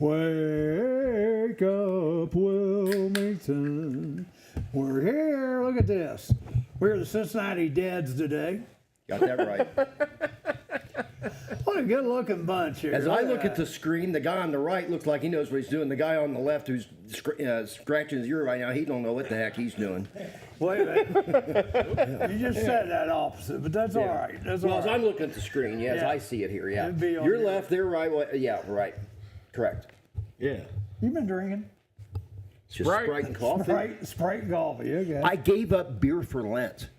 Wake up, Wilmington. We're here. Look at this. We're the Cincinnati Deads today. Got that right. What a good-looking bunch here. As I look at the screen, the guy on the right looks like he knows what he's doing. The guy on the left who's scratching his ear right now, he don't know what the heck he's doing. Wait a minute. You just said that opposite, but that's all right. That's all As right. I'm looking at the screen, yes, I see it here, yeah. It'd be on You're your- left, they're right. Yeah, right. Correct. Yeah. You been drinking? It's just Sprite and coffee. Sprite and coffee, okay. I gave up beer for Lent.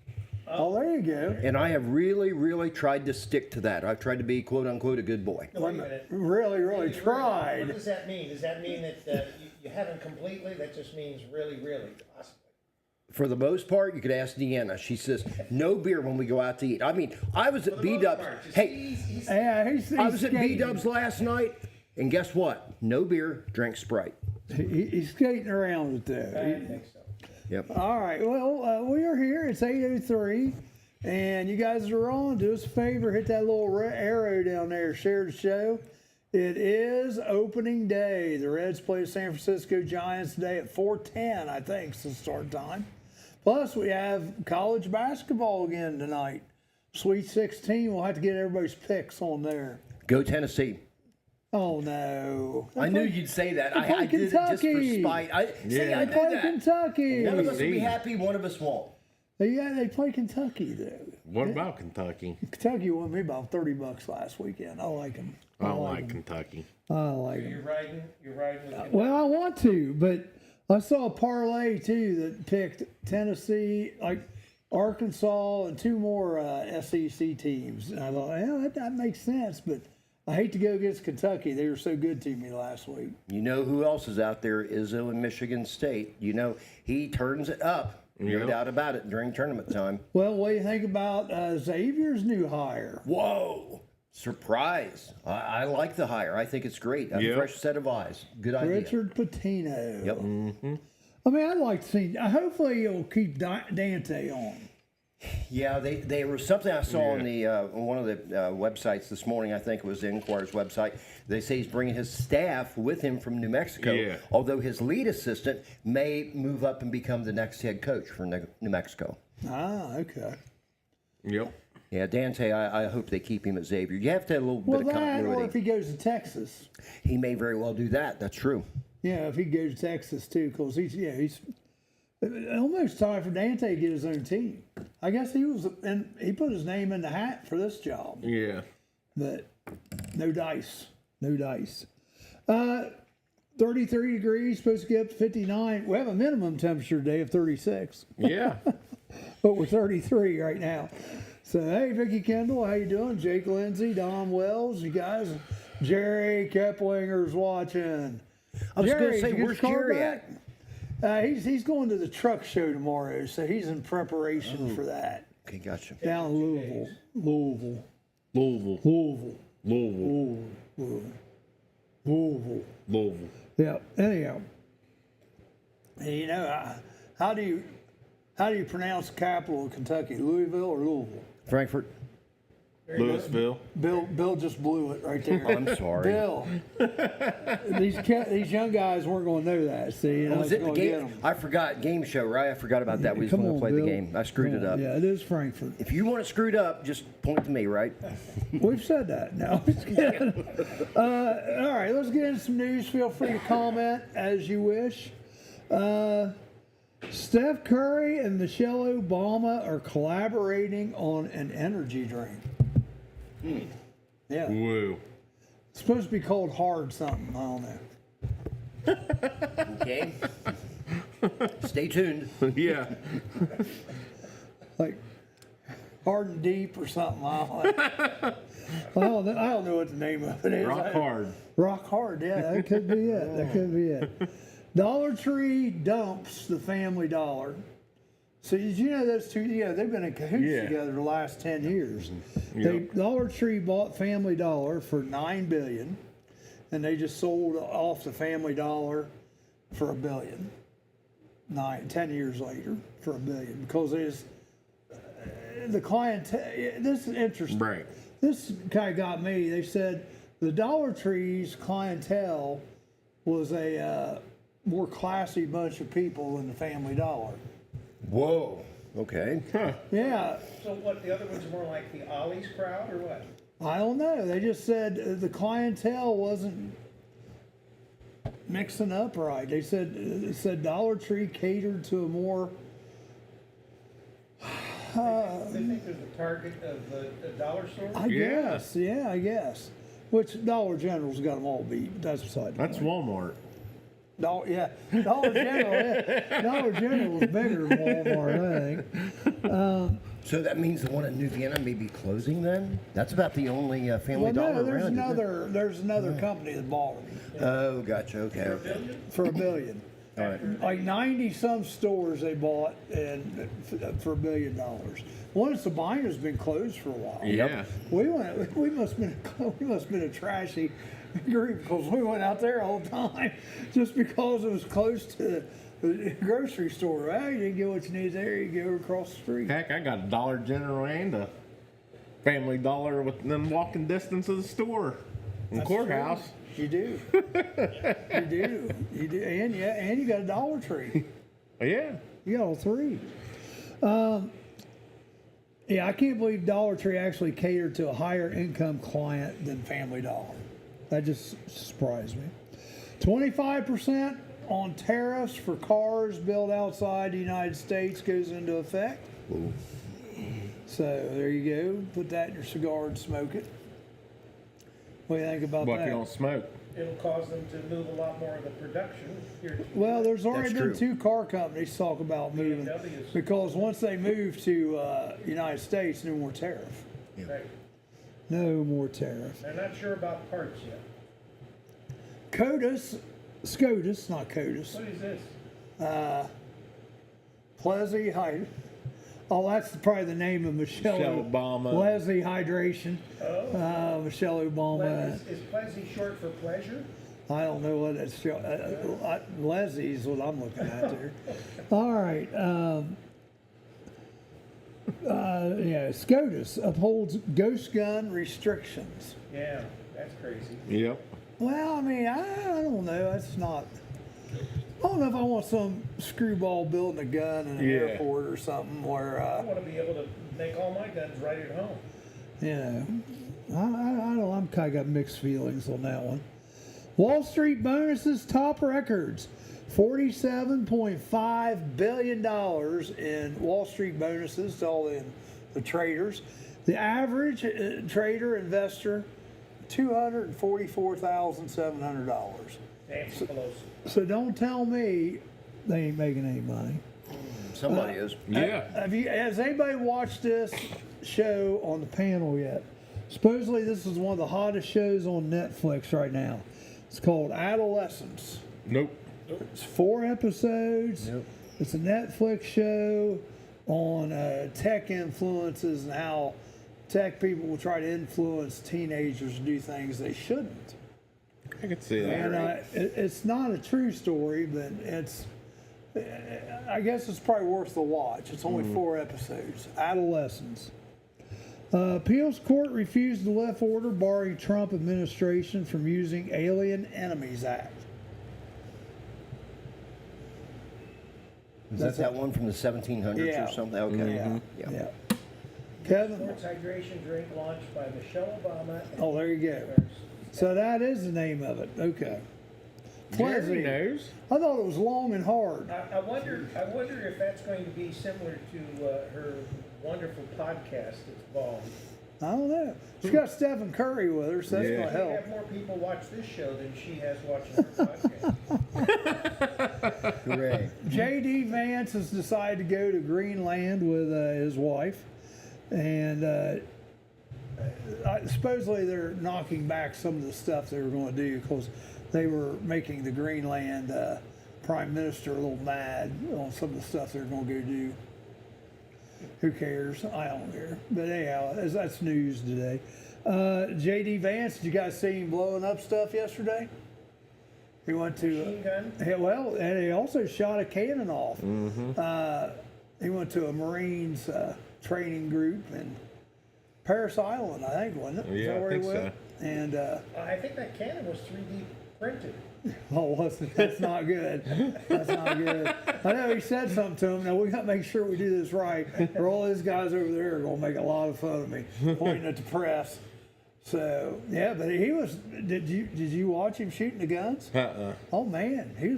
Oh, there you go. And I have really, really tried to stick to that. I've tried to be, quote unquote, a good boy. No, wait a minute. Really What tried. does that mean? Does that mean that you haven't completely? That just means really, possibly. For the most part, you could ask Deanna. She says, no beer when we go out to eat. I mean, I was at B-Dubs. Hey, Yeah, he's I was at skating. B-Dubs last night, and guess what? No beer, drink Sprite. He's skating around with I that. didn't think so. Yep. All right. Well, we are here. It's 8:03, and you guys are on. Do us a favor, hit that little arrow down there. Share the show. It is opening day. The Reds play the San Francisco Giants today at 4:10. I think is the start time. Plus, we have college basketball again tonight. Sweet 16. We'll have to get everybody's picks on there. Go Tennessee. Oh no! I knew you'd say that. They play I did it just for Kentucky. spite. I They knew play that. Kentucky. One of us will be happy, one of us won't. Yeah, they play Kentucky though. What about Kentucky? Kentucky won me about $30 last weekend. I like them. I don't like Kentucky. I like them. You're riding with Well, I want to, but I saw a parlay too that picked Tennessee, like Arkansas, and two more SEC teams. And I thought, yeah, that makes sense, but I hate to go against Kentucky. They were so good to me last week. You know who else is out there? Izzo in Michigan State. You know, he turns it up. No Yep. doubt about it during tournament time. Well, what do you think about Xavier's new hire? Whoa. Surprise. I like the hire. I think it's great. A Yep. fresh set of eyes. Good idea. Richard Pitino. Yep. I mean, I'd like to see. Hopefully, he'll keep Dante on. Yeah, they were something I saw on the on one of the websites this morning. I think it was the Inquirer's website. They say he's bringing his staff with him from New Mexico. Yeah. Although his lead assistant may move up and become the next head coach for New Mexico. Ah, okay. Yep. Yeah, Dante, I hope they keep him at Xavier. You have to have a little Well, bit of that, or continuity. if he goes to Texas. He may very well do that. That's true. Yeah, if he goes to Texas too, because he's almost time for Dante to get his own team. I guess he put his name in the hat for this job, Yeah. but no dice, no dice. 33 degrees, supposed to get up to 59. We have a minimum temperature today of 36, Yeah. but we're 33 right now. So hey, Vicky Kendall, how you doing? Jake Lindsay, Don Wells, you guys. Jerry Keplinger's watching. I was going Jerry, to say, did you get where's your car Jerry back? at? He's going to the truck show tomorrow, so he's in preparation for that. Okay, gotcha. Down in Louisville. Louisville. Louisville. Yeah. Anyhow, and you know, how do you pronounce the capital of Kentucky? Louisville or Louisville? Frankfurt. Louisville. Bill just blew it right there. I'm sorry. Bill, these young guys weren't going to know that. See, you know, Was it's it the gonna get game? 'em. I forgot. Game show, right? I forgot about that. We just Come want to on, play Bill. the game. I screwed Come it on. up. Yeah, it is Frankfurt. If you want it screwed up, just point to me, right? We've said that. No, I'm just kidding. All right, let's get into some news. Feel free to comment as you wish. Steph Curry and Michelle Obama are collaborating on an energy drink. Yeah, Woo. it's supposed to be called hard something. I don't know. Okay. Stay tuned. Yeah. Like hard and deep or something. I don't know what the name of it is. Rock hard. Rock hard, yeah, that could be it. That could be it. Dollar Tree dumps the Family Dollar. So did you know those two? Yeah, they've been in cahoots Yeah. together the last 10 years. Yep. Dollar Tree bought Family Dollar for $9 billion, and they just sold off the Family Dollar for $1 billion. 10 years later for $1 billion, because there's the client. This is interesting. Right. This kind of got me. They said the Dollar Tree's clientele was a more classy bunch of people than the Family Dollar. Whoa. Okay. Yeah, So what, the other ones are more like the Ollie's crowd or what? I don't know. They just said the clientele wasn't mixing up right. They said Dollar Tree catered to a more They think they're the target of the dollar store? I guess, yeah, I guess. Which Dollar General's got them all beat. That's beside the That's point. Walmart. Dollar General, yeah. Dollar General is bigger than Walmart, I think. So that means the one in New Vienna may be closing then? That's about the only Family Well, Dollar no, there's around, isn't it? there's another company that bought them Oh, gotcha. Okay. for $1 billion. All right. Like 90 some stores they bought and for $1 billion. One of Sabina's been closed for a while. Yeah. We must have been a trashy group because we went out there all the time just because it was close to the grocery store. Well, you didn't get what you need there, you go across the street. Heck, I got a Dollar General and a Family Dollar within walking distance of the store and That's courthouse. true. You do. You do. And you got a Dollar Tree. Yeah. You got all three. Yeah, I can't believe Dollar Tree actually catered to a higher income client than Family Dollar. That just surprised me. 25% on tariffs for cars built outside the United States goes into effect. Ooh. So there you go. Put that in your cigar and smoke it. What do you think about But that? you don't smoke. It'll cause them to move a lot more of the production here to. Well, there's already That's been true. 2 car companies talk about moving BMWs. because once they move to United States, no more tariff. Right. No more tariff. They're not sure about parts yet. SCOTUS, not COTUS. What is this? Plessy Hyd. Oh, that's probably the name of Michelle Obama. Plessy Hydration. Oh. Michelle Obama. Is Plessy short for pleasure? I don't know what it's. Leslie's what I'm looking at there. All right. Yeah, SCOTUS upholds ghost gun restrictions. Yeah, that's crazy. Yep. Well, I mean, I don't know. That's not. I don't know if I want some screwball building a gun in an Yeah. airport or something where, I want to be able to make all my guns right at home. you know, I don't. I'm kind of got mixed feelings on that one. Wall Street bonuses top records. $47.5 billion in Wall Street bonuses to all the traders. The average trader investor, $244,700. Nancy Pelosi. So don't tell me they ain't making any money. Somebody is. Yeah. Has anybody watched this show on the panel yet? Supposedly this is one of the hottest shows on Netflix right now. It's called Adolescence. Nope. It's 4 episodes. Yep. It's a Netflix show on tech influences and how tech people will try to influence teenagers to do things they shouldn't. I could see that. And it's not a true story, but it's. I guess it's probably worth the watch. It's only 4 episodes. Adolescence. Appeals court refused to lift order barring Trump administration from using Alien Enemies Act. Is that one from the 1700s Yeah. or something? Okay. Yeah. Yeah. Yeah. Kevin. Sports hydration drink launched by Michelle Obama. And Oh, there you go. So that is the name of it. Okay. Jerry Plessy. knows. I thought it was long and hard. I wonder if that's going to be similar to her wonderful podcast that's involved. I don't know. She's got Stephen Curry with her, so that's Yeah. going to She help. have more people watch this show than she has watching her podcast. Hooray. J.D. Vance has decided to go to Greenland with his wife, and supposedly they're knocking back some of the stuff they were going to do because they were making the Greenland prime minister a little mad on some of the stuff they're going to go do. Who cares? I don't care. But anyhow, that's news today. J.D. Vance, did you guys see him blowing up stuff yesterday? He went to. Machine gun? Yeah, well, and he also shot a cannon off. He went to a Marines training group in Paris Island, I think, wasn't it? Is Yeah, that I where he think went? And I think that cannon was 3D printed. Oh, that's not good. That's not good. I know he said something to him. Now we got to make sure we do this right, or all those guys over there are going to make a lot of fun of me, pointing at the press. So yeah, but he was. Did you watch him shooting the guns? Oh man, he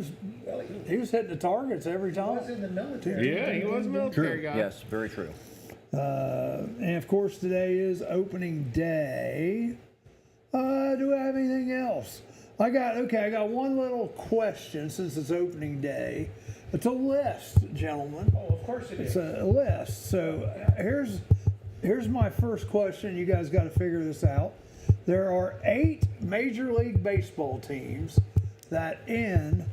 was hitting the targets every He was time. in the military. Yeah, he was a military guy. Yes, very true. And of course, today is opening day. Do I have anything else? I got one little question since it's opening day. It's a list, gentlemen. Oh, of course it It's is. a list. So here's my first question. You guys got to figure this out. There are 8 Major League Baseball teams that end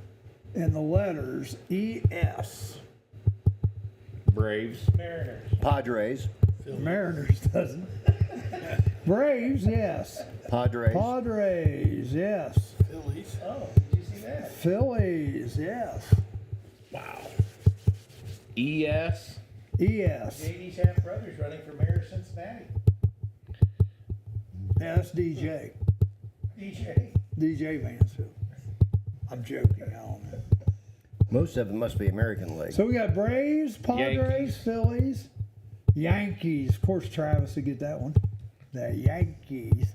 in the letters ES. Braves. Mariners. Padres. Mariners doesn't. Braves, yes. Padres. Yes. Phillies. Oh, did you see that? Phillies, yes. Wow. ES. ES. JD's half brother's running for mayor of Cincinnati. Yeah, that's DJ. DJ. DJ Mansfield. I'm joking. I don't know. Most of them must be American League. So we got Braves, Padres, Yankees. Phillies, Yankees. Of course, Travis would get that one. The Yankees.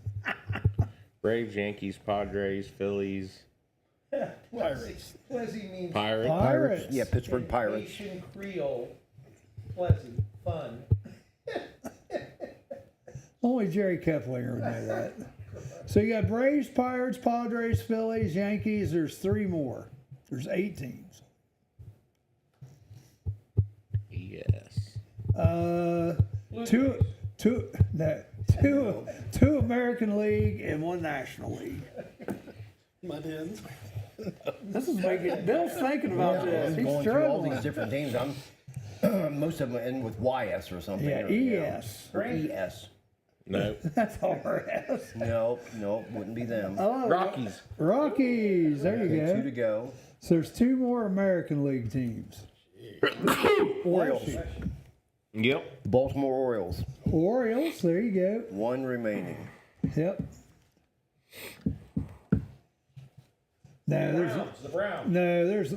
Braves, Yankees, Padres, Phillies, Pirates. Plessy means Pirates. Pirates. Yeah, Pittsburgh Pirates. Haitian Creole. Plessy. Fun. Only Jerry Keplinger would know that. So you got Braves, Pirates, Padres, Phillies, Yankees. There's 3 more. There's 8 teams. Yes. Two American League and 1 National League. Mud hens. This is making Bill's thinking about this. He's Going through all struggling. these different teams, most of them end with YS or something. Yeah, or, you know, ES. or ES. No. That's RS. No, wouldn't be them. Oh, Rockies. Rockies. There you Okay, 2 go. to go. So there's 2 more American League teams. Orioles. Yep. Baltimore Orioles. Orioles. There you go. 1 remaining. Yep. No, The Browns.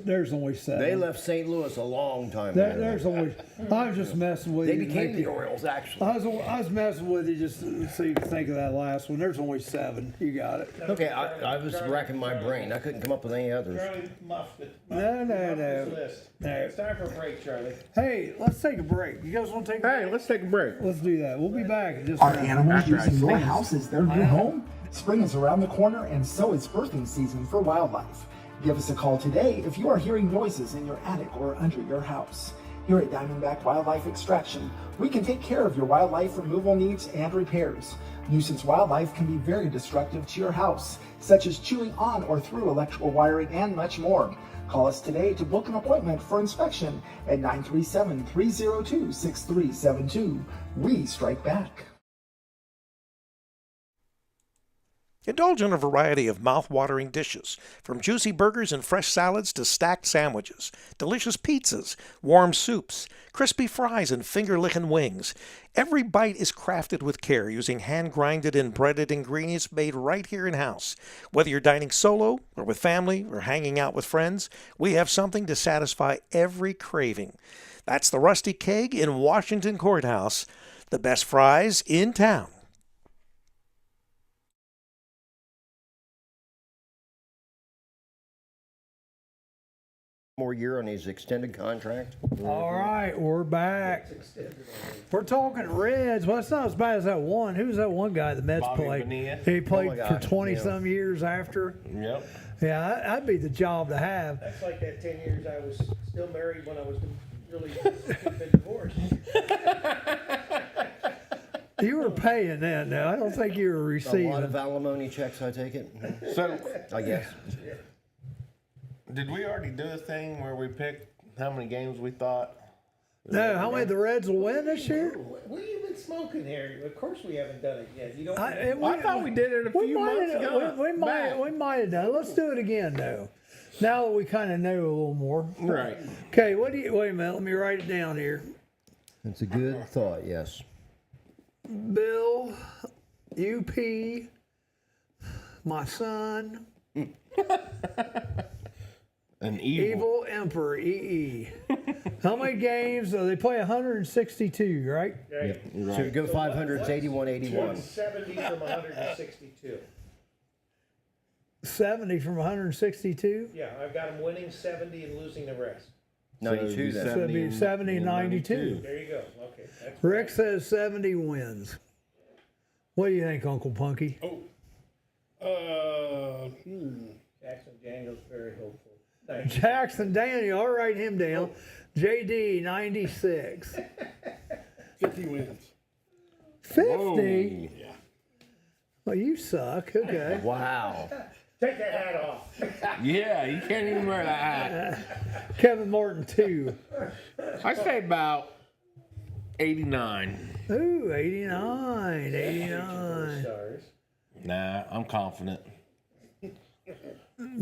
there's only 7. They left St. Louis a long time ago. There's only. I was just messing with They you. to became make the you- Orioles, actually. I was messing with you just so you could think of that last one. There's only 7. You got it. Okay, I was racking my brain. I couldn't come up with any others. Charlie muffed it. No. This list. No. It's time for a break, Charlie. Hey, let's take a break. You guys want to take a break? Hey, let's take a break. Let's do that. We'll be back in just a Are minute. animals After I using your sneeze. house as their new home? Spring is around the corner, and so is birthing season for wildlife. Give us a call today if you are hearing noises in your attic or under your house. Here at Diamondback Wildlife Extraction, we can take care of your wildlife removal needs and repairs. Nuisance wildlife can be very destructive to your house, such as chewing on or through electrical wiring and much more. Call us today to book an appointment for inspection at 937-302-6372. We strike back. Indulge in a variety of mouth-watering dishes, from juicy burgers and fresh salads to stacked sandwiches, delicious pizzas, warm soups, crispy fries, and finger-licking wings. Every bite is crafted with care using hand-grinded and breaded ingredients made right here in-house. Whether you're dining solo or with family or hanging out with friends, we have something to satisfy every craving. That's the Rusty Keg in Washington Courthouse, the best fries in town. More year on his extended contract. All right, we're back. We're talking Reds. Well, it's not as bad as that one. Who's that one guy the Mets Bobby played? Bonilla. He played my for God, 20-some years after. Yep. Yeah, that'd be the job to have. That's like that 10 years I was still married when I was really been divorced. You were paying then, now. I don't think you were A lot receiving. of alimony checks, I take it. So, I guess. did we already do a thing where we picked how many games we thought? No, how many the Reds will win this year? What have you been smoking here? Of course we haven't done it yet. You don't. I thought we did it a few months ago. We might have done it. Let's do it again, though. Now that we kind of know a little more. Right. Okay, wait a minute. Let me write it down here. It's a good thought, yes. Bill, UP, my son, An evil. Evil Emperor, EE. How many games? They play 162, right? Right. So you go 500, it's 81, 81. 70 from 162. 70 from 162? Yeah, I've got them winning 70 and losing the rest. 92 then. So it'd be 70 and 92. There you go. Okay. That's Rick says 70 wins. What do you think, Uncle Punky? Jackson Daniels very hopeful. Thank you. Jackson Daniel, I'll write him down. JD, 96. 50 wins. 50? Yeah. Well, you suck. Okay. Wow. Take that hat off. Yeah, you can't even wear that hat. Kevin Martin, 2. I say about 89. Ooh, 89. 89. Stars. Nah, I'm confident.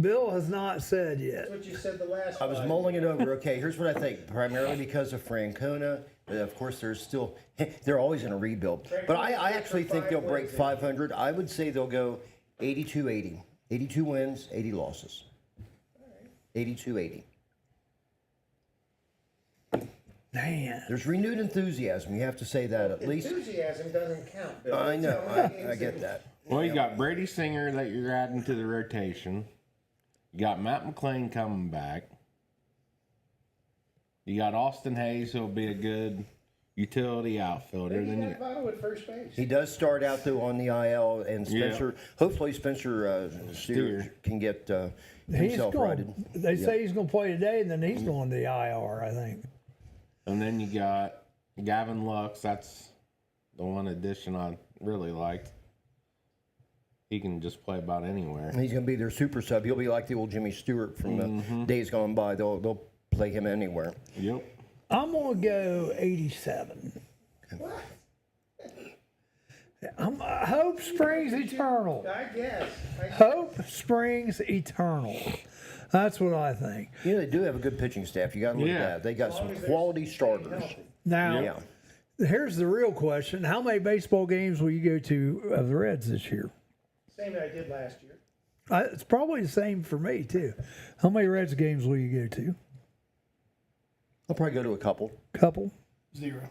Bill has not said yet. That's what you said the last I was time. mulling it over. Okay, here's what I think. Primarily because of Francona. Of course, there's still, they're always in a rebuild. But I actually think they'll break 500. I would say they'll go 82-80. 82 wins, 80 losses. 82-80. Man. There's renewed enthusiasm. You have to say that at least. Enthusiasm doesn't count, Bill. I know. It's how many I games get they- that. Well, you got Brady Singer that you're adding to the rotation. You got Matt McClain coming back. You got Austin Hayes, who'll be a good utility outfielder. Maybe Then you, Votto at first base. He does start out though on the IL, and Spencer. Hopefully, Spencer Steer can get He's himself going. righted. They say he's going to play today, and then he's going to the IR, I think. and then you got Gavin Lux. That's the one addition I really liked. He can just play about anywhere. He's going to be their super sub. He'll be like the old Jimmy Stewart from the days gone by. They'll play him anywhere. Yep. I'm going to go 87. Hope springs eternal. I guess. Hope springs eternal. That's what I think. You know, they do have a good pitching staff. You got to look Yeah. at that. They got some quality starters. Now, Yeah. here's the real question. How many baseball games will you go to of the Reds this year? Same that I did last year. It's probably the same for me, too. How many Reds games will you go to? I'll probably go to a couple. Couple? 0.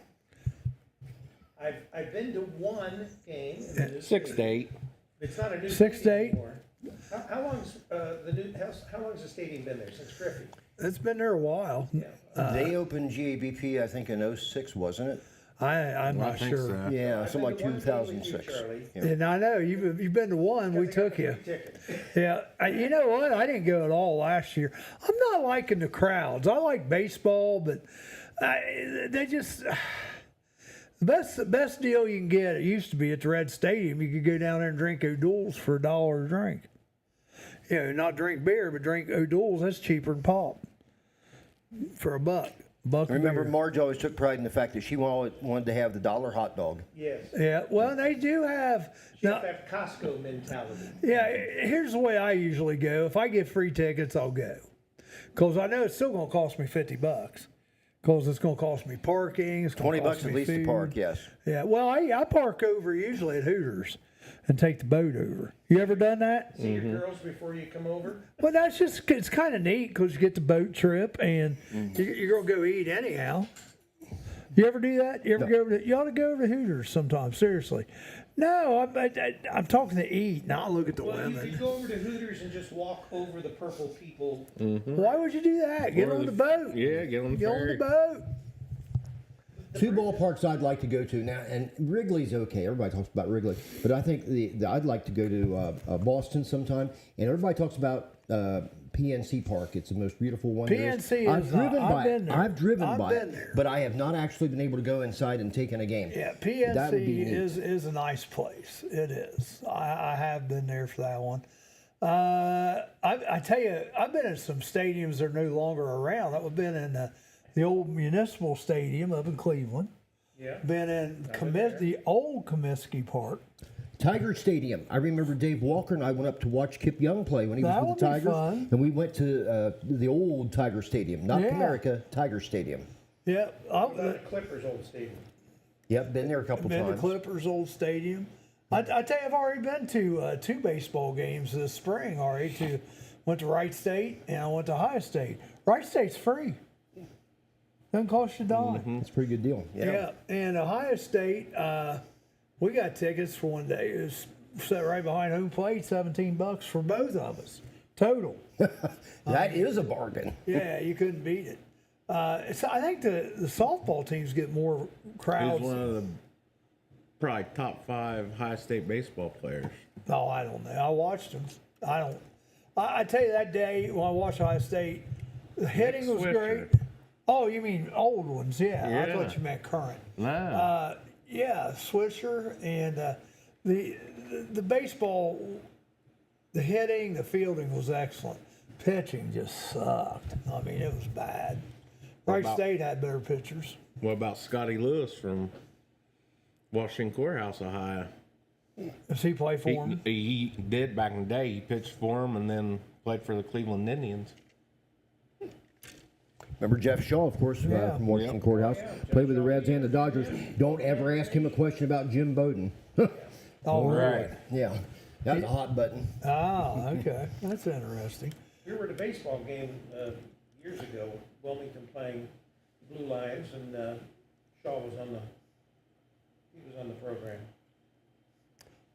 I've been to one game. In the new 6 to stadium. 8. It's not a new 6 to stadium 8? anymore. How long's how long's the stadium been there since Griffey? It's been there a while. They opened GABP, I think, in 06, wasn't it? I'm I not think sure. so. Yeah, I've something like been to one game with you, 2006. Charlie. Yeah. And I know you've been to one. We I got took the you. free ticket. Yeah, you know what? I didn't go at all last year. I'm not liking the crowds. I like baseball, but they just the best deal you can get. It used to be at the Red Stadium. You could go down there and drink O'Doul's for $1 a drink. You know, not drink beer, but drink O'Doul's. That's cheaper than pop for $1. Buck I remember beer. Marge always took pride in the fact that she wanted to have the $1 hot dog. Yes. Yeah, well, they do have. You Now, have that Costco mentality. yeah, here's the way I usually go. If I get free tickets, I'll go, because I know it's still going to cost me $50. Because it's going to cost me parking. It's going to $20 cost at me least to food. park, yes. Yeah, well, I park over usually at Hooters and take the boat over. You ever done that? See your girls before you come over. Well, that's just, it's kind of neat because you get the boat trip and you're going to go eat anyhow. You ever do that? You ever go over to, you ought to go over to Hooters sometime, seriously. No, I'm talking to eat, not look at the Well, you women. could go over to Hooters and just walk over the purple people. Why would you do that? Get Or on the boat. Yeah, get on the Get on ferry. the boat. Two ballparks I'd like to go to now, and Wrigley's okay. Everybody talks about Wrigley, but I think I'd like to go to Boston sometime. And everybody talks about PNC Park. It's the most beautiful one. there is. PNC I've is driven not- by I've been it. there. I've driven I've by been it, there. but I have not actually been able to go inside and take in a game. Yeah, That would be PNC neat. is a nice place. It is. I have been there for that one. I tell you, I've been in some stadiums that are no longer around. I've been in the old municipal stadium up in Cleveland. Yeah. Been in the old Comiskey Park. Tiger Stadium. I remember Dave Walker and I went up to watch Kip Young play when he That was with the would be Tigers, fun. and we went to the old Tiger Stadium, not Yeah. America, Tiger Stadium. Yeah, About the Clippers' old stadium. Yep, been there a couple been to times. Clippers' old stadium. I tell you, I've already been to 2 baseball games this spring already. To went to Wright State, and I went to Ohio State. Wright State's free. Doesn't cost you a dime. It's a pretty good deal. Yeah. And Ohio State, we got tickets for one day. It was set right behind home plate, $17 for both of us, total. That is a bargain. Yeah, you couldn't beat it. So I think the softball teams get more He's crowds. one of the probably top 5 Ohio State baseball players. Oh, I don't know. I watched them. I tell you, that day when I watched Ohio State, the hitting was Swisher. great. Oh, you mean old ones? Yeah. I Yeah. thought you meant current. Nah. Yeah, Swisher and the baseball, the hitting, the fielding was excellent. Pitching just sucked. I mean, it was bad. Wright State had better pitchers. What about Scotty Lewis from Washington Courthouse, Ohio? Does he play for him? He did back in the day. He pitched for him and then played for the Cleveland Indians. Remember Jeff Shaw, of course, Yeah. from Washington Courthouse. Played with the Reds and the Dodgers. Don't ever ask him a question about Jim Bowden. Oh, really? Yeah, that was a hot button. Ah, okay. That's interesting. We were at a baseball game years ago, Wilmington playing Blue Lions, and Shaw was on the program.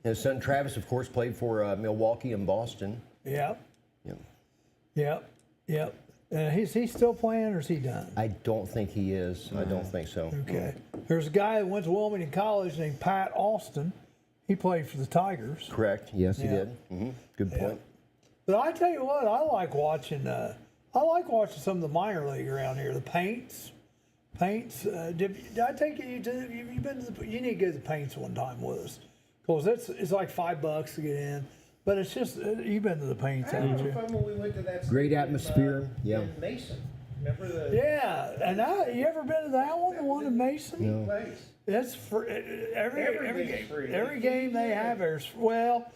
His son Travis, of course, played for Milwaukee and Boston. Yep. Yeah. Yep. Is he still playing or is he done? I don't think he is. I don't think so. Okay. There's a guy that went to Wilmington College named Pat Austin. He played for the Tigers. Correct. Yes, he Yeah. did. Good point. But I tell you what, I like watching some of the minor league around here. The Paints. Did I take you to? You've been to the? You need to go to the Paints one time with us, because it's like $5 to get in. But it's just you've been to the Paints, I haven't don't know you? if when we went to that Great stadium, atmosphere, yeah. in Mason. Remember the Yeah, and you ever been to that one? The one in Mason? place? It's for Everything's free. every game they have is well.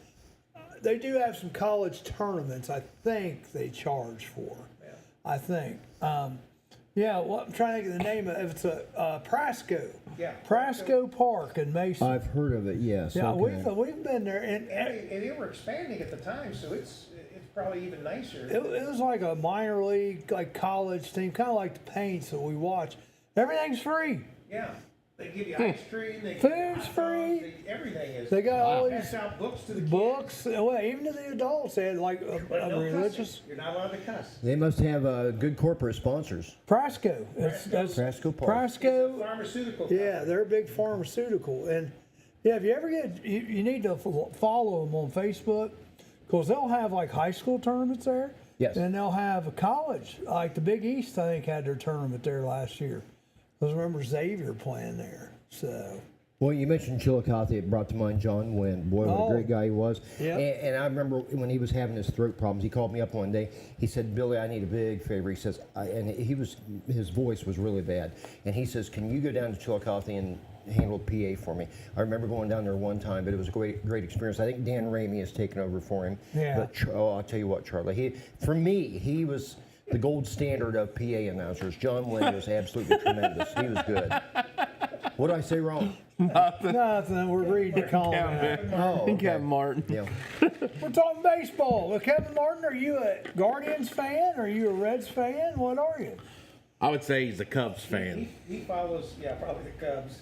They do have some college tournaments. I think they charge for. Yeah. I think. Yeah. Well, I'm trying to think of the name of it. It's a Prasco. Yeah. Prasco Park in Mason. I've heard of it. Yes. Yeah, okay. we've been there, and And they were expanding at the time, so it's probably even nicer. it was like a minor league, like college team, kind of like the Paints that we watch. Everything's free. Yeah. They give you ice cream. They give Food's you hot dogs, free. Everything is. They got all Pass these out books to the kids. books. Well, even to the adults, they had like But a no religious. cussing. You're not allowed to cuss. They must have good corporate sponsors. Prasco. That's Prasco Park. Prasco. Pharmaceutical. Yeah, company. they're a big pharmaceutical. And yeah, if you ever you need to follow them on Facebook, because they'll have like high school tournaments there. Yes. And they'll have a college, like the Big East, I think, had their tournament there last year. I remember Xavier playing there. So. Well, you mentioned Chillicothe. It brought to mind John Wynn. Boy, what a great guy he was. Yeah. And I remember when he was having his throat problems, he called me up one day. He said, "Billy, I need a big favor." He says, his voice was really bad. And he says, "Can you go down to Chillicothe and handle PA for me?" I remember going down there one time, but it was a great experience. I think Dan Ramey has taken over for him. Yeah. But I'll tell you what, Charlie. For me, he was the gold standard of PA announcers. John Wynn was absolutely tremendous. He was good. What did I say wrong? Nothing. We're reading the comment. Oh, okay. Kevin Martin. Yeah. We're talking baseball. Well, Kevin Martin, are you a Guardians fan? Are you a Reds fan? What are you? I would say he's a Cubs fan. He follows, probably the Cubs.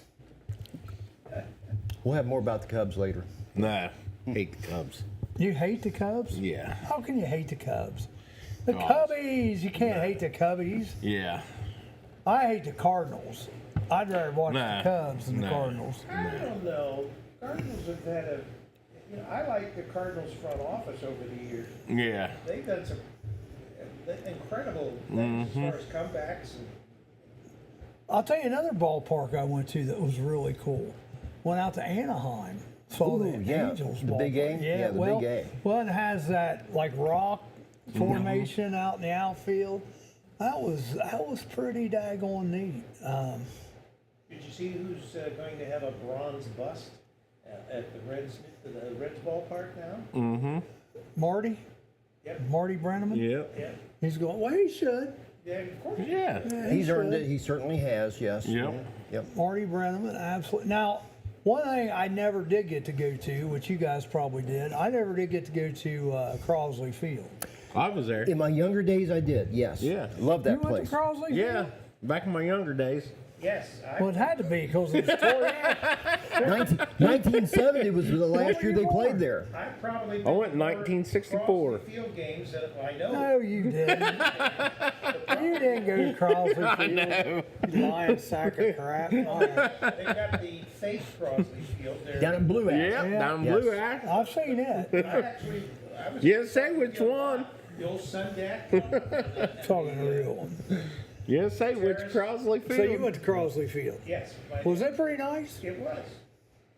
We'll have more about the Cubs later. Nah, hate the Cubs. You hate the Cubs? Yeah. How can you hate the Cubs? The Oh. Cubbies. You can't hate the Cubbies. Yeah. I hate the Cardinals. I'd rather watch Nah. the Cubs than the Nah. Cardinals. I don't know. Cardinals have had I like the Cardinals front office over the years. Yeah. They've done some incredible things as far as comebacks. And I'll tell you another ballpark I went to that was really cool. Went out to Anaheim. Saw the Ooh, yeah. Angels The Big ballpark. A? Yeah, the well, Big A. Well, it has that like rock formation out in the outfield. That was pretty daggone neat. did you see who's going to have a bronze bust at the Reds ballpark now? Marty? Yep. Marty Brenneman? Yep. Yeah. He's going, well, he should. Yeah, of course. Yeah. Yeah, He's earned should. it. He certainly has. Yes. Yep. Yep. Marty Brenneman, absolutely. Now, one thing I never did get to go to, which you guys probably did, I never did get to go to Crosley Field. I was there. In my younger days, I did. Yes. Yeah. Love You that went place. to Crosley? Yeah, back in my younger days. Yes, Well, it had to be because it was tore down. 1970 was the last year they played there. I probably I went in more 1964. Crossley Field games than I know. No, you didn't. You didn't go to Crosley Field. You lying sack of crap. They got the fake Crossley Field there. Down in Blue Ash. Yeah, down in Yes. Blue Ash. I've seen it. I was Yeah, say which one. the old Sun Deck. Talking a real one. Yeah, say which Crosley Field. So you went to Crosley Field. Yes. Was it pretty nice? It was.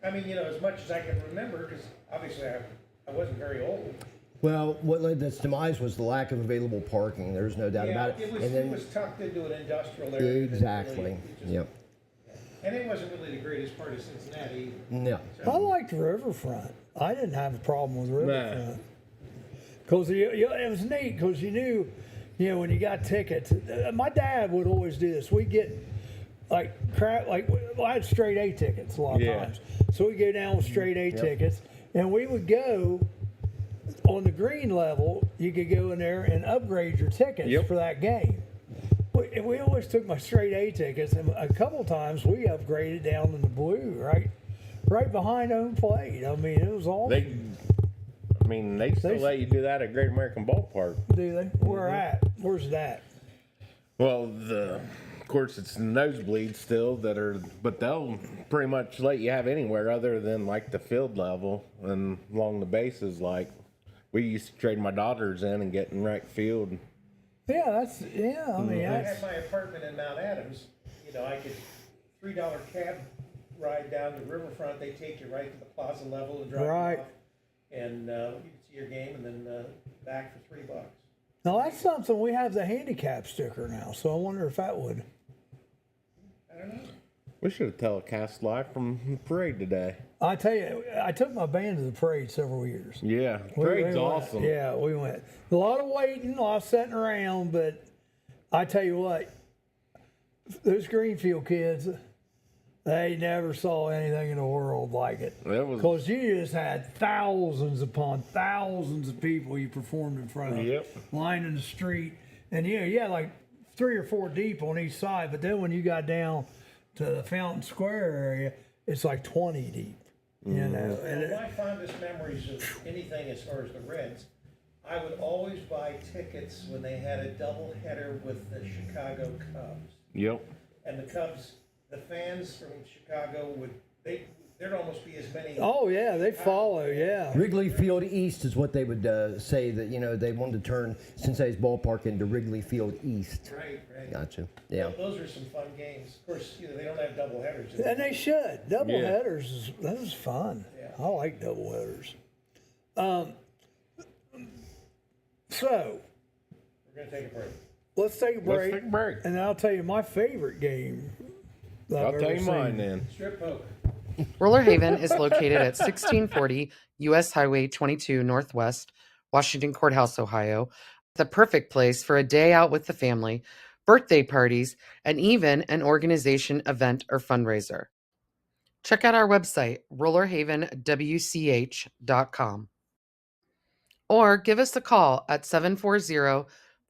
I mean, as much as I can remember, because obviously I wasn't very old. Well, what led to its demise was the lack of available parking. There's no doubt about it. It was tucked into an industrial area. Exactly. Yep. And it wasn't really the greatest part of Cincinnati. No. I liked Riverfront. I didn't have a problem with Riverfront. Because it was neat because you knew, when you got tickets. My dad would always do this. We'd get I had straight A tickets a lot of times. So we'd go down with straight A tickets and we would go on the green level. You could go in there and upgrade your tickets for that game. We always took my straight A tickets, and a couple times we upgraded down in the blue, right behind home plate. I mean, it was awesome. They still let you do that at Great American Ballpark. Do they? Where at? Where's that? Well, of course, it's nosebleeds still but they'll pretty much let you have anywhere other than like the field level and along the bases. Like we used to trade my daughters in and get in right field. Yeah, I mean, I had my apartment in Mount Adams. I could $3 cab ride down to Riverfront. They take you right to the plaza level and drop you off. And you can see your game and then back for $3. Now that's something we have the handicap sticker now, so I wonder if that would. I don't know. We should have telecast live from the parade today. I tell you, I took my band to the parade several years. Yeah, parade's awesome. Yeah, we went. A lot of waiting, a lot of sitting around, but I tell you what, those Greenfield kids, they never saw anything in the world like it. Because you just had thousands upon thousands of people you performed in front of, lining the street. And you had like 3 or 4 deep on each side, but then when you got down to the Fountain Square area, it's like 20 deep. And my fondest memories of anything as far as the Reds, I would always buy tickets when they had a double header with the Chicago Cubs. Yep. And the Cubs, the fans from Chicago there'd almost be as many. Oh yeah, they follow. Yeah. Wrigley Field East is what they would say that they wanted to turn Cincinnati's ballpark into Wrigley Field East. Right. Gotcha. Yeah. Those are some fun games. Of course, they don't have double headers. And they should. Double headers that is fun. Yeah. I like double headers. So we're gonna take a break. Let's take a break. Let's take a break. And I'll tell you my favorite game. I'll tell you mine then. Strip poker. Roller Haven is located at 1640 U.S. Highway 22 Northwest, Washington Courthouse, Ohio. The perfect place for a day out with the family, birthday parties, and even an organization, event, or fundraiser. Check out our website, rollerhavenwch.com. Or give us a call at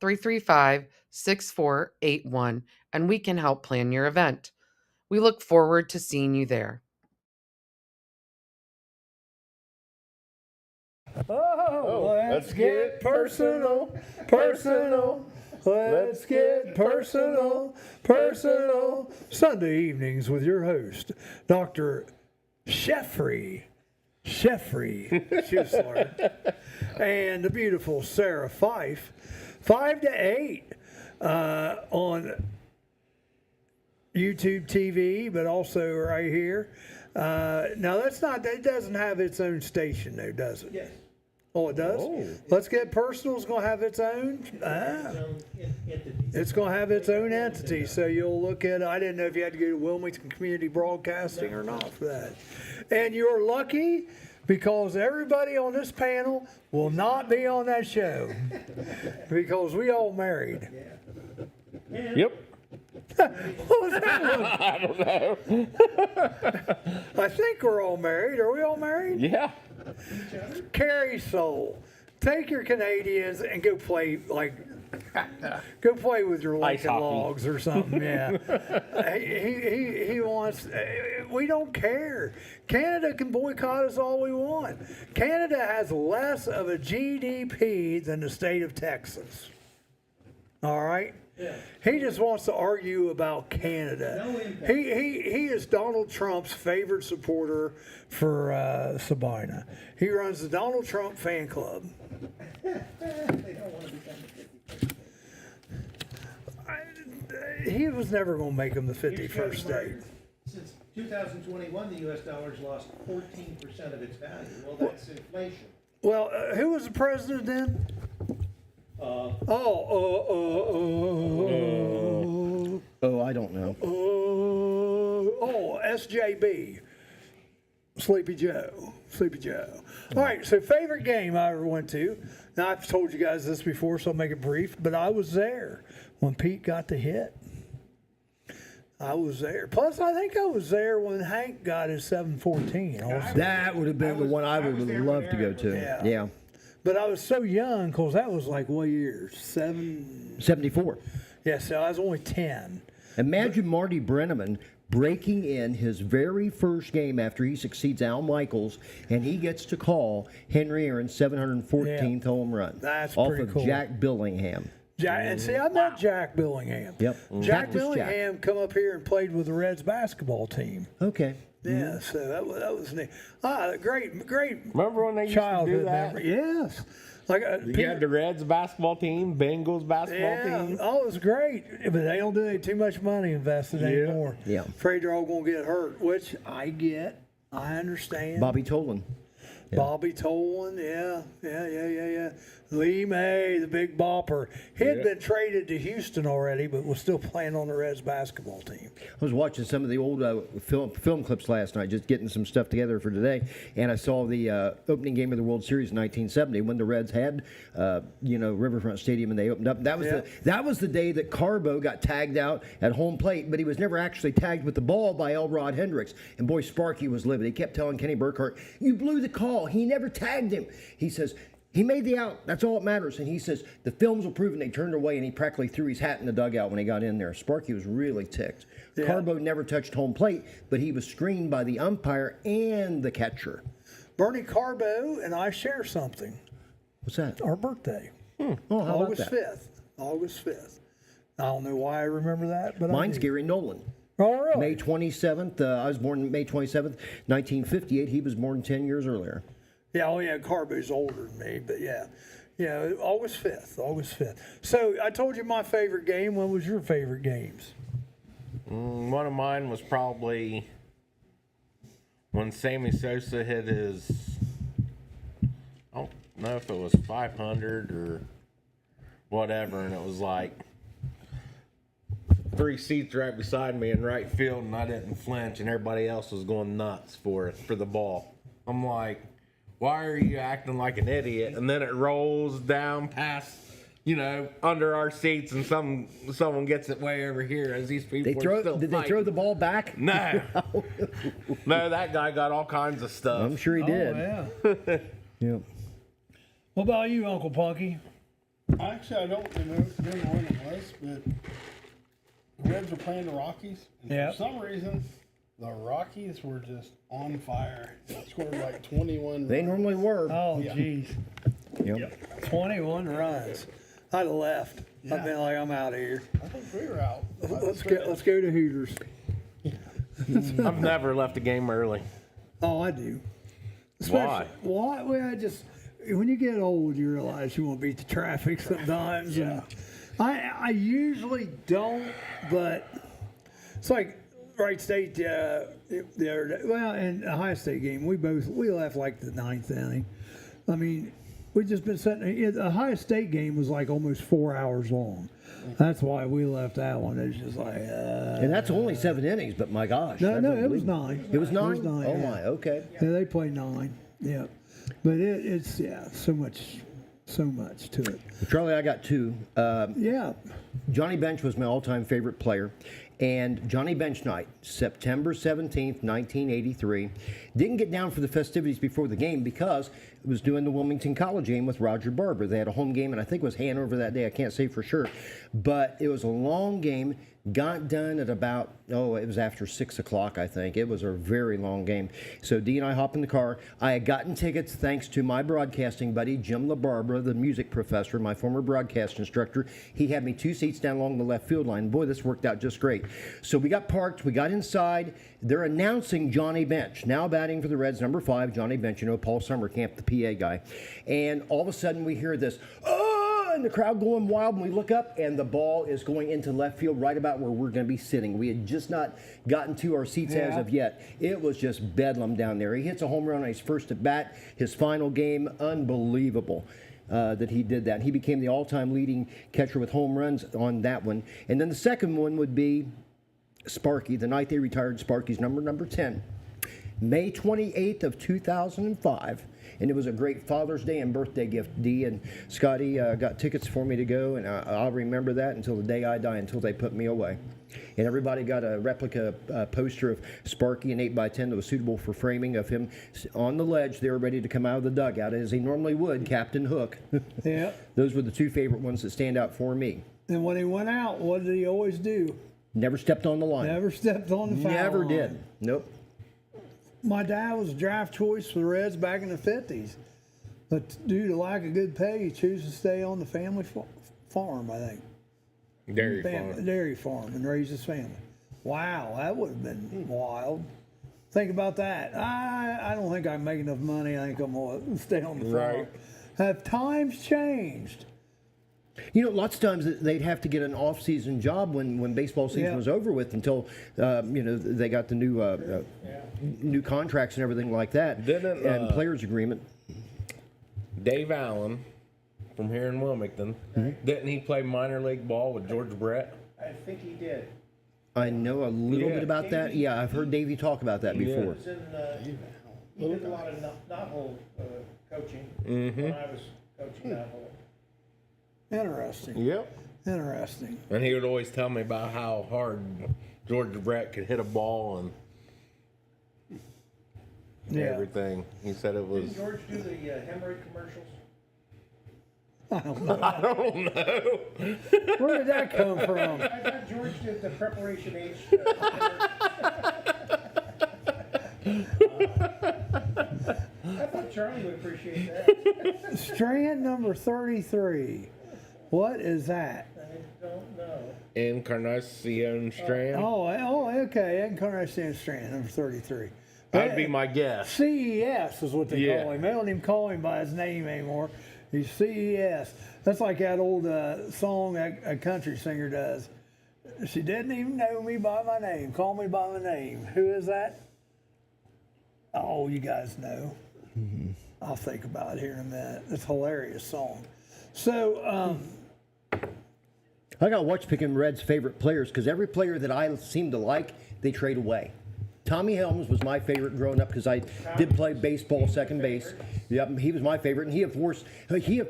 740-335-6481, and we can help plan your event. We look forward to seeing you there. Let's get personal. Let's get personal. Sunday evenings with your host, Dr. Sheffrey Schussler, and the beautiful Sarah Fife, 5 to 8 on YouTube TV, but also right here. Now it doesn't have its own station though, does it? Yes. Oh, it does? Oh. Let's Get Personal is going to have its own. It's going to have its own entity. So you'll look at, I didn't know if you had to go to Wilmington Community Broadcasting or not for that. And you're lucky because everybody on this panel will not be on that show because we all married. Yep. What was that one? I don't know. I think we're all married. Are we all married? Yeah. Carrie Soul. take your Canadians and go play go play with your Ice Lincoln hockey. Logs or something. Yeah, he wants. We don't care. Canada can boycott us all we want. Canada has less of a GDP than the state of Texas. All right. Yeah. He just wants to argue about Canada. No impact. He is Donald Trump's favorite supporter for Sabina. He runs the Donald Trump fan club. They don't want to become the 51st. He was never going to make him the Here's 51st Mark. state. Since 2021, the U.S. dollar's lost 14% of its value. Well, that's inflation. Well, who was the president then? Oh, I don't know. SJB. Sleepy Joe. Sleepy Joe. All right, so favorite game I ever went to. Now, I've told you guys this before, so I'll make it brief, but I was there when Pete got the hit. I was there. Plus, I think I was there when Hank got his 714 also. That would have been the one I would have loved to go to. Yeah. Yeah. But I was so young, because that was like, what year? 74. Yeah, so I was only 10. Imagine Marty Brenneman breaking in his very first game after he succeeds Al Michaels, and he gets to call Henry Aaron's 714th home run. That's off pretty of cool. Jack Billingham. And see, I met Jack Billingham. Yep. Jack Cactus Jack. Billingham come up here and played with the Reds basketball team. Okay. Yeah, so that was neat. Great Remember when they used to do childhood that? memory. Yes. Like You had the Reds basketball team, Bengals basketball team. Oh, it was great, but they don't do too much money invested anymore. Yeah. Afraid they're all going to get hurt, which I get. I understand. Bobby Tolan. Bobby Tolan, yeah. Lee May, the big bopper. He had been traded to Houston already, but was still playing on the Reds basketball team. I was watching some of the old film clips last night, just getting some stuff together for today, and I saw the opening game of the World Series in 1970 when the Reds had, Riverfront Stadium, and they opened up. That was the day that Carbo got tagged out at home plate, but he was never actually tagged with the ball by L. Rod Hendricks. And boy, Sparky was livid. He kept telling Kenny Burkhart, "You blew the call. He never tagged him." He says, "He made the out. That's all that matters." And he says, "The films will prove it." And they turned away, and he practically threw his hat in the dugout when he got in there. Sparky was really ticked. Yeah. Carbo never touched home plate, but he was screened by the umpire and the catcher. Bernie Carbo and I share something. What's that? Our birthday. Oh, how about August that? 5th. August 5th. I don't know why I remember that, but Mine's I do. Gary Nolan. Oh, really? May 27th. I was born May 27th, 1958. He was born 10 years earlier. Yeah, Carbo's older than me, but yeah, August 5th. So I told you my favorite game. What was your favorite games? One of mine was probably when Sammy Sosa hit his, I don't know if it was 500 or whatever, and it was like 3 seats right beside me in right field, and I didn't flinch, and everybody else was going nuts for the ball. I'm like, why are you acting like an idiot? And then it rolls down past, under our seats, and someone gets it way over here as these people are still Did they throw the ball back? No. No, that guy got all kinds of stuff. I'm sure he did. Oh, yeah. Yeah. What about you, Uncle Punky? Actually, I don't remember when it was, but the Reds were playing the Rockies. And Yeah. For some reason, the Rockies were just on fire. They scored like 21 They runs. normally were. Oh, Yeah. geez. Yep. 21 runs. I'd have left. I'd Yeah. been like, I'm out of here. I think we were out. Let's go to Hooters. I've never left a game early. Oh, I do. Why? Why? Well, when you get old, you realize you want to beat the traffic sometimes. Yeah. And I usually don't, but it's like Wright State the other day. Well, in the Ohio State game, we left like the 9th inning. I mean, we just been sitting. The Ohio State game was like almost 4 hours long. That's why we left that one. It's just like. And that's only 7 innings, but my gosh. No, that's it was unbelievable. 9. It was 9? It was 9, Oh, yeah. my. Okay. Yeah, they play 9. Yeah, but it's so much to it. Charlie, I got 2. Yeah. Johnny Bench was my all-time favorite player. And Johnny Bench Night, September 17th, 1983. Didn't get down for the festivities before the game because it was doing the Wilmington College game with Roger Barber. They had a home game, and I think it was Hanover that day. I can't say for sure. But it was a long game. Got done at about, it was after 6 o'clock, I think. It was a very long game. So Dee and I hop in the car. I had gotten tickets thanks to my broadcasting buddy, Jim LaBarbera, the music professor, my former broadcast instructor. He had me 2 seats down along the left field line. Boy, this worked out just great. So we got parked. We got inside. They're announcing Johnny Bench. Now batting for the Reds, number 5, Johnny Bench. Paul Summercamp, the PA guy. And all of a sudden we hear this, and the crowd going wild, and we look up, and the ball is going into left field right about where we're going to be sitting. We had just not gotten to our seats as of yet. It was just bedlam down there. He hits a home run on his first at bat, his final game. Unbelievable that he did that. He became the all-time leading catcher with home runs on that one. And then the second one would be Sparky, the night they retired Sparky's number 10. May 28th of 2005. And it was a great Father's Day and birthday gift. Dee and Scotty got tickets for me to go, and I'll remember that until the day I die, until they put me away. And everybody got a replica poster of Sparky, an 8x10 that was suitable for framing, of him on the ledge there ready to come out of the dugout, as he normally would, Captain Hook. Yeah. Those were the 2 favorite ones that stand out for me. And when he went out, what did he always do? Never stepped on the line. Never stepped on the foul Never line. did. Nope. My dad was a draft choice for the Reds back in the 50s. But due to lack of good pay, he chose to stay on the family farm, I think. Dairy farm, and raise his family. Wow, that would have been wild. Think about that. I don't think I make enough money. I think I'm going to stay on the farm. Right. Have times changed? Lots of times they'd have to get an off-season job when baseball season was over with until, they got the new contracts and everything like that, and players' agreement. Dave Allen from here in Wilmington, didn't he play minor league ball with George Brett? I think he did. I know a little bit about that. Yeah, I've heard Davey talk about that before. He was he did a lot of knothole coaching when I was coaching knothole. Interesting. Yep. Interesting. And he would always tell me about how hard George Brett could hit a ball and everything. He said it was. Didn't George do the hemorrhoid commercials? I don't know. I don't know. Where did that come from? I thought George did the preparation H. I thought Charlie would appreciate that. Strand number 33. What is that? I don't know. Encarnacion Strand. Oh, okay. Encarnacion Strand, number 33. That'd be my guess. CES is what they call him. They don't even call him by his name anymore. He's CES. That's like that old song that a country singer does. She didn't even know me by my name. Call me by my name. Who is that? Oh, you guys know. Mm-hmm. I'll think about it here in a minute. It's a hilarious song. So, I got to watch picking Reds' favorite players because every player that I seem to like, they trade away. Tommy Helms was my favorite growing up because I did play baseball second base. Yep, he was my favorite, and he of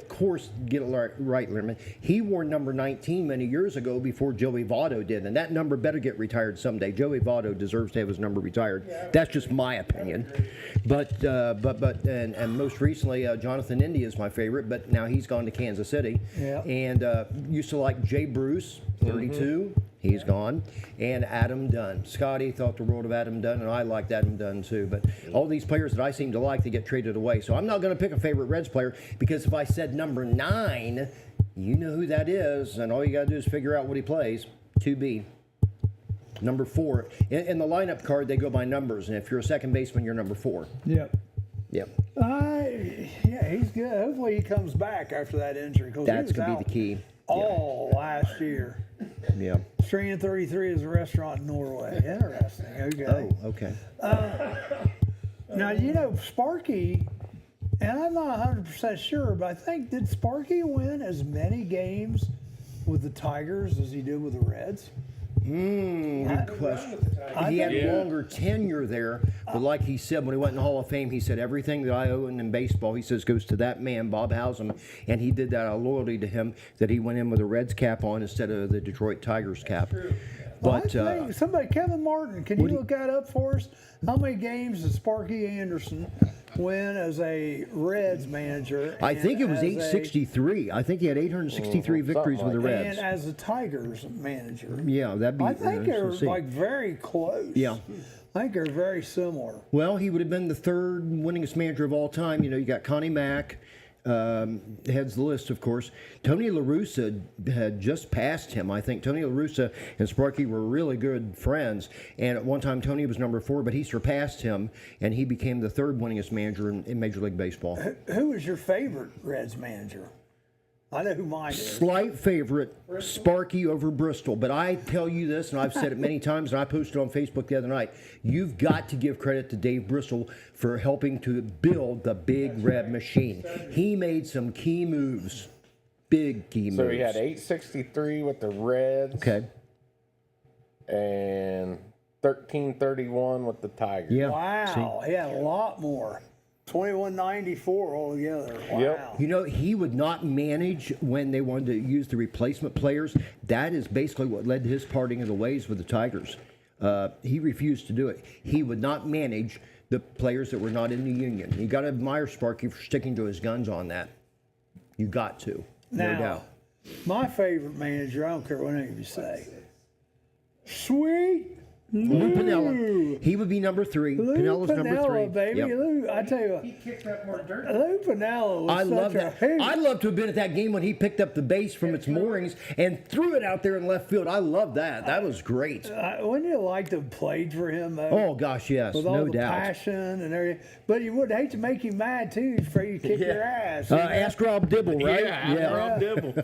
course get it right, Lerman. He wore number 19 many years ago before Joey Votto did, and that number better get retired someday. Joey Votto deserves to have his number retired. That's just my opinion. But most recently, Jonathan India is my favorite, but now he's gone to Kansas City. Yeah. And used to like Jay Bruce, 32. He's gone. And Adam Dunn. Scotty thought the world of Adam Dunn, and I liked Adam Dunn too. But all these players that I seem to like, they get traded away. So I'm not going to pick a favorite Reds player because if I said number 9, you know who that is, and all you got to do is figure out what he plays. 2B. Number 4. In the lineup card, they go by numbers, and if you're a second baseman, you're number 4. Yep. Yep. Yeah, he's good. Hopefully he comes back after that injury. That's going to be the key. All last year. Yeah. Strand 33 is a restaurant in Norway. Interesting. Okay. Oh, okay. Now, Sparky, and I'm not 100% sure, but I think, did Sparky win as many games with the Tigers as he did with the Reds? Good question. He had longer tenure there, but like he said, when he went in the Hall of Fame, he said everything that I own in baseball, he says, goes to that man, Bob Howsam, and he did that out of loyalty to him, that he went in with a Reds cap on instead of the Detroit Tigers cap. But I think somebody, Kevin Martin, can you look that up for us? How many games did Sparky Anderson win as a Reds manager? I think it was as 863. I think he had 863 victories with the Reds. And as a Tigers manager. Yeah, that'd be. I think they're let's see. like very close. Yeah. I think they're very similar. Well, he would have been the third winningest manager of all time. You got Connie Mack, heads the list, of course. Tony La Russa had just passed him. I think Tony La Russa and Sparky were really good friends. And at one time, Tony was number 4, but he surpassed him, and he became the third winningest manager in Major League Baseball. Who was your favorite Reds manager? I know who mine is. Slight favorite, Sparky over Bristol. But I tell you this, and I've said it many times, and I posted on Facebook the other night, you've got to give credit to Dave Bristol for helping to build the Big Red Machine. He made some key moves, big key moves. So he had 863 with the Reds. Okay. And 1331 with the Tigers. Yeah. Wow, he had a lot more. 2194 altogether. Wow. Yep. He would not manage when they wanted to use the replacement players. That is basically what led to his parting of the ways with the Tigers. He refused to do it. He would not manage the players that were not in the union. You got to admire Sparky for sticking to his guns on that. You got to, no doubt. My favorite manager, I don't care what any of you say. Sweet Lou Piniella. He would be number 3. Lou Pinella's number 3. Piniella, baby. Yep. Lou, I tell you what. He kicked up more dirt. Lou Piniella was I such love a that. hoot. I'd love to have been at that game when he picked up the base from its moorings and threw it out there in left field. I love that. That was great. Wouldn't you like to have played for him, though? Oh, gosh, yes. With all No the doubt. passion and everything. But you would hate to make him mad, too, for you to kick your ass. Ask Rob Dibble, right? Yeah. Rob Dibble.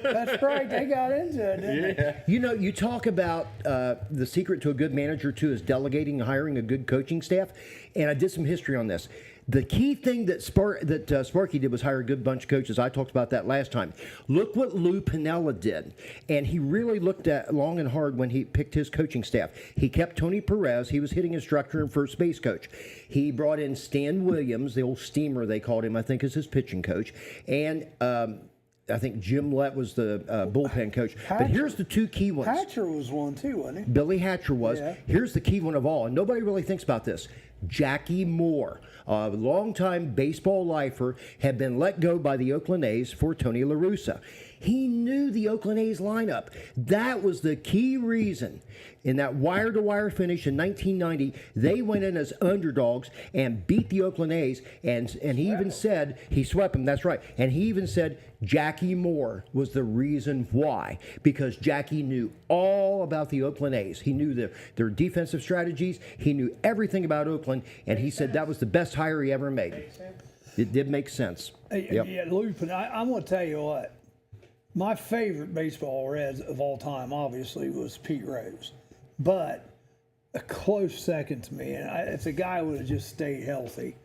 That's right. They got into it, didn't they? You talk about the secret to a good manager, too, is delegating and hiring a good coaching staff. And I did some history on this. The key thing that Sparky did was hire a good bunch of coaches. I talked about that last time. Look what Lou Piniella did. And he really looked at long and hard when he picked his coaching staff. He kept Tony Perez. He was hitting instructor and first base coach. He brought in Stan Williams, the old steamer they called him, I think, as his pitching coach. And I think Jim Lett was the bullpen coach. But here's the 2 key ones. Hatcher was one, too, wasn't he? Billy Hatcher was. Yeah. Here's the key one of all, and nobody really thinks about this. Jackie Moore, a longtime baseball lifer, had been let go by the Oakland A's for Tony La Russa. He knew the Oakland A's lineup. That was the key reason. In that wire-to-wire finish in 1990, they went in as underdogs and beat the Oakland A's, and he even said, he swept them, that's right, and he even said Jackie Moore was the reason why, because Jackie knew all about the Oakland A's. He knew their defensive strategies, he knew everything about Oakland, and he said that was the best hire he ever made. It did make sense. Yep. Yeah, Lupin, I'm going to tell you what. My favorite baseball Reds of all time, obviously, was Pete Rose. But a close second to me, and it's a guy who would have just stayed healthy.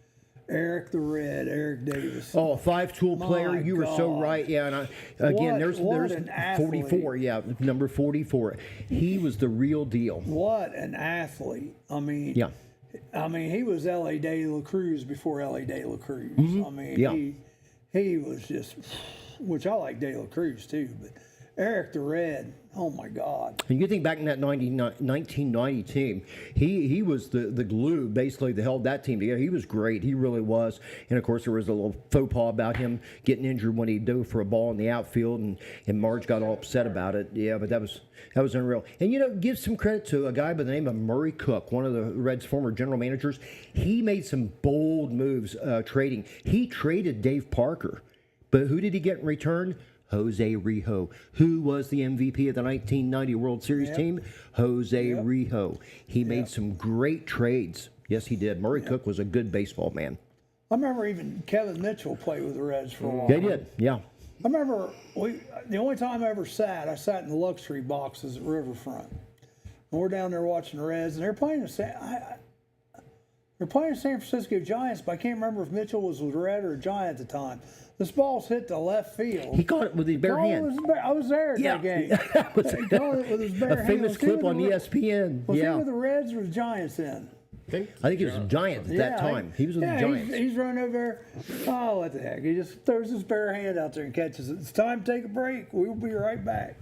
Eric the Red, Eric Davis. Oh, 5-tool player. My You were so God. right. Yeah, and What there's an athlete. 44. Yeah, number 44. He was the real deal. What an athlete. I mean, he was L.A. De La Cruz before L.A. De La Cruz. I mean, he was just, which I like De La Cruz too, but Eric the Red, oh my God. And you think back in that 1990 team, he was the glue basically that held that team together. He was great. He really was. And, of course, there was a little faux pas about him getting injured when he dove for a ball in the outfield, and Marge got all upset about it. Yeah, but that was unreal. And, give some credit to a guy by the name of Murray Cook, one of the Reds' former general managers. He made some bold moves trading. He traded Dave Parker. But who did he get in return? Jose Rijo. Who was the MVP of the 1990 World Series team? Jose Rijo. He made some great trades. Yes, he did. Murray Cook was a good baseball man. I remember even Kevin Mitchell played with the Reds for a while. They did, yeah. I remember the only time I ever sat in the luxury boxes at Riverfront. And we're down there watching the Reds, and they're playing the San Francisco Giants, but I can't remember if Mitchell was a Red or a Giant at the time. This ball's hit the left field. He caught it with his bare hand. I was there at that game. That was He caught it with his bare hand. a famous Was he clip with on the- ESPN. Was he Yeah. with the Reds or the Giants then? I think he was a Giant at that time. He was with the Giants. He's running over there. Oh, what the heck. He just throws his bare hand out there and catches it. It's time to take a break. We'll be right back.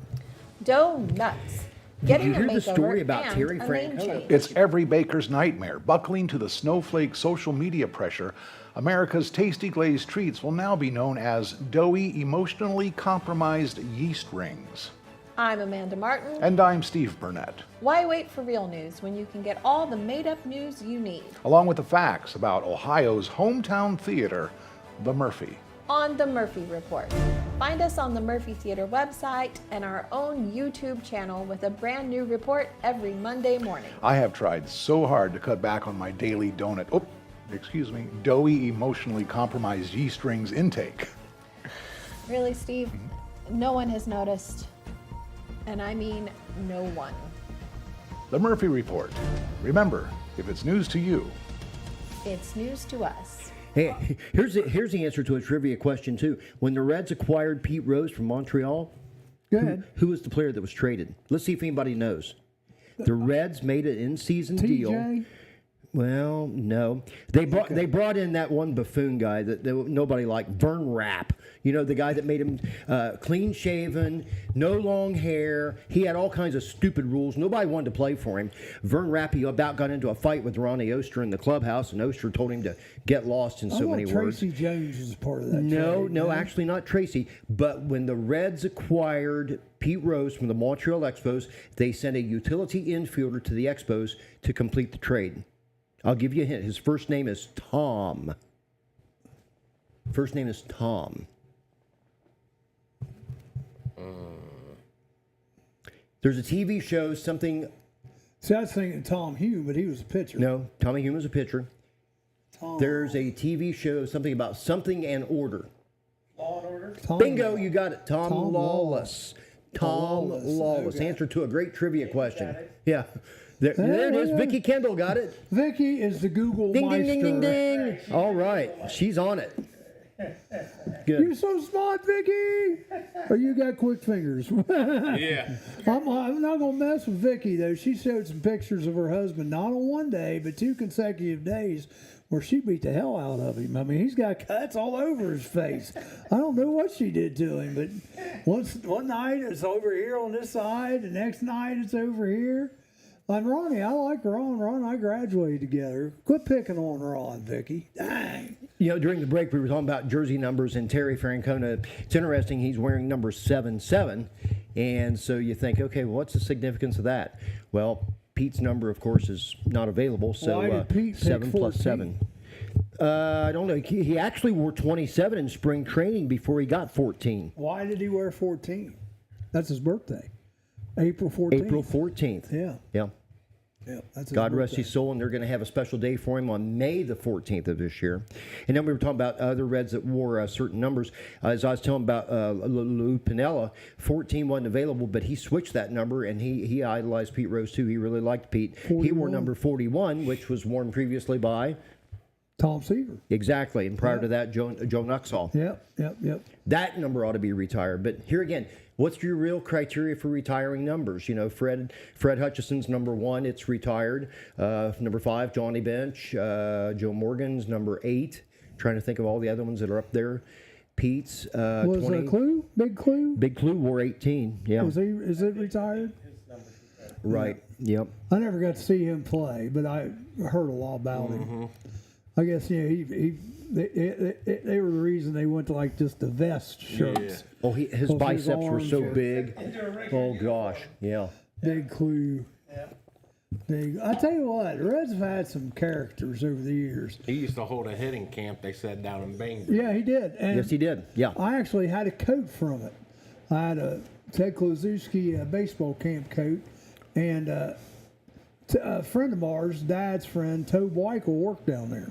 Donuts. getting a hear the makeover, story about and Terry a name Francona? change. It's every baker's nightmare. Buckling to the snowflake social media pressure, America's tasty glazed treats will now be known as doughy, emotionally compromised yeast rings. I'm Amanda Martin. And I'm Steve Burnett. Why wait for real news when you can get all the made-up news you need? Along with the facts about Ohio's hometown theater, the Murphy. On the Murphy Report. Find us on the Murphy Theater website and our own YouTube channel with a brand new report every Monday morning. I have tried so hard to cut back on my daily doughy, emotionally compromised yeast rings intake. Really, Steve? No one has noticed. And I mean no one. The Murphy Report. Remember, if it's news to you, It's news to us. Hey, here's the answer to a trivia question too. When the Reds acquired Pete Rose from Montreal, Go ahead. who was the player that was traded? Let's see if anybody knows. The Reds made an in-season deal. TJ? Well, no. They brought in that one buffoon guy that nobody liked, Vern Rapp. You know, the guy that made him clean shaven, no long hair. He had all kinds of stupid rules. Nobody wanted to play for him. Vern Rapp, he about got into a fight with Ronnie Oster in the clubhouse, and Oster told him to get lost in so many words. Tracy Jones was part of that. No, trade, no, man. actually not Tracy. But when the Reds acquired Pete Rose from the Montreal Expos, they sent a utility infielder to the Expos to complete the trade. I'll give you a hint. His first name is Tom. First name is Tom. There's a TV show, something... See, I was thinking Tom Hume, but he was a pitcher. No, Tommy Hume was a pitcher. Tom, There's a TV show, something about something and order. Law and Order. Tom, Bingo, you got it. Tom Tom Lawless. Tom Lawless, Lawless. okay. Answer to a great trivia question. Yeah. There it is. Vicky Kendall got it. Vicky is the Google Ding, ding, ding, ding, Meister. ding. All right. She's on it. You're Good. so smart, Vicky. Or you got quick fingers. Yeah. I'm not gonna mess with Vicky though. She showed some pictures of her husband, not on one day, but 2 consecutive days, where she beat the hell out of him. I mean, he's got cuts all over his face. I don't know what she did to him, but one night it's over here on this side, the next night it's over here. And Ronnie, I like Ron. Ron and I graduated together. Quit picking on Ron, Vicky. Dang. You know, during the break, we were talking about jersey numbers and Terry Francona. It's interesting. He's wearing number 77. And so you think, okay, well, what's the significance of that? Well, Pete's number, of course, is not available. So Why did Pete pick 7 plus 14? 7. I don't know. He actually wore 27 in spring training before he got 14. Why did he wear 14? That's his birthday. April 14th. April 14th. Yeah. Yeah. Yeah. That's his God rest birthday. his soul, and they're going to have a special day for him on May the 14th of this year. And then we were talking about other Reds that wore certain numbers. As I was telling about Lou Piniella, 14 wasn't available, but he switched that number, and he idolized Pete Rose, too. He really liked Pete. 41. He wore number 41, which was worn previously by... Tom Seaver. Exactly, and prior to that, Joe Nuxall. Yep. That number ought to be retired. But here again, what's your real criteria for retiring numbers? You know, Fred Hutchison's number 1, it's retired. Number 5, Johnny Bench. Joe Morgan's number 8. Trying to think of all the other ones that are up there. Pete's Was 20. Clue? Big Clue? Big Clue wore 18. Yeah, Is it retired? right. Yep. I never got to see him play, but I heard a lot about him. I guess they were the reason they went to like just the vest shirts. Oh, his His biceps were arms so were- big. Oh gosh. Yeah. Big Clue. I tell you what, the Reds have had some characters over the years. He used to hold a hitting camp, they said, down in Bangor. Yeah, he did. And Yes, he did. Yeah. I actually had a coat from it. I had a Ted Klaszewski baseball camp coat, and a friend of ours, Dad's friend, Tobe Weichel, worked down there.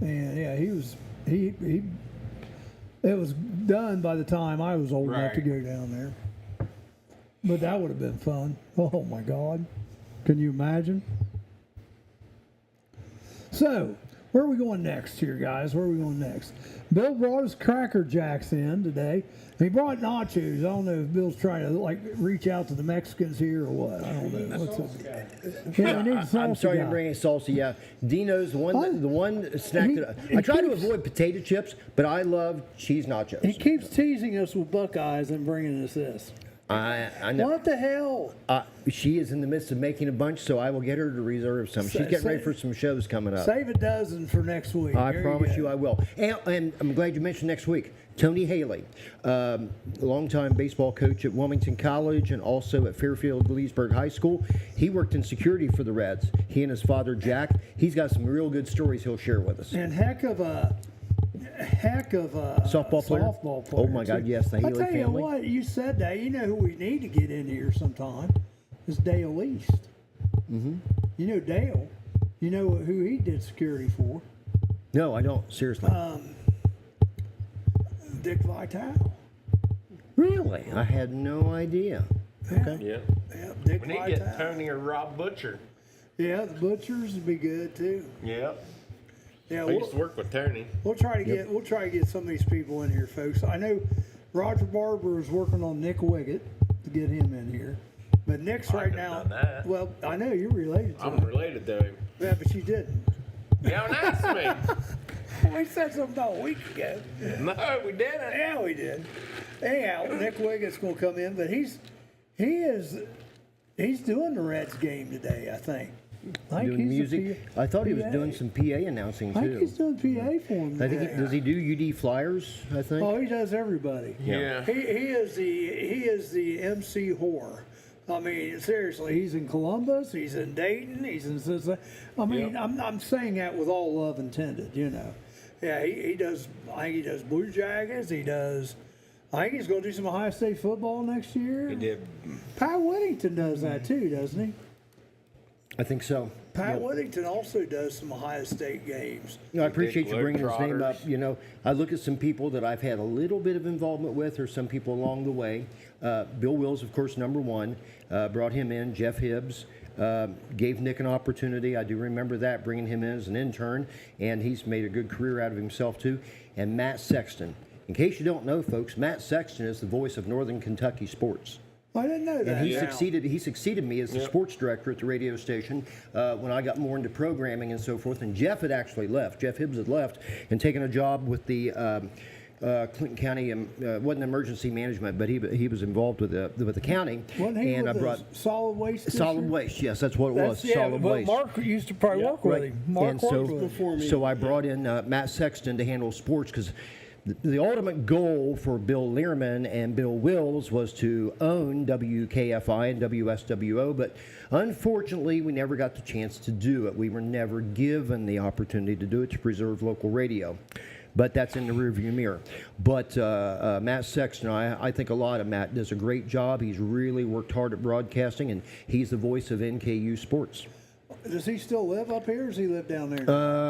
And yeah, it was done by the time I was old enough to Right. go down there. But that would have been fun. Oh my God. Can you imagine? So, where are we going next here, guys? Where are we going next? Bill brought his Cracker Jacks in today. He brought nachos. I don't know if Bill's trying to reach out to the Mexicans here or what. I don't know. What's up? Yeah, we need a I'm salsa sorry guy. you're bringing salsa. Yeah, Dino's the one snack that I try to avoid potato chips, but I love cheese nachos. He keeps teasing us with Buckeyes and bringing us this. I know. What the hell? She is in the midst of making a bunch, so I will get her to reserve some. She's getting ready for some shows coming up. Save a dozen for next week. I There promise go. you I will. And I'm glad you mentioned next week. Tony Haley, longtime baseball coach at Wilmington College and also at Fairfield Leesburg High School. He worked in security for the Reds. He and his father, Jack. He's got some real good stories he'll share with us. And heck of a Softball player? Softball player. Oh, my God, yes, the Haley I tell you family. what, you said that. You know who we need to get in here sometime? Is Dale East. Mm-hmm. You know Dale. You know who he did security for? No, I don't. Seriously. Dick Vitale. Really? I had no idea. Okay. Yeah. Yeah, Dick We need to Vitale. get Tony or Rob Butcher. Yeah, the Butchers would be good too. Yeah. Yeah, I used to work with Tony. we'll try to get some of these people in here, folks. I know Roger Barber is working on Nick Wiggett to get him in here, but Nick's right could've now. done that. Well, I know you're related to I'm him. related to him. Yeah, but you didn't. You haven't asked me. We said something about a week ago. No, we didn't. Yeah, we did. Anyhow, Nick Wiggett's going to come in, but he's doing the Reds game today, I think. I think Doing he's the music. PA. I thought he was doing some PA announcing I think he's too. doing PA for him I think today. does he do UD Flyers? I think. Oh, he does everybody. Yeah. He is the MC whore. I mean, seriously, he's in Columbus, he's in Dayton, he's in Cincinnati. I mean, I'm saying that with all love intended, you know. Yeah, he does. I think he does Blue Jackets. He does. I think he's going to do some Ohio State football next year. He did. Pat Whittington does that too, doesn't he? I think so. Pat Whittington also does some Ohio State games. You know, I appreciate you bringing his name up. Globetrotters. You know, I look at some people that I've had a little bit of involvement with, or some people along the way. Bill Wills, of course, number one, brought him in. Jeff Hibbs gave Nick an opportunity. I do remember that, bringing him in as an intern, and he's made a good career out of himself too. And Matt Sexton. In case you don't know, folks, Matt Sexton is the voice of Northern Kentucky sports. I didn't know that. And he succeeded me as the sports director at the radio station when I got more into programming and so forth. And Jeff had actually left. Jeff Hibbs had left and taken a job with the Clinton County. Wasn't emergency management, but he was involved with the county. Wasn't he and with I brought the solid waste. solid waste. Yes, that's what it was. Yeah, Solid but waste. Mark used to probably work with him. Mark and worked so, with him before me. so I brought in Matt Sexton to handle sports because the ultimate goal for Bill Learman and Bill Wills was to own WKFI and WSWO, but unfortunately we never got the chance to do it. We were never given the opportunity to do it to preserve local radio. But that's in the rearview mirror. But Matt Sexton, I think a lot of Matt does a great job. He's really worked hard at broadcasting, and he's the voice of NKU sports. Does he still live up here, or does he live down there?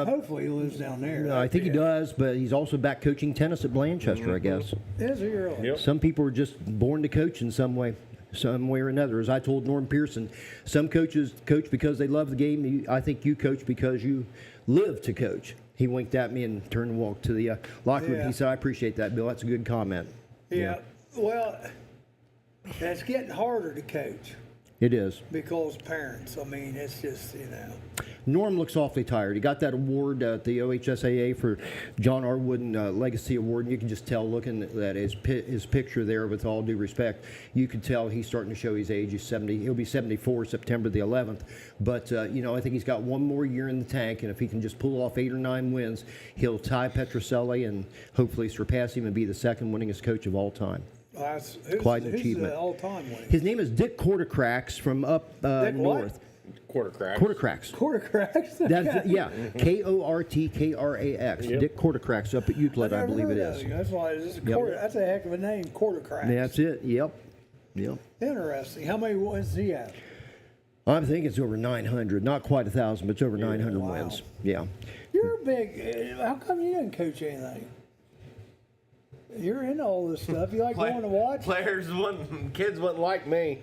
Hopefully he lives down there. I think he does, but he's also back coaching tennis at Blanchester, I guess. Is he really? Yep. Some people are just born to coach in some way or another. As I told Norm Pearson, some coaches coach because they love the game. I think you coach because you live to coach. He winked at me and turned and walked to the locker room. Yeah. He said, I appreciate that, Bill. That's a good comment. Yeah. Well, it's getting harder to coach It is. because parents. I mean, it's just, you know. Norm looks awfully tired. He got that award at the OHSAA for John R. Wooden Legacy Award, and you can just tell looking at his picture there, with all due respect, you can tell he's starting to show his age. He's 70. He'll be 74 September the 11th. But, you know, I think he's got one more year in the tank, and if he can just pull off 8 or 9 wins, he'll tie Petroselli and hopefully surpass him and be the second winningest coach of all time. Quite an achievement. Who's the all-time winner? His name is Dick Quartercracks from up Dick what? north. Quarter crack. Quartercracks. Quartercracks? That's yeah, Kortkrax. Yep. Dick Quartercracks up at Euclid, I believe it is. That's why this is Yep. that's a heck of a name, Quartercracks. That's it. Yep. Interesting. How many wins does he have? I think it's over 900. Not quite 1,000, but it's over 900 wow. wins. Yeah. You're a big. How come you didn't coach anything? You're into all this stuff. You like going to watch? Kids wouldn't like me.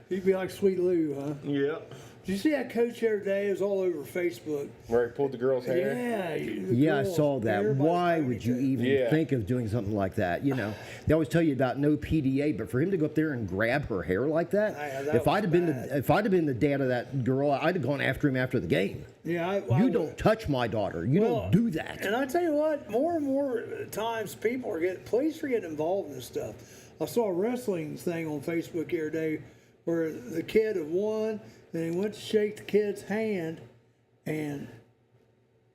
You'd be like Sweet Lou, huh? Yep. Did you see that coach the other day? It was all over Facebook. Where he pulled the girl's hair. Yeah. the Yeah, I girls, saw that. everybody's Why doing would you it. even think of doing something like that? You know, they always tell you about no PDA, but for him to go up there and grab her hair like that, Yeah, that if was I'd have been bad. if I'd have been the dad of that girl, I'd have gone after him after the game. Yeah, You don't touch my daughter. You don't do that. And I tell you what, more and more times police are getting involved in this stuff. I saw a wrestling thing on Facebook the other day where the kid had won, and he went to shake the kid's hand, and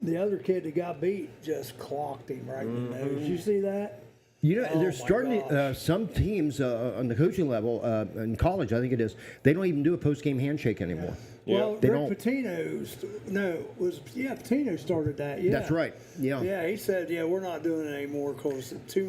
the other kid that got beat just clocked him right in the nose. Did you see that? You know, Oh, they're my starting gosh. some teams on the coaching level in college. I think it is. They don't even do a post-game handshake anymore. Well, They Rick don't. Pitino, Pitino started that. Yeah, That's right. Yeah. Yeah, he said, we're not doing it anymore because too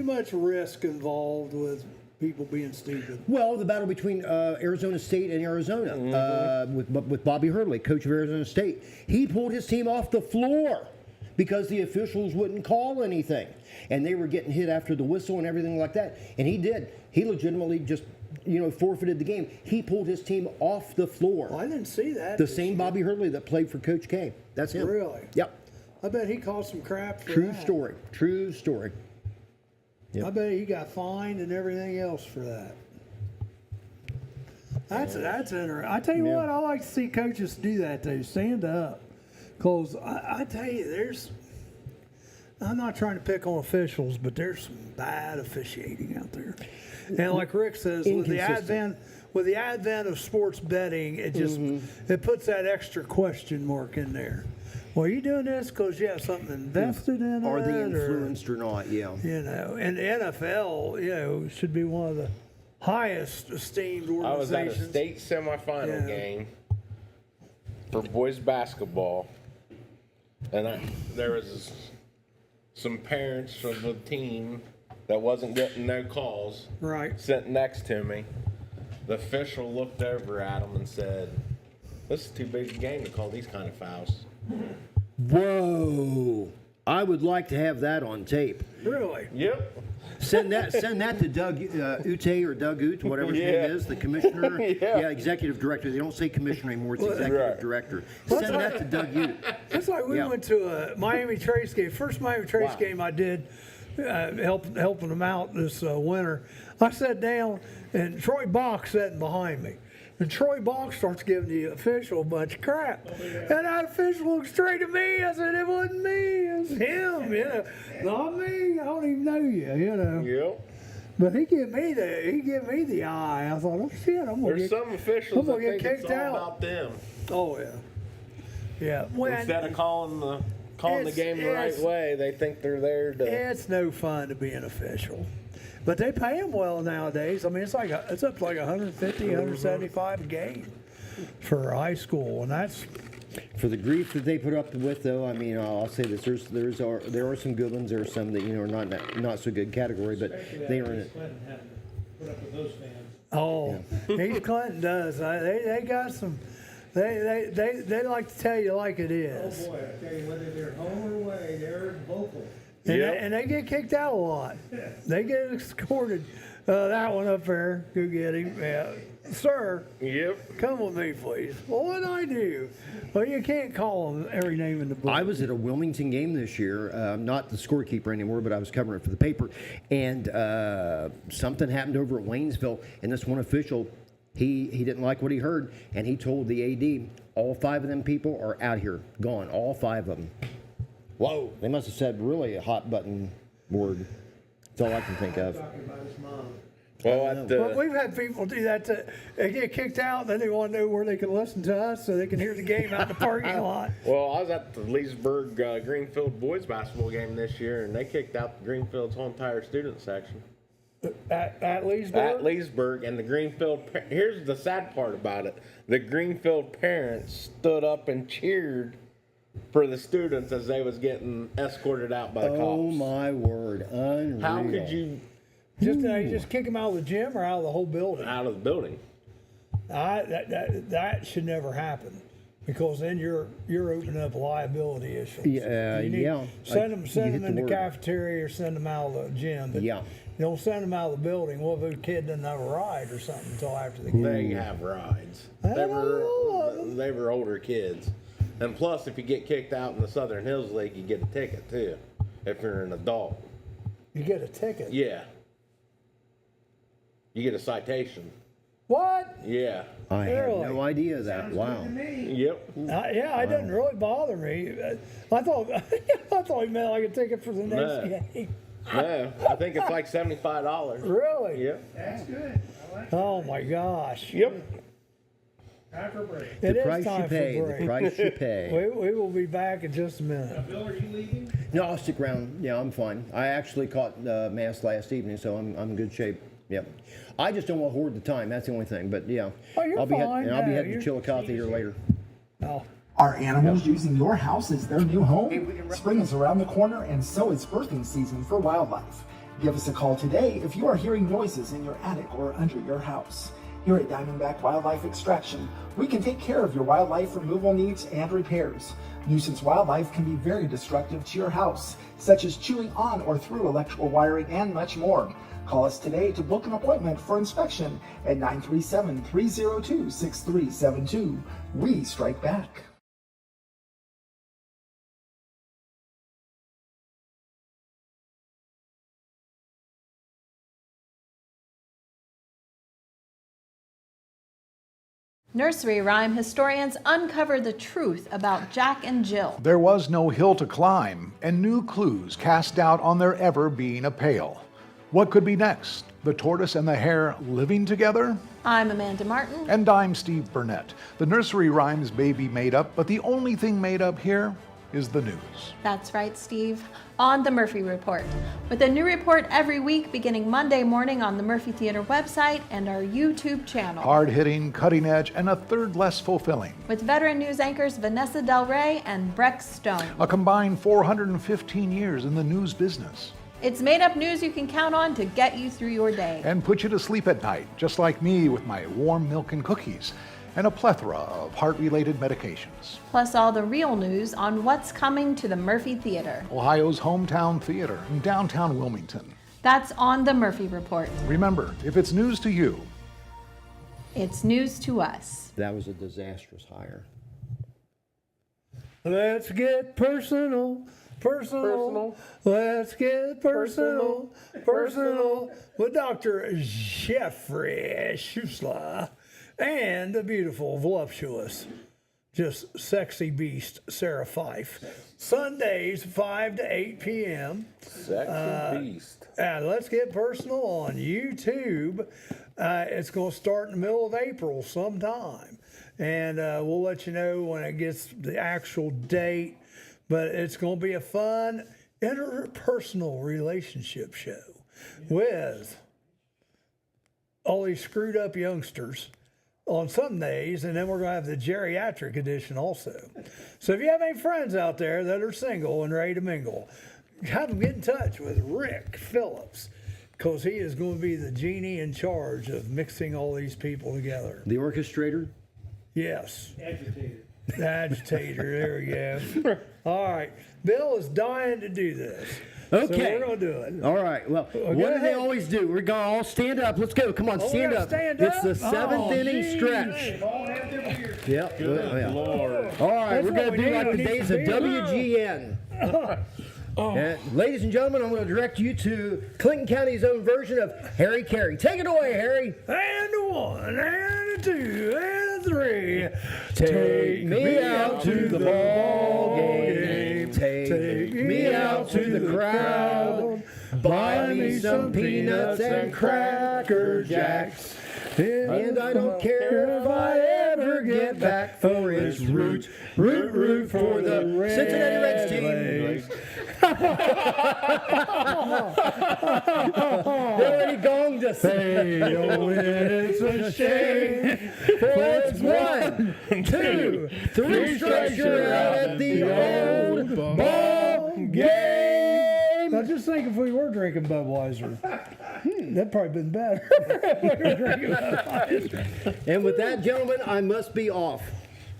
much risk involved with people being stupid. Well, the battle between Arizona State and Arizona with Bobby Hurley, coach of Arizona State, he pulled his team off the floor because the officials wouldn't call anything, and they were getting hit after the whistle and everything like that. And he did. He legitimately just forfeited the game. He pulled his team off the floor. Well, I didn't see that. The same Bobby Hurley that played for Coach K. That's him. Really? Yep. I bet he caught some crap for True that. story. True story. Yep. I bet he got fined and everything else for that. That's interesting. I tell you what, I like to see coaches do that too. Stand up, because I tell you, I'm not trying to pick on officials, but there's some bad officiating out there. And like Rick says, with the advent of sports betting, it just it puts that extra question mark in there. Well, are you doing this because you have something invested in it? Are they influenced or not? Yeah. And the NFL, should be one of the highest esteemed I was at organizations. a state semifinal game for boys basketball, and there was some parents of the team that wasn't getting no calls Right. sitting next to me. The official looked over at them and said, "This is too big a game to call these kind of fouls." Whoa! I would like to have that on tape. Really? Yep. Send that to Doug Ute or Doug Ute, whatever his name is, the commissioner. Yeah. Executive director. They don't say commissioner anymore. It's executive Right. director. Send that to Doug Ute. It's like we went to a Miami Trace game. First Miami Trace game I did, helping them out this winter. I sat down, and Troy Bach sitting behind me. And Troy Bach starts giving the official a bunch of crap. And that official looked straight at me. I said, it wasn't me, it was him, Not me, I don't even know you, Yep. But he gave me the eye. I thought, oh shit, I'm gonna There's get, some officials I'm that gonna get think it's kicked all out. about them. Oh yeah. Yeah. Well, Instead of calling the game the right way, they think they're there to. it's no fun to be an official. But they pay them well nowadays. I mean, it's up to like 150, 175 a game for high school, and that's For the grief that they put up with, though, I mean, I'll say this: there are some good ones. There are some that are not so good category, but they are in it. Clinton having to put up with those fans. Oh, East Clinton does. They got some. They like to tell you like it is. Oh boy, I tell you, whether they're home or away, they're vocal. And they get kicked out a lot. They get escorted. That one up there, go get him. Yeah. Sir, Yep. come with me, please. Well, what did I do? Well, you can't call them every name in the book. I was at a Wilmington game this year, not the scorekeeper anymore, but I was covering it for the paper, and something happened over at Waynesville, and this one official, he didn't like what he heard, and he told the AD, all 5 of them people are out here, gone, all 5 of them. Whoa, they must have said really a hot button word. That's all I can think of. Talking about his mom. Well, But we've had people do that. They get kicked out, then they want to know where they can listen to us so they can hear the game out in the parking lot. Well, I was at the Leesburg Greenfield boys basketball game this year, and they kicked out the Greenfield's whole entire student section. At Leesburg? At Leesburg, and the Greenfield. Here's the sad part about it: the Greenfield parents stood up and cheered for the students as they was getting escorted out by the cops. Oh my word, unreal. How could you Just kick them out of the gym or out of the whole building? out of the building? That should never happen, because then you're opening up liability issues. Yeah, You need- yeah. Send You them hit in the the word. cafeteria or send them out of the gym. But Yeah. you don't send them out of the building. What if a kid doesn't have a ride or something until after the game? They have rides. I They know. were older kids, and plus, if you get kicked out in the Southern Hills League, you get a ticket too. If you're an adult, You get a ticket. yeah, you get a citation. What? Yeah. I had Really? no idea that. Wow. Yep. Yeah, it didn't really bother me. I thought I thought he meant like a ticket for the next No. game. No, I think it's like $75. Really? Yep. That's good. I like Oh my gosh. Yep. time for a break. It The is price time you for pay. break. The price you pay. We will be back in just a minute. Bill, are you leaving? No, I'll stick around. Yeah, I'm fine. I actually caught mass last evening, so I'm in good shape. Yep. I just don't want to hoard the time. That's the only thing. But yeah, Oh, you're I'll be fine. I'll be Yeah, heading you're- to Chillicothe here later. Oh. Are animals using your house as their new home? Spring is around the corner, and so is birthing season for wildlife. Give us a call today if you are hearing noises in your attic or under your house. Here at Diamondback Wildlife Extraction, we can take care of your wildlife removal needs and repairs. Nuisance wildlife can be very destructive to your house, such as chewing on or through electrical wiring and much more. Call us today to book an appointment for inspection at 937-302-6372. We strike back. Nursery rhyme historians uncover the truth about Jack and Jill. There was no hill to climb, and new clues cast doubt on there ever being a pail. What could be next? The tortoise and the hare living together? I'm Amanda Martin. And I'm Steve Burnett. The nursery rhymes may be made up, but the only thing made up here is the news. That's right, Steve. On the Murphy Report. With a new report every week beginning Monday morning on the Murphy Theater website and our YouTube channel. Hard-hitting, cutting edge, and a third less fulfilling. With veteran news anchors Vanessa Del Rey and Breck Stone. A combined 415 years in the news business. It's made up news you can count on to get you through your day. And put you to sleep at night, just like me with my warm milk and cookies. And a plethora of heart-related medications. Plus all the real news on what's coming to the Murphy Theater. Ohio's hometown theater in downtown Wilmington. That's on the Murphy Report. Remember, if it's news to you, It's news to us. That was a disastrous hire. Let's get personal. Let's get personal with Dr. Jeffrey Schusler and the beautiful, voluptuous, just sexy beast, Sarah Fife. Sundays, 5 to 8 p.m. Sexy beast. And let's get personal on YouTube. It's going to start in the middle of April sometime. And we'll let you know when it gets the actual date. But it's going to be a fun interpersonal relationship show with all these screwed up youngsters on some days, and then we're going to have the geriatric edition also. So if you have any friends out there that are single and ready to mingle, have them get in touch with Rick Phillips, because he is going to be the genie in charge of mixing all these people together. The orchestrator? Yes. Agitated. Agitator, there we go. All right. Bill is dying to do this. Okay. So we're going to do it. All right. Well, what do they always do? We're going to all stand up. Let's go. Come on, Oh, stand we up. gotta stand It's up? the seventh Oh, inning geez. stretch. All have their beers. Yep. Yeah. Lord. All right. That's We're what going we to do need. like We the need days some of beer. WGN. And ladies and gentlemen, I'm going to direct you to Clinton County's own version of Harry Carey. Take it away, Harry. And a one, and a two, and a three. Take me out to the ball game. Take me out to the crowd. Buy me some peanuts and Cracker Jacks. And I don't care if I ever get back, for it's root for the Cincinnati Reds team. They already gonged us. Hey, oh, it's a shame. For it's 1, 2, 3 strikes, you're out at the old ball game. Now just think if we were drinking Budweiser. That'd probably been better. We were drinking Budweiser. And with that, gentlemen, I must be off.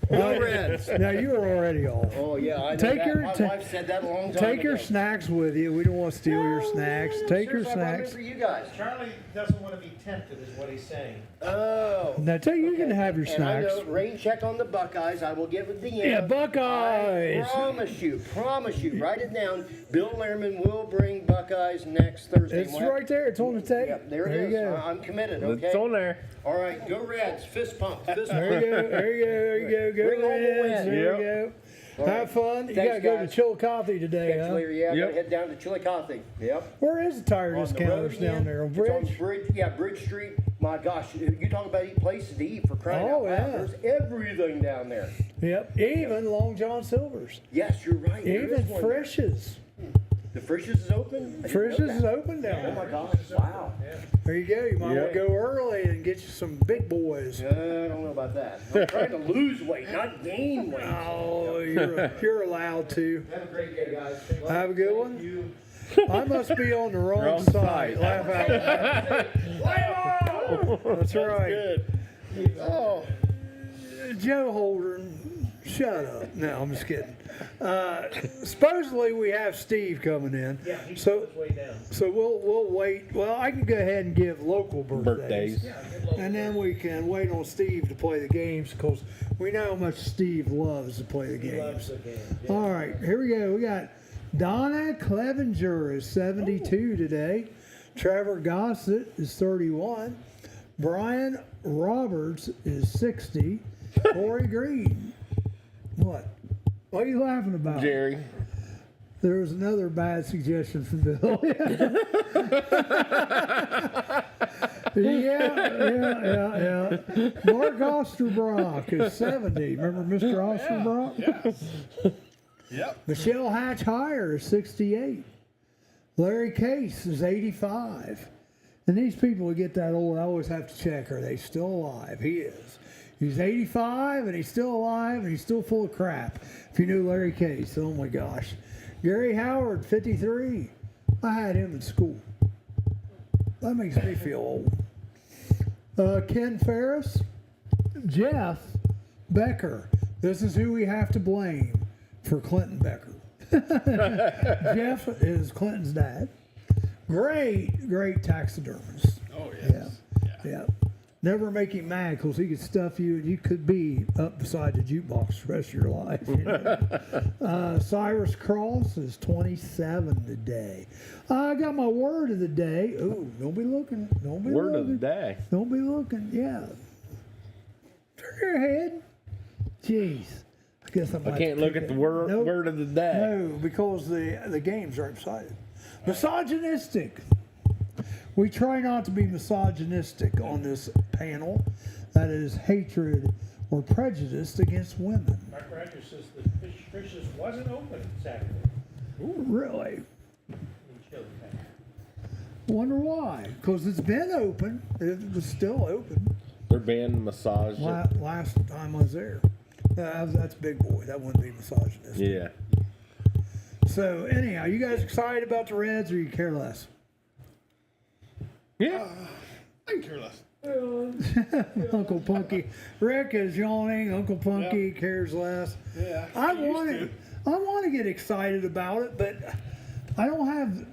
Go Reds. Now you were already off. Oh, yeah, I know Take that. your- My ta- wife said that a long time Take ago. your snacks with you. We don't want to steal your snacks. Take your Seriously, I brought them snacks. for you guys. Charlie doesn't want to be tempted, is what he's saying. Oh. Now tell you can have your And I snacks. know, rain check on the Buckeyes. I will get with Deanna. Yeah, Buckeyes. I promise you, write it down. Bill Lehrman will bring Buckeyes next Thursday. It's We'll have- right there. It's on the tape. Yep, there it is. you go. I'm committed, okay? It's on there. All right, go Reds. Fist pump. Fist There you pump. go. There you go. There you go. Go Bring home the Reds. win. There you go. Have fun. You Thanks, gotta go to guys. Chillicothe today, Catch you huh? later. Yeah, Yep. gotta head down to Chillicothe. Yep. Where is the tire On the discounters road down again. there? On It's Bridge? Bridge. Yeah, Bridge Street. My gosh, you talk about places to eat for crying out Oh, loud. yeah. There's everything down there. Yep. Even Long John Silver's. Yes, you're right. There Even is one there. Frisch's. The Frisch's is open? I didn't know Frisch's is that. open down Oh my there. gosh, wow. There you go. You might want to Yeah. go early and get you some big boys. I don't know about that. I'm trying to lose weight, not gain weight. Oh, you're allowed to. Have a great day, guys. Have a good one. I must be on the wrong Wrong side. side. Laugh out loud. That's right. Good. Oh, Joe Holden, shut up. No, I'm just kidding. Supposedly we have Steve coming in. Yeah, he's So- on his way down. So we'll wait. Well, I can go ahead and give local Birthdays. and then we can wait on Steve to play the games because we know how much Steve loves to play the He loves games. the game. Yeah. All right, here we go. We got Donna Clevenger is 72 today. Trevor Gossett is 31. Brian Roberts is 60. Corey Green. What? What are you laughing about? Jerry. There was another bad suggestion from Bill. yeah. Mark Osterbrock is 70. Remember Mr. Osterbrock? Yep. Michelle Hatch Hire is 68. Larry Case is 85. And these people who get that old, I always have to check, are they still alive? He is. He's 85 and he's still alive and he's still full of crap. If you knew Larry Case, oh my gosh. Gary Howard, 53. I had him in school. That makes me feel old. Ken Ferris, Jeff Becker. This is who we have to blame for Clinton Becker. Jeff is Clinton's dad. Great taxidermist. Oh, yes. Yeah. Never make him mad because he could stuff you and you could be up beside the jukebox the rest of your life. You know? Cyrus Cross is 27 today. I got my word of the day. Ooh, don't be looking. Don't be Word looking. of the day. Don't be looking. Yeah. Turn your head. Jeez. I guess I Can't look at the word Nope. word of the day. No, because the game's right beside it. Misogynistic. We try not to be misogynistic on this panel. That is hatred or prejudice against women. Mark Rogers says the Frisch's wasn't open Saturday Really? in Chillicothe. Wonder why? Because it's been open. It was still open They're being massaged. last time I was there. That's big boy. That wouldn't be misogynistic. Yeah. So anyhow, you guys excited about the Reds or you care less? Yeah. I can care less. Uncle Punky. Rick is yawning. Uncle Punky cares less. Yeah. I used want to get excited about it, but I don't have.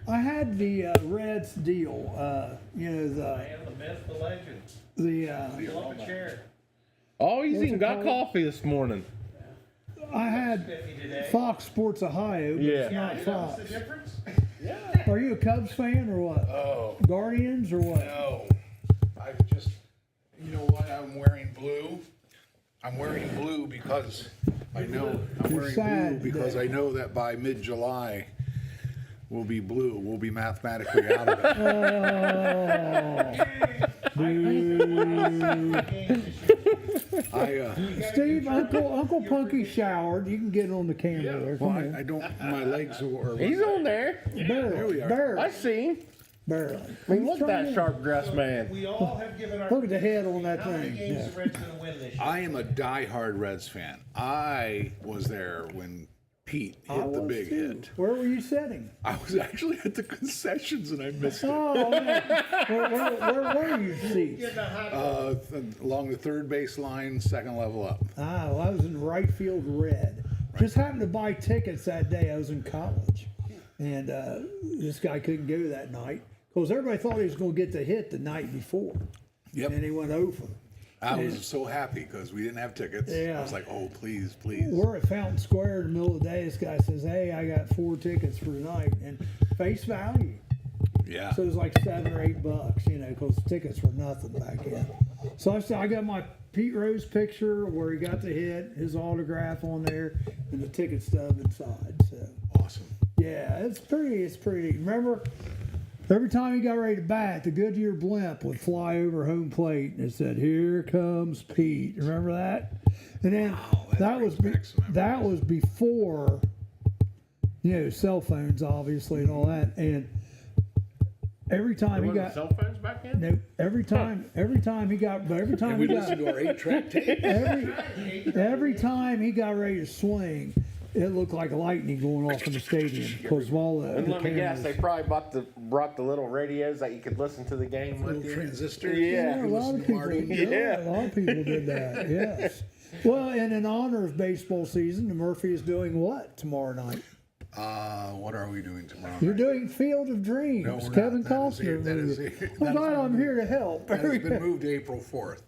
I had the Reds deal. You know I am the myth, the legend. the. Pull up a chair. Oh, he's What's even it got called? coffee this morning. I had 50 today. Fox Sports Ohio, but it's Yeah. not What's Fox. the difference? Are you a Cubs fan or what? Oh, Guardians or what? no. I just, you know what? I'm wearing blue. I'm wearing blue because I know I'm You're wearing sad blue because today. I know that by mid-July we'll be blue. We'll be mathematically out of it. Steve, Uncle Punky showered. You can get on the camera there. Well, Come I don't. My legs are. He's on there. on. Barely, we are. I barely, see him. barely. I mean, look at that sharp dressed man. We all have given our. Look at the head on that How many thing. games Yeah. the Reds going to win this year? I am a die-hard Reds fan. I was there when Pete I hit the was big too. hit. Where were you sitting? I was actually at the concessions and I missed it. Oh, man. Where were you seats? Along the third base line, second level up. Ah, well, I was in right field red. Just happened to buy tickets that day. I was in college. And this guy couldn't go that night because everybody thought he was going to get the hit the night before. Yep. And he went over. I was so happy because we didn't have tickets. Yeah. I was like, oh, please, please. We're at Fountain Square in the middle of the day. This guy says, hey, I got 4 tickets for tonight. And face value. Yeah. So it was like $7 or $8, you know, because tickets were nothing back then. So I said, I got my Pete Rose picture where he got the hit, his autograph on there, and the ticket stub inside. So Awesome. yeah, it's pretty. Remember, every time he got ready to bat, the Goodyear blimp would fly over home plate, and it said, "Here comes Pete." Remember that? And then that was before, cell phones, obviously, and all that. And every time he got cell phones back then. no, every time he got To our 8-track tape. every time he got ready to swing, it looked like lightning going off in the stadium because of all the. And the let me guess, they cameras. probably brought the little radios that you could listen to the game with. Little transistor. Yeah. A lot of people. Yeah. A lot of people did that. Yes. Well, and in honor of baseball season, the Murphy is doing what tomorrow night? What are we doing tomorrow? You're night? doing Field of Dreams, No, we're Kevin not. That is Costner that is movie. that I'm has glad been I'm here to help. That has been moved to April 4th.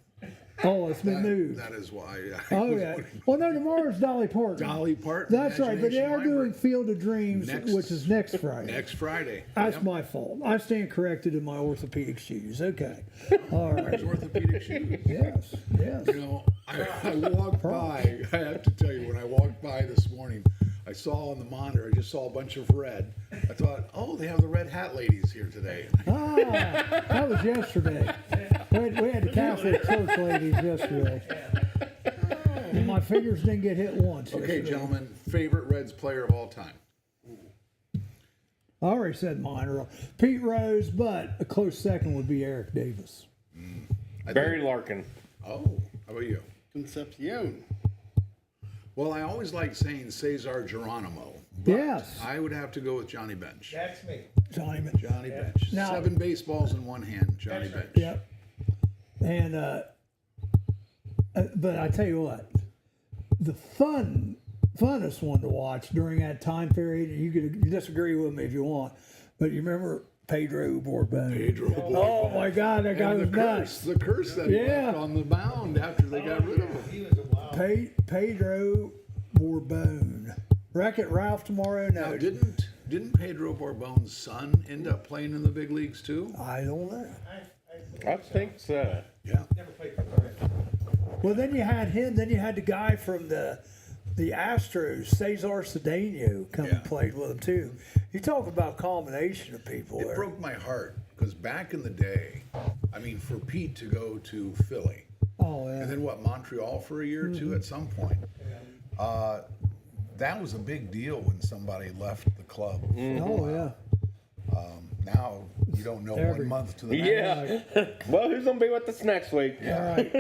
Oh, it's been moved. That is why. Oh yeah. Well, no, tomorrow's Dolly Parton. Dolly Parton. That's right, but they are Imagination doing Library. Field of Dreams, Next- which is next Friday. Next Friday. That's Yep. my fault. I stand corrected in my orthopedic shoes. Okay. All right. There's orthopedic shoes. Yes. Yes. You know, I walked by. I have to tell you, when I walked by this morning, I saw on the monitor. I just saw a bunch of red. I thought, oh, they have the red hat ladies here today. Ah, that was yesterday. We had the Catholic Church ladies yesterday. And my fingers didn't get hit once. Okay, yesterday. gentlemen, favorite Reds player of all time. I already said mine. Pete Rose, but a close second would be Eric Davis. Barry Larkin. Oh, how about you? Concepcion. Well, I always like saying Cesar Geronimo. But Yes. I would have to go with Johnny Bench. That's me. Johnny. Johnny Bench. Now- 7 baseballs in one hand, Johnny Bench. Yep. And but I tell you what, the funnest one to watch during that time period. You could disagree with me if you want, but you remember Pedro Borbon. Pedro Borbon. Oh my God, that guy And was the nuts. curse that he Yeah. left on the mound after they got rid of him. He was a wild. Pedro Borbon. Wreck-It Ralph tomorrow? No, Now, didn't Pedro Borbon's son end up playing in the big leagues too? I don't know. I think so. Yeah. Never played for the Reds. Well, then you had him. Then you had the guy from the Astros, Cesar Cedeno, come Yeah. and played with him too. You talk about combination of people It there. broke my heart because back in the day, I mean, for Pete to go to Philly Oh yeah. and then Montreal for a year or two at some point, that was a big deal when somebody left the club. Oh yeah. Now you don't know Every- 1 month to the next. Yeah. Well, who's gonna be with us next week? All right.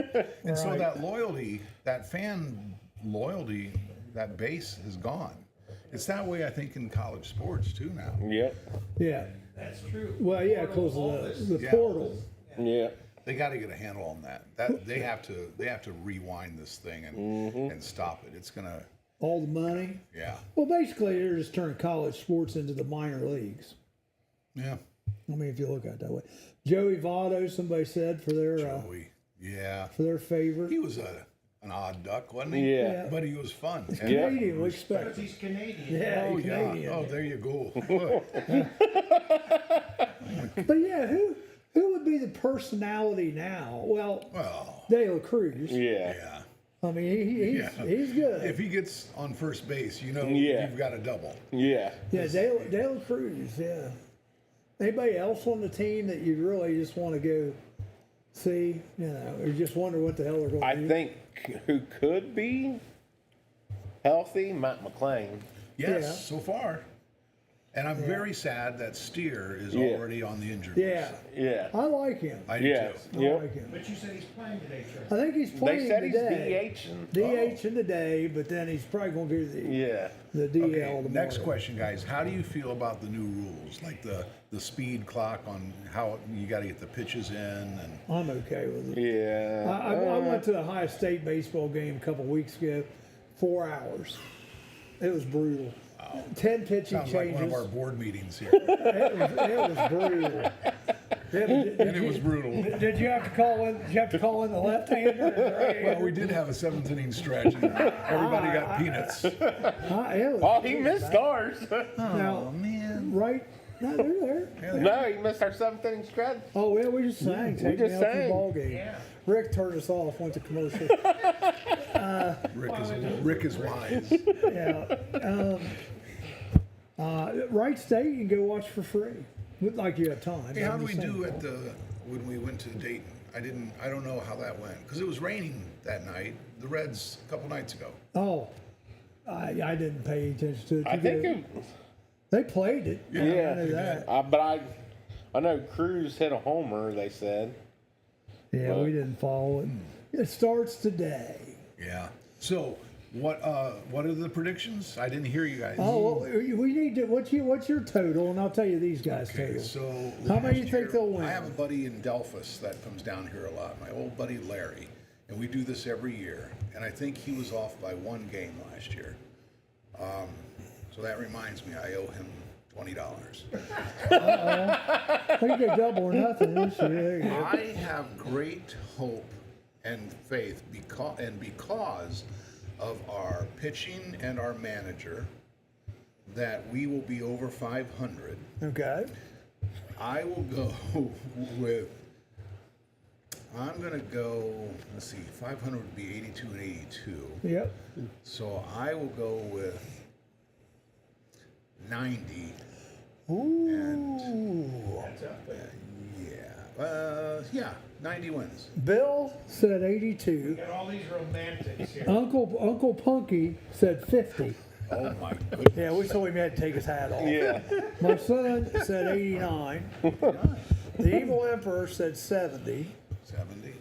And so Right. that loyalty, that fan loyalty, that base is gone. It's that way, I think, in college sports too now. Yep. Yeah. That's true. Well, yeah, because of the Yeah. portal. Yeah. They got to get a handle on that. That they have to rewind this thing and stop it. It's gonna, All the money. yeah, Well, basically, they're just turning college sports into the minor leagues. yeah. I mean, if you look at it that way. Joey Votto, somebody said for their Joey, yeah. favorite. He was an odd duck, wasn't he? Yeah. But he was fun. Canadian, we expect. He's Canadian. Yeah, Oh he's yeah. Canadian. Oh, there you go. But yeah, who would be the personality now? Well, Well, De La Cruz. Yeah. yeah. I mean, he's good. If he gets on first base, you know Yeah. you've got a double. Yeah. Yeah, De La Cruz. Yeah. Anybody else on the team that you really just want to go see? Or just wonder what the hell they're going to I do? think who could be healthy, Matt McClain. Yes, Yeah. so far. And I'm very sad that Steer is Yeah. already on the injured Yeah, list. Yeah. I like him. I do Yeah. too. I Yep. like him. But you said he's playing today, Charlie. I think he's playing They said he's today. DHing. DH in the day, but then he's probably going to do Yeah. the DL Okay, tomorrow. next question, guys. How do you feel about the new rules, like the speed clock on how you got to get the pitches in? And I'm okay with it. Yeah. I went to the Ohio State baseball game a couple weeks ago, 4 hours. It was brutal. 10 pitching sounds like changes. one of our board meetings here. It was brutal. And it was brutal. Did you have to call in? Did you have to call in the left-hander? Well, we did have a 7th inning stretch, and everybody got peanuts. Oh, he missed ours. Now, man. right? No, they're there. No, he missed our 7th inning stretch. Oh, yeah, we just sang. Take just me out to the sang. ball game. Yeah. Rick turned us off, went to commercial. Rick is wise. Yeah. Wright State, you can go watch for free. Look like you have time. Hey, how I'm did we just saying. do at when we went to Dayton? I don't know how that went because it was raining that night. The Reds a couple nights ago. Oh, I didn't pay attention to it. I think They played it. I knew that. but I know Cruz hit a homer, they said. Yeah, we didn't follow it. It starts today. Yeah. So what are the predictions? I didn't hear you guys. Oh, well, we need to. What's your total? And I'll tell you these guys' Okay, total. so How many you last think year, they'll win? I have a buddy in Delphus that comes down here a lot. My old buddy Larry, and we do this every year. And I think he was off by one game last year. So that reminds me, I owe him $20. We get double or nothing this year. There you go. I have great hope and faith because of our pitching and our manager that we will be over 500. Okay. I will go with. I'm gonna go. Let's see. 500 would be 82 and 82. Yep. So I will go with 90. Ooh. And yeah, 90 wins. Bill said 82. Got all these romantics here. Uncle Punky said 50. Oh my goodness. Yeah, we told him he had to take his hat off. Yeah. My son said 89. The Evil Emperor said 70. 70.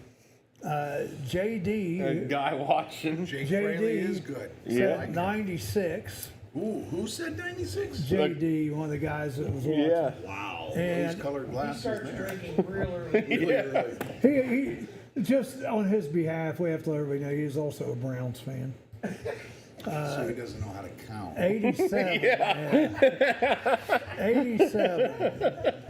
A JD guy watching. Jake JD Fraley is good. said 96. Ooh, who said 96? JD, one of the guys that was watching. Yeah. Wow. And Those colored He glasses starts there. drinking real early. Really early. He just on his behalf, we have to let everybody know he's also a Browns fan. So he doesn't know how to count. 87. Yeah. 87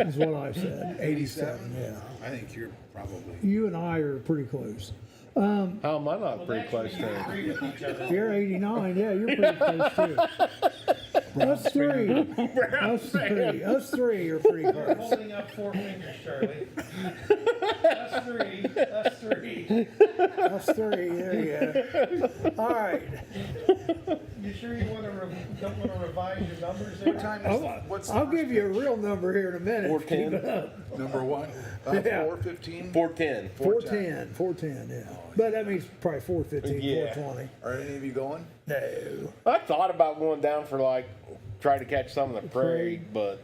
is what I said. 87, yeah. I think you're probably. You and I are pretty close. How am I not pretty close to him? Agree with each other. You're 89, yeah, you're pretty close too. Us three are pretty close. Holding up 4 fingers, Charlie. Us three. Us three, there you go. All right. You sure you don't want to revise your numbers there? What time is what's the I'll first give you a pitch? real number here in a minute. 410. Keep it up. Number one. Yeah. 415. 410. 410, yeah. But that means probably 415, Yeah. 420. Are any of you going? No. I thought about going down for try to catch some of the parade, but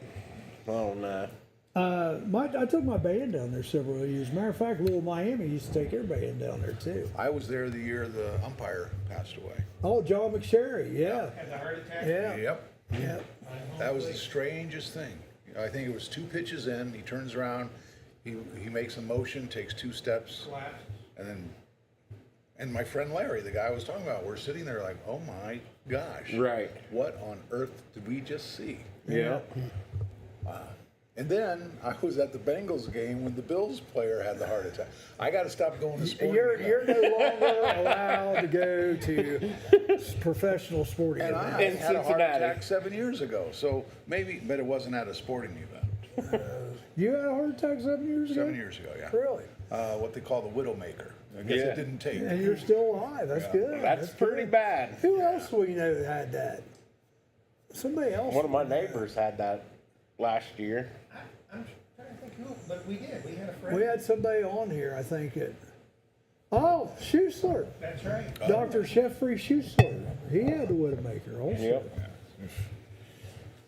I don't know. I took my band down there several years. Matter of fact, Little Miami used to take their band down there too. I was there the year the umpire passed away. Oh, John McSherry, yeah. Had the heart attack? Yeah. Yep. Yeah. That was the strangest thing. I think it was 2 pitches in. He turns around, he makes a motion, takes 2 steps, Collapsed. and my friend Larry, the guy I was talking about, we're sitting there like, oh my gosh. Right. What on earth did we just see? Yeah. And then I was at the Bengals game when the Bills player had the heart attack. I got to stop going to sporting events. You're no longer allowed to go to professional sporting And I events. had a heart Cincinnati. attack 7 years ago. So maybe, but it wasn't at a sporting event. You had a heart attack 7 years ago? 7 years ago, yeah. Really? What they call the Widowmaker. I guess Yeah. it didn't take. And you're still alive. That's good. That's pretty good. bad. Who else do we know that had that? Somebody else. One of my neighbors had that last year. I'm trying to think who, but we did. We had a friend. We had somebody on here, I think it. Oh, Schuessler. That's right. Dr. Jeffrey Schuessler. He had the Widowmaker also. Yep.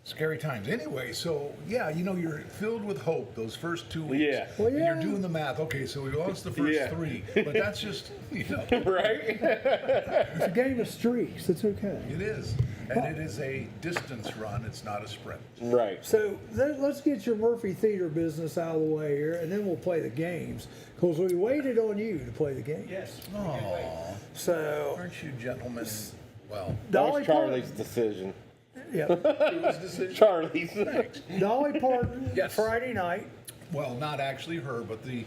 Scary times. Anyway, so yeah, you're filled with hope those first 2 weeks. Yeah. Well, And yeah. you're doing the math. Okay, so we lost the first Yeah. 3, but that's just, Right? It's a game of streaks. It's okay. it is. And it is a distance run. It's not a sprint. Right. So let's get your Murphy Theater business out of the way here, and then we'll play the games. Because we waited on you to play the game. Yes. Oh, So, aren't you gentlemen? Well, That Dolly was Charlie's decision. Yeah. it was decision. Charlie's. Dolly Parton, Yes. Friday night. Well, not actually her, but the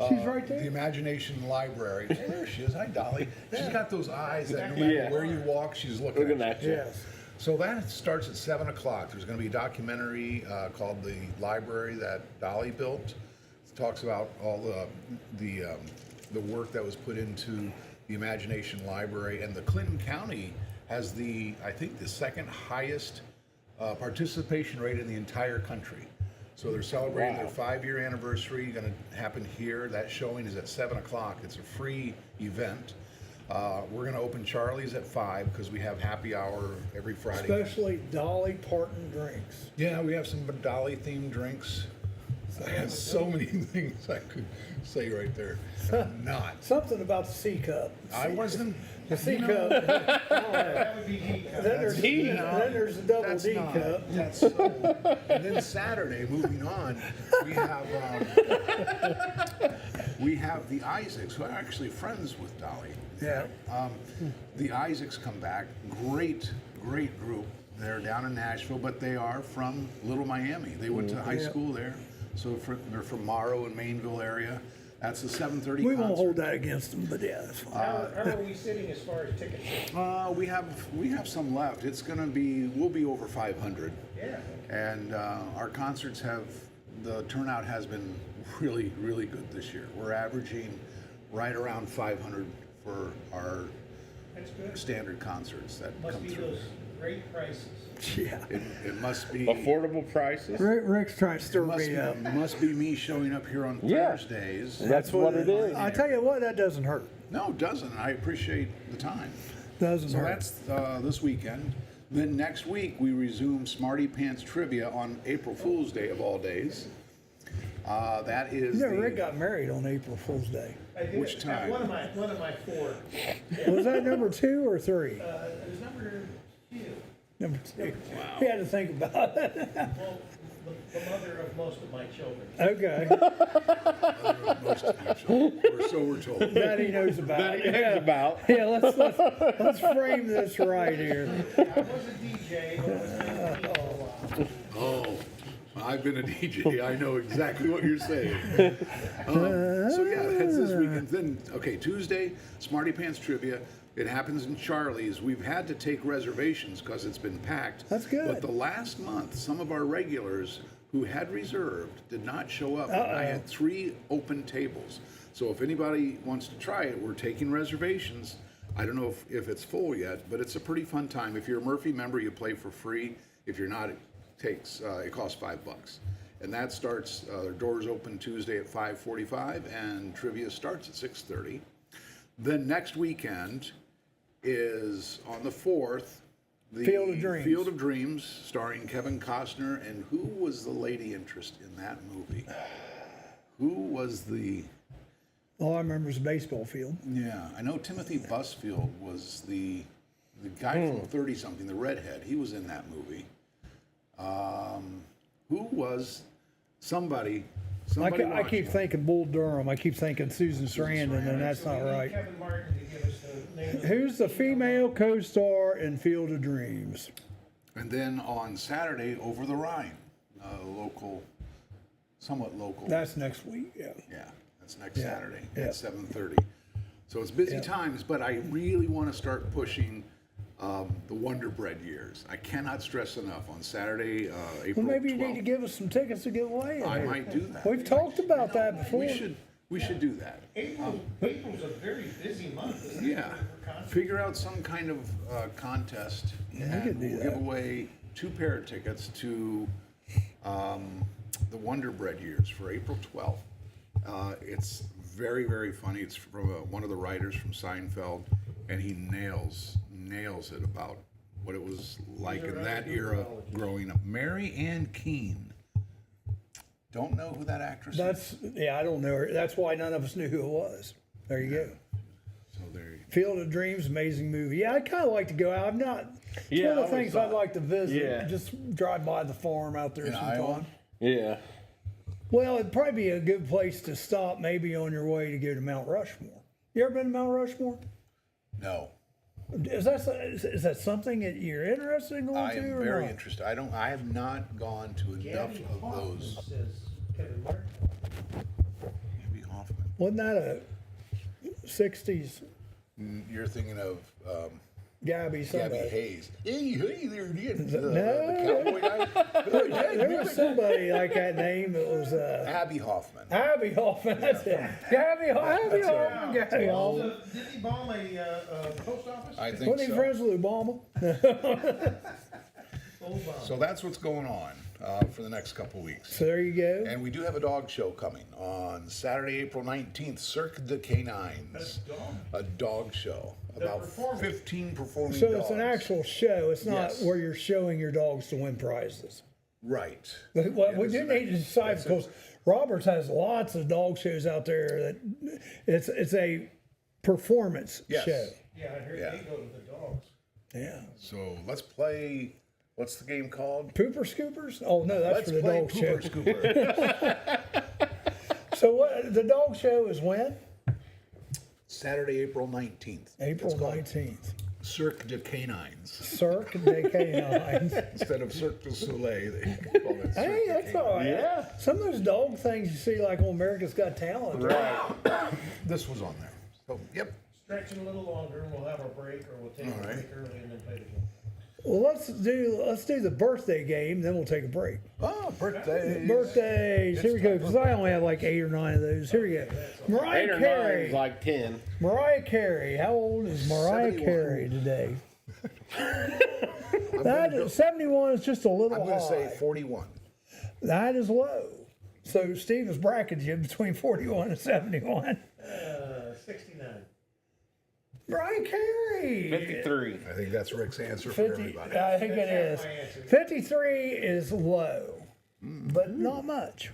She's right there. the Imagination Library. Oh, there she is. Hi, Dolly. She's got those eyes that no matter Yeah. where you walk, she's looking Looking at you. at you. Yes. So that starts at 7 o'clock. There's going to be a documentary called "The Library That Dolly Built." It talks about all the the work that was put into the Imagination Library, and the Clinton County has I think the second highest participation rate in the entire country. So they're celebrating their 5-year anniversary, going to happen here. That showing is at 7 o'clock. It's a free event. We're going to open Charlie's at 5 because we have happy hour every Friday. Especially Dolly Parton drinks. Yeah, we have some Dolly themed drinks. I have so many things I could say right there. Not. Something about the C cup. I wasn't. The C cup. That would be D cup. Then there's the double That's D not. cup. That's and then Saturday, moving on, we have the Isaacs, who are actually friends with Dolly. Yeah. The Isaacs come back. Great group. They're down in Nashville, but they are from Little Miami. They went to high school there, so they're from Morrow and Mainville area. That's the 7:30 We concert. won't hold that against them, but yeah, that's fine. How are we sitting as far as tickets? We have some left. It's gonna be, we'll be over 500. Yeah. And our concerts the turnout has been really good this year. We're averaging right around 500 for our That's good. standard concerts that Must come be through. those great prices. Yeah. It must be Affordable prices. Rick's trying to stir me up. must be me showing up here on Yeah. Thursdays. That's what it is. I tell you what, that doesn't hurt. No, it doesn't. I appreciate the time. Doesn't So hurt. that's this weekend. Then next week we resume Smarty Pants Trivia on April Fool's Day of all days. That is. You know, Rick got married on April Fool's Day. I did. Which time? One of my 4. Was that number 2 or 3? It was number 2. Number 2. He had to think about it. Well, the mother of most of my children. Okay. Most of the children, or so we're told. That he knows about. That he knows about. Yeah, let's frame this right here. I was a DJ, but I was 19 for a while. Oh, I've been a DJ. I know exactly what you're saying. So yeah, that's this weekend. Then, okay, Tuesday, Smarty Pants Trivia. It happens in Charlie's. We've had to take reservations because it's been packed. That's good. But the last month, some of our regulars who had reserved did not show up. And I had 3 open tables. So if anybody wants to try it, we're taking reservations. I don't know if it's full yet, but it's a pretty fun time. If you're a Murphy member, you play for free. If you're not, it costs $5. And that starts, doors open Tuesday at 5:45 and trivia starts at 6:30. Then next weekend is on the 4th, the Field of Dreams. Field of Dreams, starring Kevin Costner. And who was the lady interest in that movie? Who was the... All I remember is the baseball field. Yeah, I know Timothy Busfield was the guy from 30-something, the redhead. He was in that movie. Who was somebody I keep thinking Bull Durham. I keep thinking Susan Sarandon, and that's not right. Kevin Martin to give us the name of Who's the female co-star in Field of Dreams? And then on Saturday, Over the Rhine, somewhat local. That's next week. Yeah. Yeah, that's next Saturday yeah. at 7:30. So it's busy times, but I really want to start pushing the Wonder Bread years. I cannot stress enough. On Saturday, April Well, maybe you 12th, need to give us some tickets to give away. I might do that. We've talked about that before. We should do that. April's a very busy month, isn't it? Yeah, figure out some kind of contest, and could do we'll that. give away 2 pair of tickets to the Wonder Bread years for April 12th. It's very funny. It's from one of the writers from Seinfeld, and he nails it about what it was like in that era growing up. Mary Ann Keene. Don't know who that actress is. I don't know her. That's why none of us knew who it was. There you go. So there you go. Field of Dreams, amazing movie. Yeah, I'd kind of like to go out. I'm not. It's Yeah, one of I the things always I'd thought- like to visit. Yeah. Just drive by the farm out there In Iowa? sometime. Yeah. Well, it'd probably be a good place to stop, maybe on your way to go to Mount Rushmore. You ever been to Mount Rushmore? No. Is that something that you're interested in going I to, am or very not? interested. I have not gone to enough of those. says Kevin Martin. Maybe Hoffman. Wasn't that a 60s? You're thinking of Gabby somebody. Gabby Hayes. Hey there, again. No. The cowboy guy. There was somebody like that name. It was Abby Hoffman. Abby Hoffman. That's it. Abby Hoffman. Gabby Hoffman. Did he bomb a post office? I think Wasn't he so. friends with Obama? So that's what's going on for the next couple weeks. So there you go. And we do have a dog show coming on Saturday, April 19th, Cirque de Canines. A dog show. About 15 performing So dogs. it's an actual show. It's not Yes. where you're showing your dogs to win prizes. Right. But what we it's do an- need to decide, it's a- because Roberts has lots of dog shows out there that it's a performance Yes. show. Yeah, I heard Yeah. they go to the dogs. Yeah. So let's play, what's the game called? Pooper Scoopers? Oh no, that's Let's for the play dog show. Pooper Scooper. So what the dog show is when? Saturday, April 19th. April It's called 19th. Cirque de Canines. Cirque de Canines. Instead of Cirque du Soleil, they call it Cirque Hey, de that's Canines. all right. Some of those dog things you see like on America's Got Talent. This was on there. So, yep. Stretch it a little longer and we'll have our break, or we'll take a All right. break early and then play it again. Well, let's do the birthday game, then we'll take a break. Oh, birthdays. Birthdays. Here we go. Because I only have like 8 or 9 of those. Here we go. 8 Mariah or 9 Carey. is like 10. Mariah Carey. How old is Mariah 71. Carey today? 71 is just a little I'm going to high. say 41. That is low. So Steve is bracketing you between 41 and 71. 69. Mariah Carey. 53. I think that's Rick's answer for 50, everybody. I think it is. 53 is low, but not much.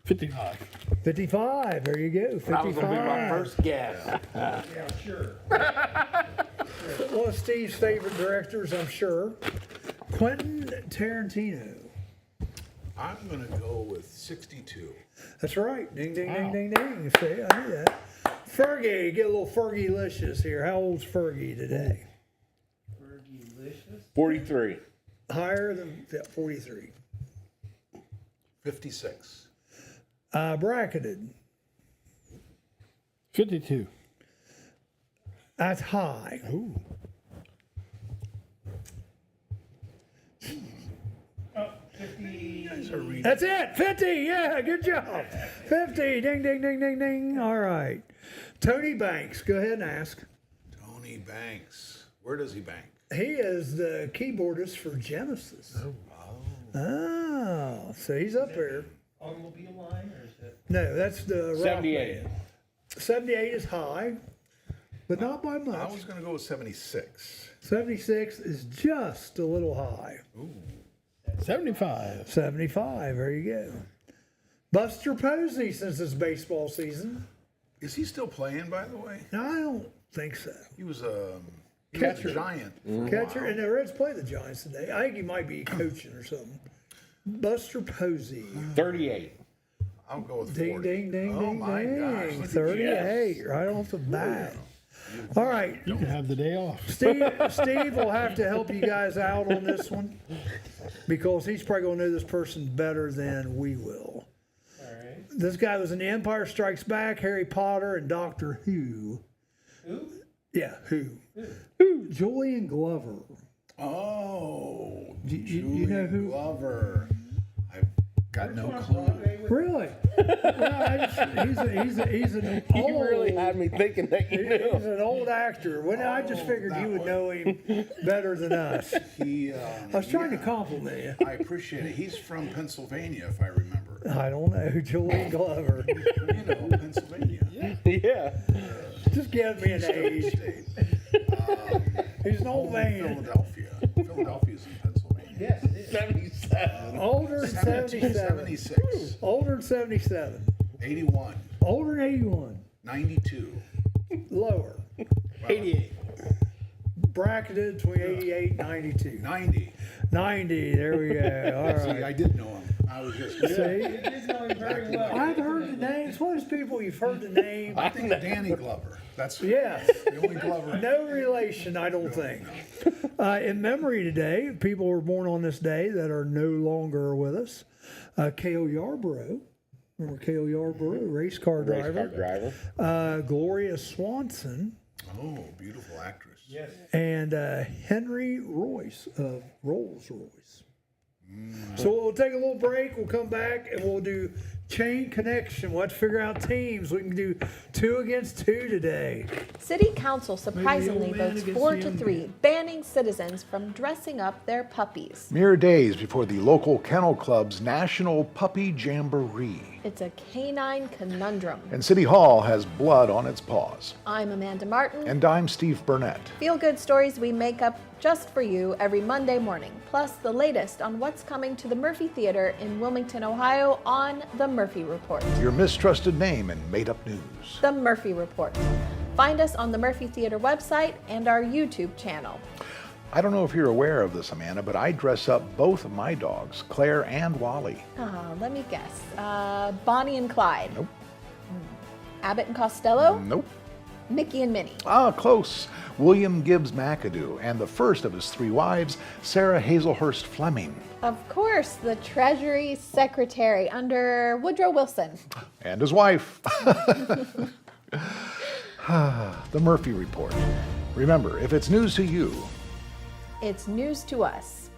55. 55. There you go. 55. That was going to be my first guess. Yeah, sure. One of Steve's favorite directors, I'm sure. Quentin Tarantino. I'm going to go with 62. That's right. Ding, ding, ding, ding, ding. See, I knew that. Fergie, get a little Fergie-licious here. How old's Fergie today? Fergie-licious. 43. Higher than 43. 56. Bracketed. 52. That's high. Ooh. Oh, 50. That's it. 50. Yeah, good job. 50. Ding, ding, ding, ding, ding. All right. Tony Banks. Go ahead and ask. Tony Banks. Where does he bank? He is the keyboardist for Genesis. Oh, so he's up there. Automobile line, or is it? No, that's the rock 78. band. 78 is high, but not by I much. was going to go with 76. 76 is just a little high. 75. 75, there you go. Buster Posey, since it's baseball season. Is he still playing, by the way? No, I don't think so. He was a Catcher. giant. for a Catcher, while. and the Reds play the Giants today. I think he might be coaching or something. Buster Posey. 38. I'll go with Ding, 40. ding, ding, Oh ding, my ding. gosh. look at 38, right off the bat. All right, You can have the day off. Steve will have to help you guys out on this one because he's probably going to know this person better than we will. All right. This guy was in The Empire Strikes Back, Harry Potter, and Doctor Who. Who? Yeah, Who? Julian Glover. Oh, you know who? Glover. I've got no clue. Broadway with Really? Well, he's an old. You really had me thinking that you knew. He's an old actor. Well, I just figured you would know him better than us. He, I was trying to compliment you. I appreciate it. He's from Pennsylvania, if I remember. I don't know, Julian Glover. You know, Pennsylvania. Yeah. Just give me an age. State. He's an old man. Philadelphia. Philadelphia's in Pennsylvania. Yes, it is. 77. Older than 77. 76. Older than 77. 81. Older than 81. 92. Lower. 88. Bracketed between 88 and 92. 90. 90. There we go. All See, right. I did know him. I was just. See? You did know him very well. I've heard the name. It's one of those people you've heard the name. I think Danny Glover. That's Yes. the only Glover. No relation, I don't think. In memory today, people were born on this day that are no longer with us. Cale Yarborough. Remember Cale Yarborough, race car Race car driver. driver. Gloria Swanson. Oh, beautiful actress. Yes. and Henry Royce of Rolls Royce. So we'll take a little break. We'll come back and we'll do chain connection. We'll have to figure out teams. We can do 2 against 2 today. City Council surprisingly Maybe the old man votes against 4 the to young 3, banning citizens from dressing up their puppies. Mere days before the local kennel club's National Puppy Jamboree. It's a canine conundrum. And City Hall has blood on its paws. I'm Amanda Martin. And I'm Steve Burnett. Feel good stories we make up just for you every Monday morning, plus the latest on what's coming to the Murphy Theater in Wilmington, Ohio on The Murphy Report. Your mistrusted name in made-up news. The Murphy Report. Find us on the Murphy Theater website and our YouTube channel. I don't know if you're aware of this, Amanda, but I dress up both of my dogs, Claire and Wally. Let me guess. Bonnie and Clyde. Nope. Abbott and Costello. Nope. Mickey and Minnie. Ah, close. William Gibbs McAdoo and the first of his 3 wives, Sarah Hazelhurst Fleming. Of course, the Treasury Secretary under Woodrow Wilson. And his wife. The Murphy Report. Remember, if it's news to you, It's news to us.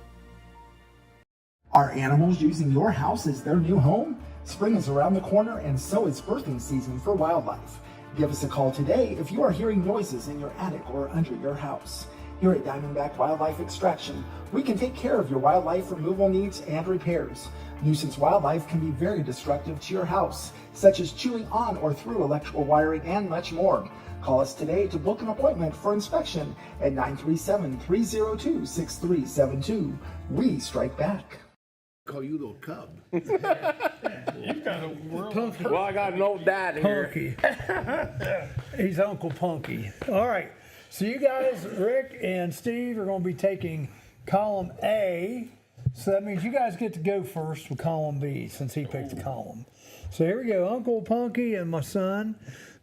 Are animals using your house as their new home? Spring is around the corner, and so is birthing season for wildlife. Give us a call today if you are hearing noises in your attic or under your house. Here at Diamondback Wildlife Extraction, we can take care of your wildlife removal needs and repairs. Nuisance wildlife can be very destructive to your house, such as chewing on or through electrical wiring and much more. Call us today to book an appointment for inspection at 937-302-6372. We strike back. Call you little cub. Well, I got an old dad here. Punky. He's Uncle Punky. All right. So you guys, Rick and Steve, are going to be taking column A. So that means you guys get to go first with column B since he picked the column. So here we go. Uncle Punky and my son,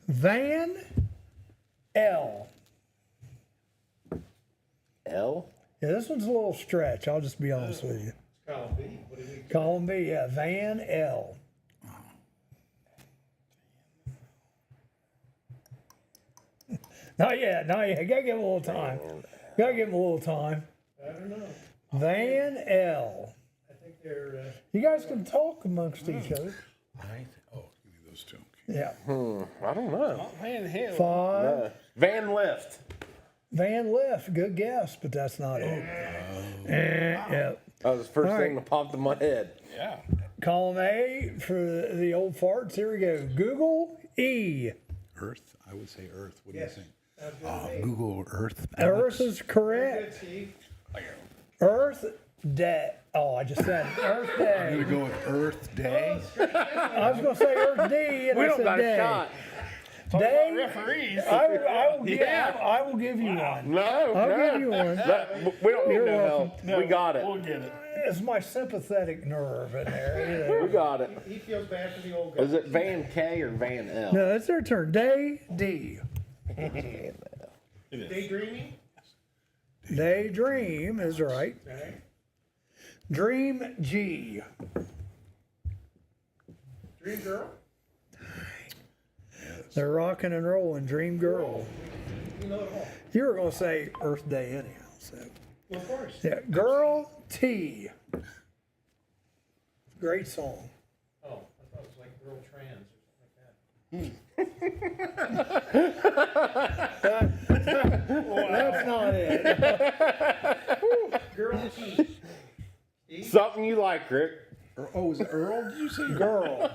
Van L. L? Yeah, this one's a little stretch. I'll just be honest with you. Column B. What do we do? Column B, yeah, Van L. Not yet, not yet. Gotta give him a little time. Gotta give him a little time. I don't know. Van L. I think they're. You guys can talk amongst each other. Oh, give me those 2. Yeah. I don't know. Five. Van Lift. Van Lift. Good guess, but that's not it. Yeah. That was the first All thing right. that popped in my head. Yeah. Column A for the old farts. Here we go. Google E. Earth? I would say Earth. What do Yes. you think? Sounds good to me. Google Earth. Earth is Good, correct. Steve. Earth Day. Oh, I just said Earth I'm Day. going to go with Earth Day. I was going to say Earth D, and We I don't said got day. a shot. Day. Referees. I will give you one. No, I'll no. give you one. We don't need You're no welcome. help. We got it. We'll get it. It's my sympathetic nerve in there. We got it. He feels bad for the old guy. Is it Van K or Van L? No, it's their turn. Day D. Daydreaming? Daydream is right. Right. Dream G. Dream girl? They're rocking and rolling. Dream Girl. You know it all. You were going to say Earth Day anyhow. So Well, of course. yeah, Girl T. Great song. Oh, I thought it was like girl trans or That's not it. something like that. Girl T. Something you like, Rick. Oh, is it Earl? Did you say Girl.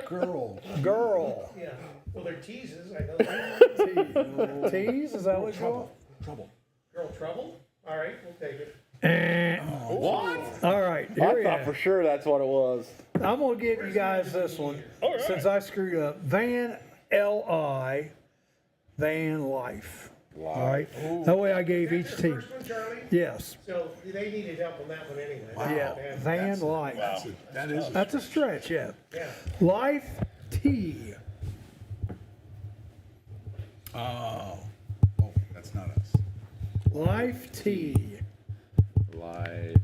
girl? Girl. Yeah. Well, they're teases. I know that. T's, is that what you call Trouble. Girl trouble? All right, we'll take it. What? it? All right, I here we thought go. for sure that's what it was. I'm going to give you guys this one since I screwed up. Van L.I. Van Life. All right. That way I gave each That's the team. first one, Charlie? Yes. So they needed help on that one anyway. Yeah. Van Life. That is. That's a stretch, yeah. Yeah. Life T. Oh, that's not us. Life T. Life.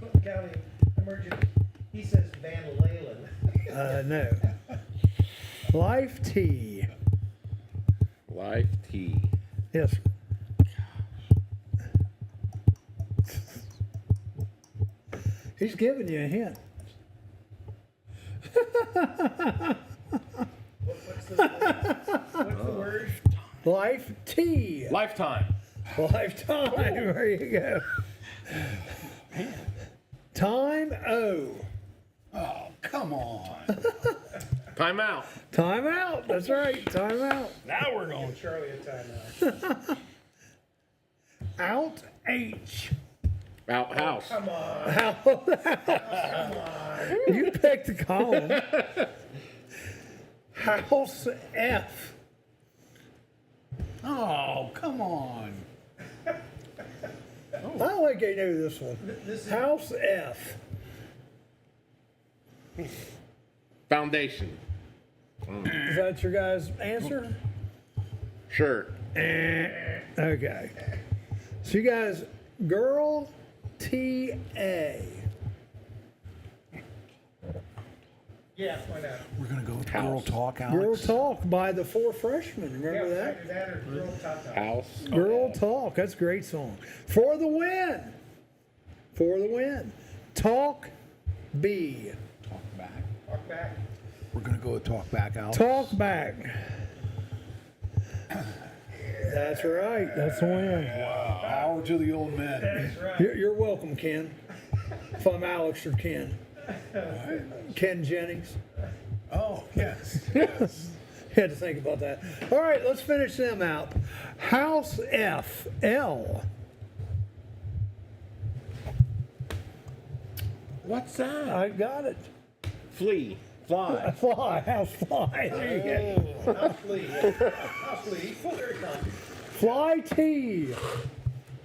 Cook County Emergency. He says Van Lalen. No. Life T. Life T. Yes. He's giving you a hint. What's the word? Life T. Lifetime. Lifetime. There you go. Time O. Oh, come on. Time out. Time out. That's right. Time out. Now we're going. Charlie a timeout. Out H. Outhouse. Come on. You picked the column. House F. Oh, come on. I don't think I knew this one. House F. Foundation. Is that your guys' answer? Sure. Okay. So you guys, girl T-A. Yeah, why not? We're going to go with House. Girl Talk, Alex. Girl Talk by the Four Freshmen. Remember Yeah, that? either that or Girl Top Top. House. Girl Talk. That's a great song. For the win. For the win. Talk B. Talk back. Walk back. We're going to go with Talk Back, Alex. Talk back. That's right. That's the win. Power to the old men. That's right. You're welcome, Ken. If I'm Alex or Ken. Ken Jennings. Oh, yes. Yes. Had to think about that. All right, let's finish them out. House F. L. What's that? I got it. Flea. Fly. Fly. House fly. There you go. House flea. House flea. Very common. Fly T.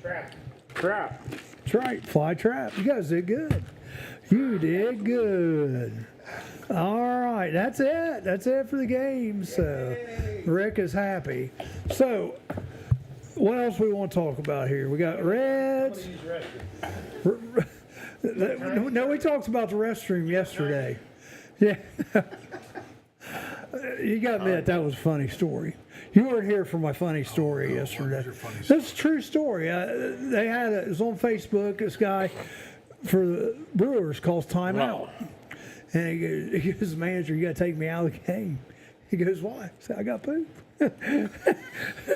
Trap. Trap. That's right. Fly trap. You guys did good. You did good. All right. That's it. That's it for the game. So Rick is happy. So what else we want to talk about here? We got Reds. Use restroom. No, we talked about the restroom yesterday. Yeah. You got to admit, that was a funny story. You weren't here for my funny story yesterday. That's a true story. They had it was on Facebook. This guy for the Brewers calls timeout. And he goes, the manager, you got to take me out of the game. He goes, why? I said, I got poop.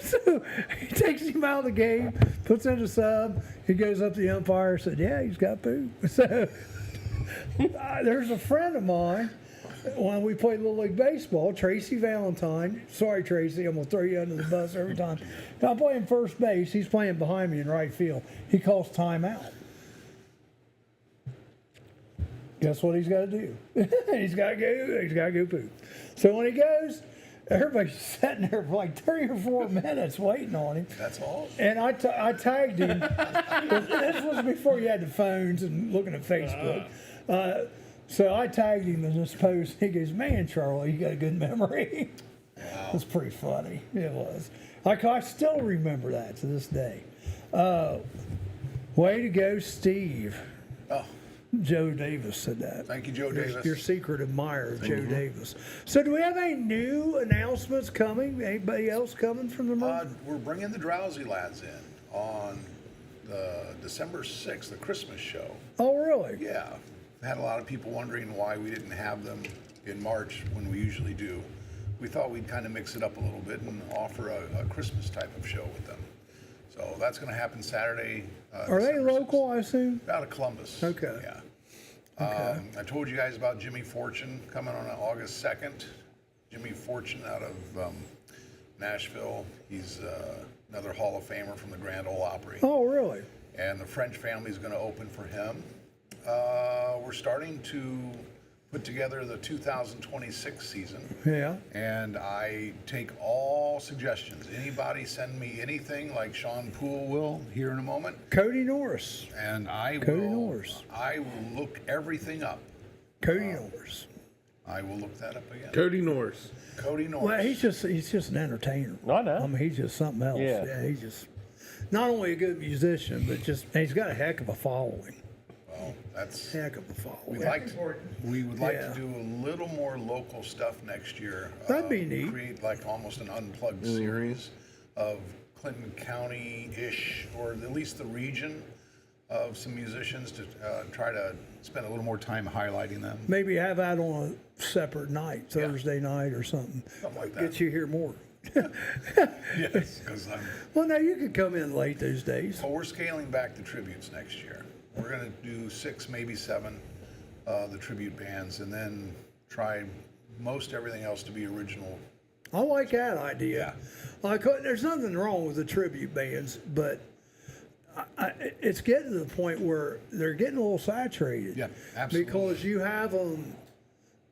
So he takes him out of the game, puts in a sub. He goes up to the umpire and said, yeah, he's got poop. So there's a friend of mine when we played Little League Baseball, Tracy Valentine. Sorry, Tracy, I'm going to throw you under the bus every time. I'm playing first base. He's playing behind me in right field. He calls timeout. Guess what he's got to do? He's got to go. He's got to go poop. So when he goes, everybody's sitting there for like 3 or 4 minutes waiting on him. That's all. And I tagged him. This was before you had the phones and looking at Facebook. So I tagged him in this post. He goes, man, Charlie, you got a good memory. Wow. It was pretty funny. It was. I still remember that to this day. Way to go, Steve. Oh, Joe Davis said that. thank you, Joe Davis. Your secret admirer, Joe Davis. So do we have any new announcements coming? Anybody else coming from the Murphy? We're bringing the Drowsy Lads in on the December 6th, the Christmas show. Oh, really? Yeah. Had a lot of people wondering why we didn't have them in March when we usually do. We thought we'd kind of mix it up a little bit and offer a Christmas type of show with them. So that's going to happen Saturday. Are they December local, 6th. I assume? Out of Columbus. Okay. Yeah. Okay. I told you guys about Jimmy Fortune coming on August 2nd. Jimmy Fortune out of Nashville. He's another Hall of Famer from the Grand Ole Opry. Oh, really? And the French family is going to open for him. We're starting to put together the 2026 season. Yeah. And I take all suggestions. Anybody send me anything like Sean Poole will here in a moment. Cody Norris. And I will look everything up. Cody Norris. I will look that up again. Cody Norris. Cody Norris. Well, he's just an entertainer. I know. I mean, he's just something else. Yeah. He's just not only a good musician, but he's got a heck of a following. Well, that's Heck of a following. we would like to do a little more local stuff next year. That'd be neat. Create like almost an unplugged series of Clinton County-ish, or at least the region of some musicians to try to spend a little more time highlighting them. Maybe have that on a separate night, Thursday night or something. Something like that. Get you here more. Yes, because Well, now you could come in late those days. we're scaling back the tributes next year. We're going to do 6, maybe 7, the tribute bands, and then try most everything else to be original. I like that idea. There's nothing wrong with the tribute bands, but it's getting to the point where they're getting a little saturated. Yeah, absolutely. Because you have them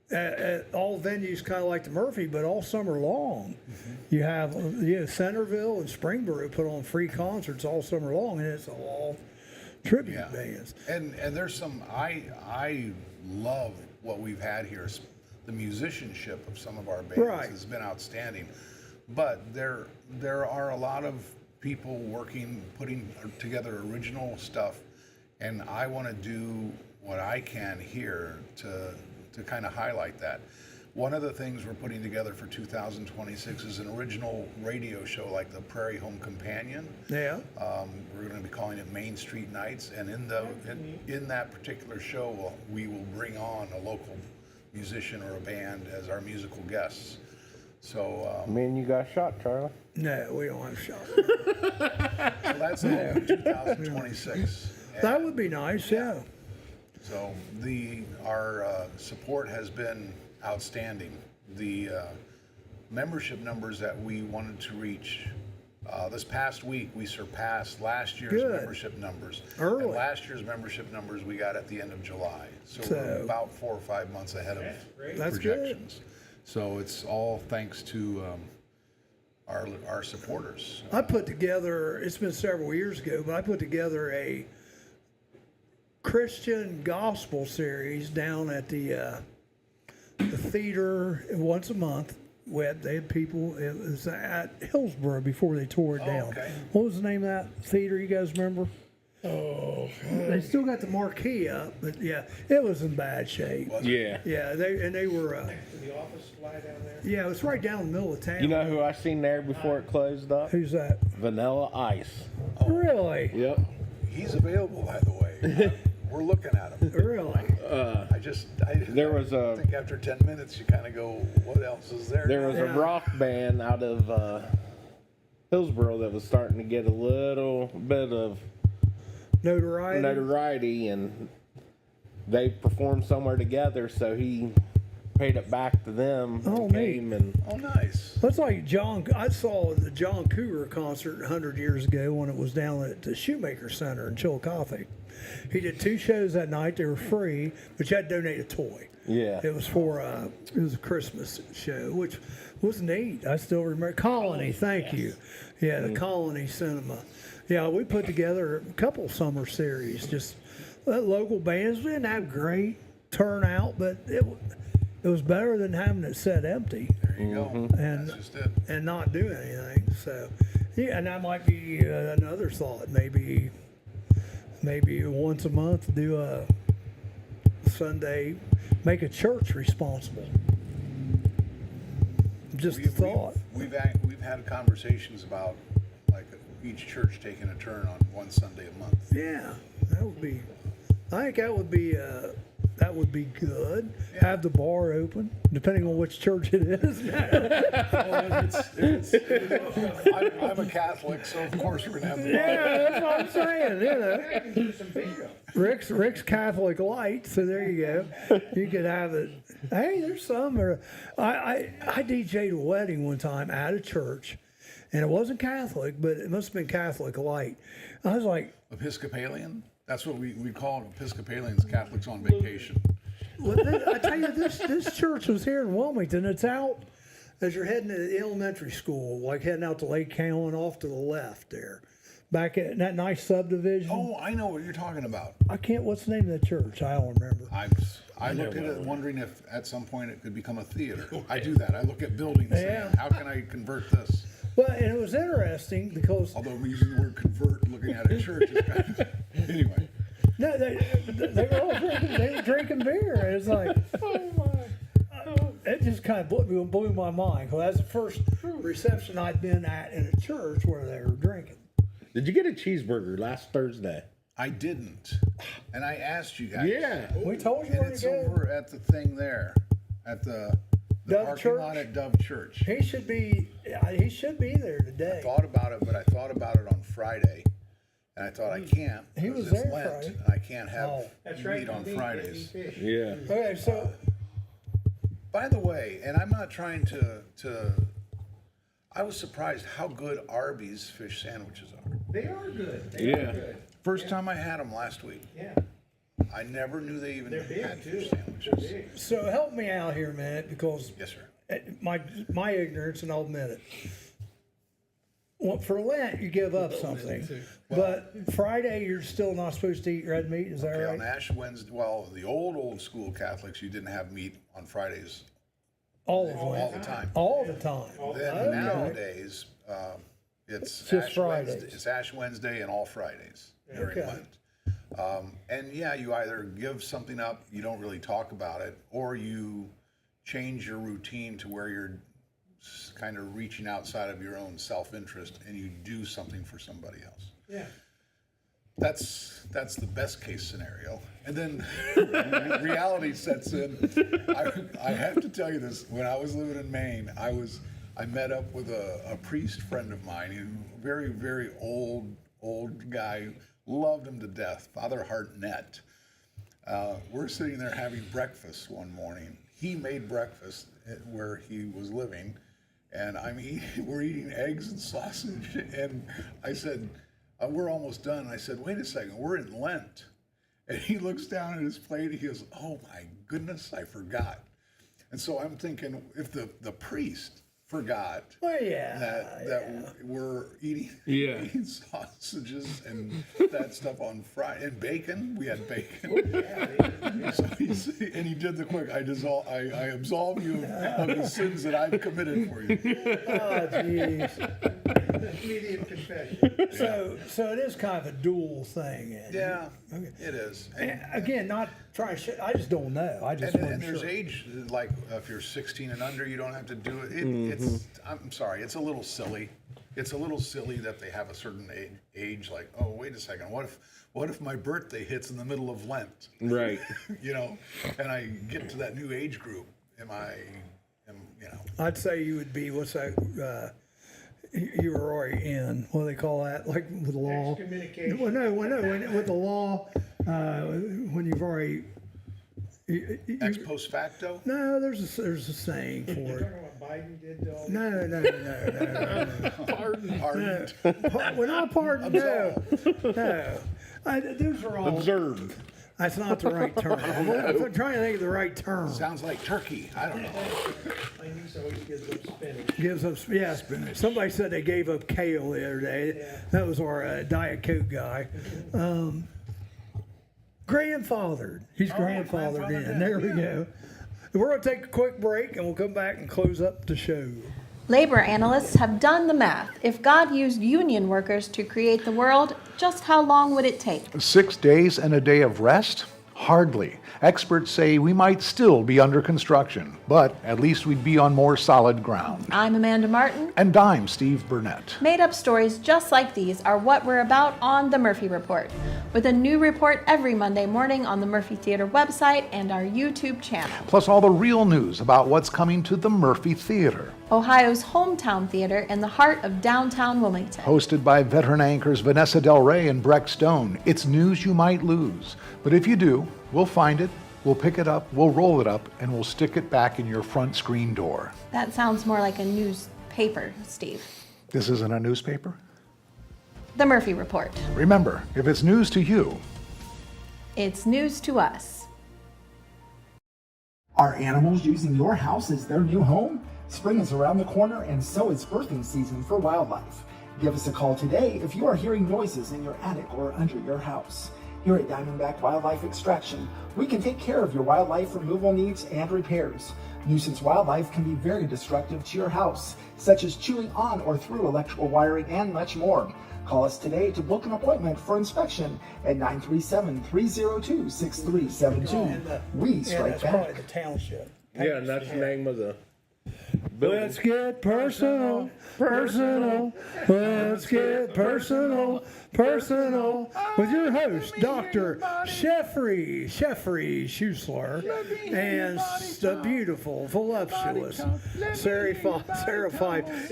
at all venues, kind of like the Murphy, but all summer long. You have Centerville and Springboro put on free concerts all summer long, and it's all tribute bands. And there's some, I love what we've had here. The musicianship of some of our bands has been outstanding. But there are a lot of people working, putting together original stuff, and I want to do what I can here to kind of highlight that. One of the things we're putting together for 2026 is an original radio show like the Prairie Home Companion. Yeah. We're going to be calling it Main Street Nights, and in that particular show, we will bring on a local musician or a band as our musical guests. So, I mean, you got shot, Charlie. No, we don't have shots. so that's the hope for 2026. That would be nice, yeah. So our support has been outstanding. The membership numbers that we wanted to reach this past week, we surpassed last year's membership numbers. Early. And last year's membership numbers we got at the end of July. So we're about 4 or 5 months ahead of projections. So it's all thanks to our supporters. I put together, it's been several years ago, but I put together a Christian gospel series down at the theater once a month. They had people, it was at Hillsborough before they tore it down. Okay. What was the name of that theater, you guys remember? Oh, they still got the marquee up, but yeah, it was in bad shape. Yeah. Yeah, they were. The office lie down there. Yeah, it's right down in the middle of town. You know who I seen there before it closed up? Who's that? Vanilla Ice. Really? Yep. He's available, by the way. We're looking at him. Really? There was I think after 10 minutes, you kind of go, what else is there? There was a rock band out of Hillsborough that was starting to get a little bit of notoriety, and they performed somewhere together, so he paid it back to them. Oh, came and Oh, nice. That's like I saw the John Cougar concert 100 years ago when it was down at the Shoemaker Center in Chillicothe. He did 2 shows that night. They were free, but you had to donate a toy. Yeah. It was for it was a Christmas show, which was neat. I still remember Colony. Thank you. Yeah, the Colony Cinema. Yeah, we put together a couple summer series. Just local bands. We didn't have great turnout, but it was better than having it set empty. There you go. And That's just it. and not do anything. So, yeah, and that might be another thought. Maybe once a month do a Sunday, make a church responsible. Just a thought. We've had conversations about like each church taking a turn on one Sunday a month. Yeah, that would be. I think that would be good. Yeah. Have the bar open, depending on which church it is. I'm a Catholic, so of course we're gonna have the bar. Yeah, that's what I'm saying. You know, Rick's Catholic Light. So there you go. You could have it. Hey, there's some. I DJ'd a wedding one time at a church, and it wasn't Catholic, but it must have been Catholic Light. I was like, Episcopalian. That's what we call Episcopalians, Catholics on vacation. Well, I tell you, this church was here in Wilmington. It's out as you're heading to the elementary school, like heading out to Lake Cowan off to the left there. Back at that nice subdivision. Oh, I know what you're talking about. What's the name of that church? I don't remember. I looked at it wondering if at some point it could become a theater. I do that. I look at buildings saying, how can I convert this? Well, and it was interesting because... Although I'm using the word convert looking at a church is kind of... Anyway. No, they were all drinking beer. It's like... it just kind of blew my mind, because that's the first reception I'd been at in a church where they were drinking. Did you get a cheeseburger last Thursday? I didn't, and I asked you guys. Yeah. We told you And where to it's go. over at the thing there, at the Dove parking Church? lot at Dove Church. He should be there today. Thought about it, but I thought about it on Friday, and I thought I can't. He because was it's there Lent, Friday. and I can't have Oh. That's right. meat on you Fridays. can't eat fish. Yeah. Okay, so By the way, and I'm not trying to. I was surprised how good Arby's fish sandwiches are. They are good. They Yeah. are good. First time I had them last week. Yeah. I never knew they even They're big had too. fish They're sandwiches. big. so help me out here a minute, because Yes, sir. my ignorance, and I'll admit it. Well, for Lent, you give up something, but Friday you're still not supposed to eat red meat. Is that Okay, right? on Ash Wednesday, well, the old school Catholics, you didn't have meat on Fridays All of all them. the time. All the time. Then Okay. nowadays, it's just Ash Fridays. Wednesday. It's Ash Wednesday and all Fridays during Okay. Lent. And yeah, you either give something up, you don't really talk about it, or you change your routine to where you're kind of reaching outside of your own self-interest and you do something for somebody else. Yeah. That's the best case scenario. And then reality sets in. I have to tell you this. When I was living in Maine, I met up with a priest friend of mine, a very, very old guy, loved him to death, Father Hartnett. We're sitting there having breakfast one morning. He made breakfast where he was living, and we're eating eggs and sausage. And I said, we're almost done. I said, wait a second, we're in Lent. And he looks down at his plate, he goes, oh my goodness, I forgot. And so I'm thinking, if the priest forgot Well, yeah. that we're eating, Yeah. eating sausages and that stuff on Friday, and bacon, we had bacon. So he did the quick, I absolve you of the sins that I've committed for you. Oh, jeez. Immediate confession. So it is kind of a dual thing. And Yeah, it is. and again, not trying to. I just don't know. I just And wasn't there's sure. age, like if you're 16 and under, you don't have to do it. I'm sorry, it's a little silly. It's a little silly that they have a certain age. Like, oh, wait a second, what if my birthday hits in the middle of Lent? Right. And I get to that new age group. I'd say you would be. What's that? You were already in. What do they call that? Like with the law. Excommunication. Well, no. With the law, when you've already. Ex post facto? No, there's a saying for You're it. talking about what Biden did to all No. Pardon. We're not pardoned. No. Those are all. Observed. That's not the right term. I'm trying to think of the right term. Sounds like turkey. I don't know. My niece always gives up spinach. Gives up, yeah. Somebody said they gave up kale the other day. Yeah. That was our Diet Coke guy. Grandfathered. He's grandfathered in. grandfathered There in, we go. We're going to take a quick break and we'll come back and close up the show. Labor analysts have done the math. If God used union workers to create the world, just how long would it take? 6 days and a day of rest? Hardly. Experts say we might still be under construction, but at least we'd be on more solid ground. I'm Amanda Martin. And I'm Steve Burnett. Made-up stories just like these are what we're about on The Murphy Report, with a new report every Monday morning on the Murphy Theater website and our YouTube channel. Plus all the real news about what's coming to the Murphy Theater. Ohio's hometown theater in the heart of downtown Wilmington. Hosted by veteran anchors Vanessa Del Rey and Breck Stone. It's news you might lose. But if you do, we'll find it, we'll pick it up, we'll roll it up, and we'll stick it back in your front screen door. That sounds more like a newspaper, Steve. This isn't a newspaper? The Murphy Report. Remember, if it's news to you, It's news to us. Are animals using your house as their new home? Spring is around the corner, and so is birthing season for wildlife. Give us a call today if you are hearing noises in your attic or under your house. Here at Diamondback Wildlife Extraction, we can take care of your wildlife removal needs and repairs. Nuisance wildlife can be very destructive to your house, such as chewing on or through electrical wiring and much more. Call us today to book an appointment for inspection at 937-302-6372. We Yeah, strike that's probably back. the township. Yeah, and that's the name of the building. Let's get personal, personal. Let's get personal, personal. With your host, Dr. Sheffrey Schusler, and the beautiful, voluptuous Sarah Fife.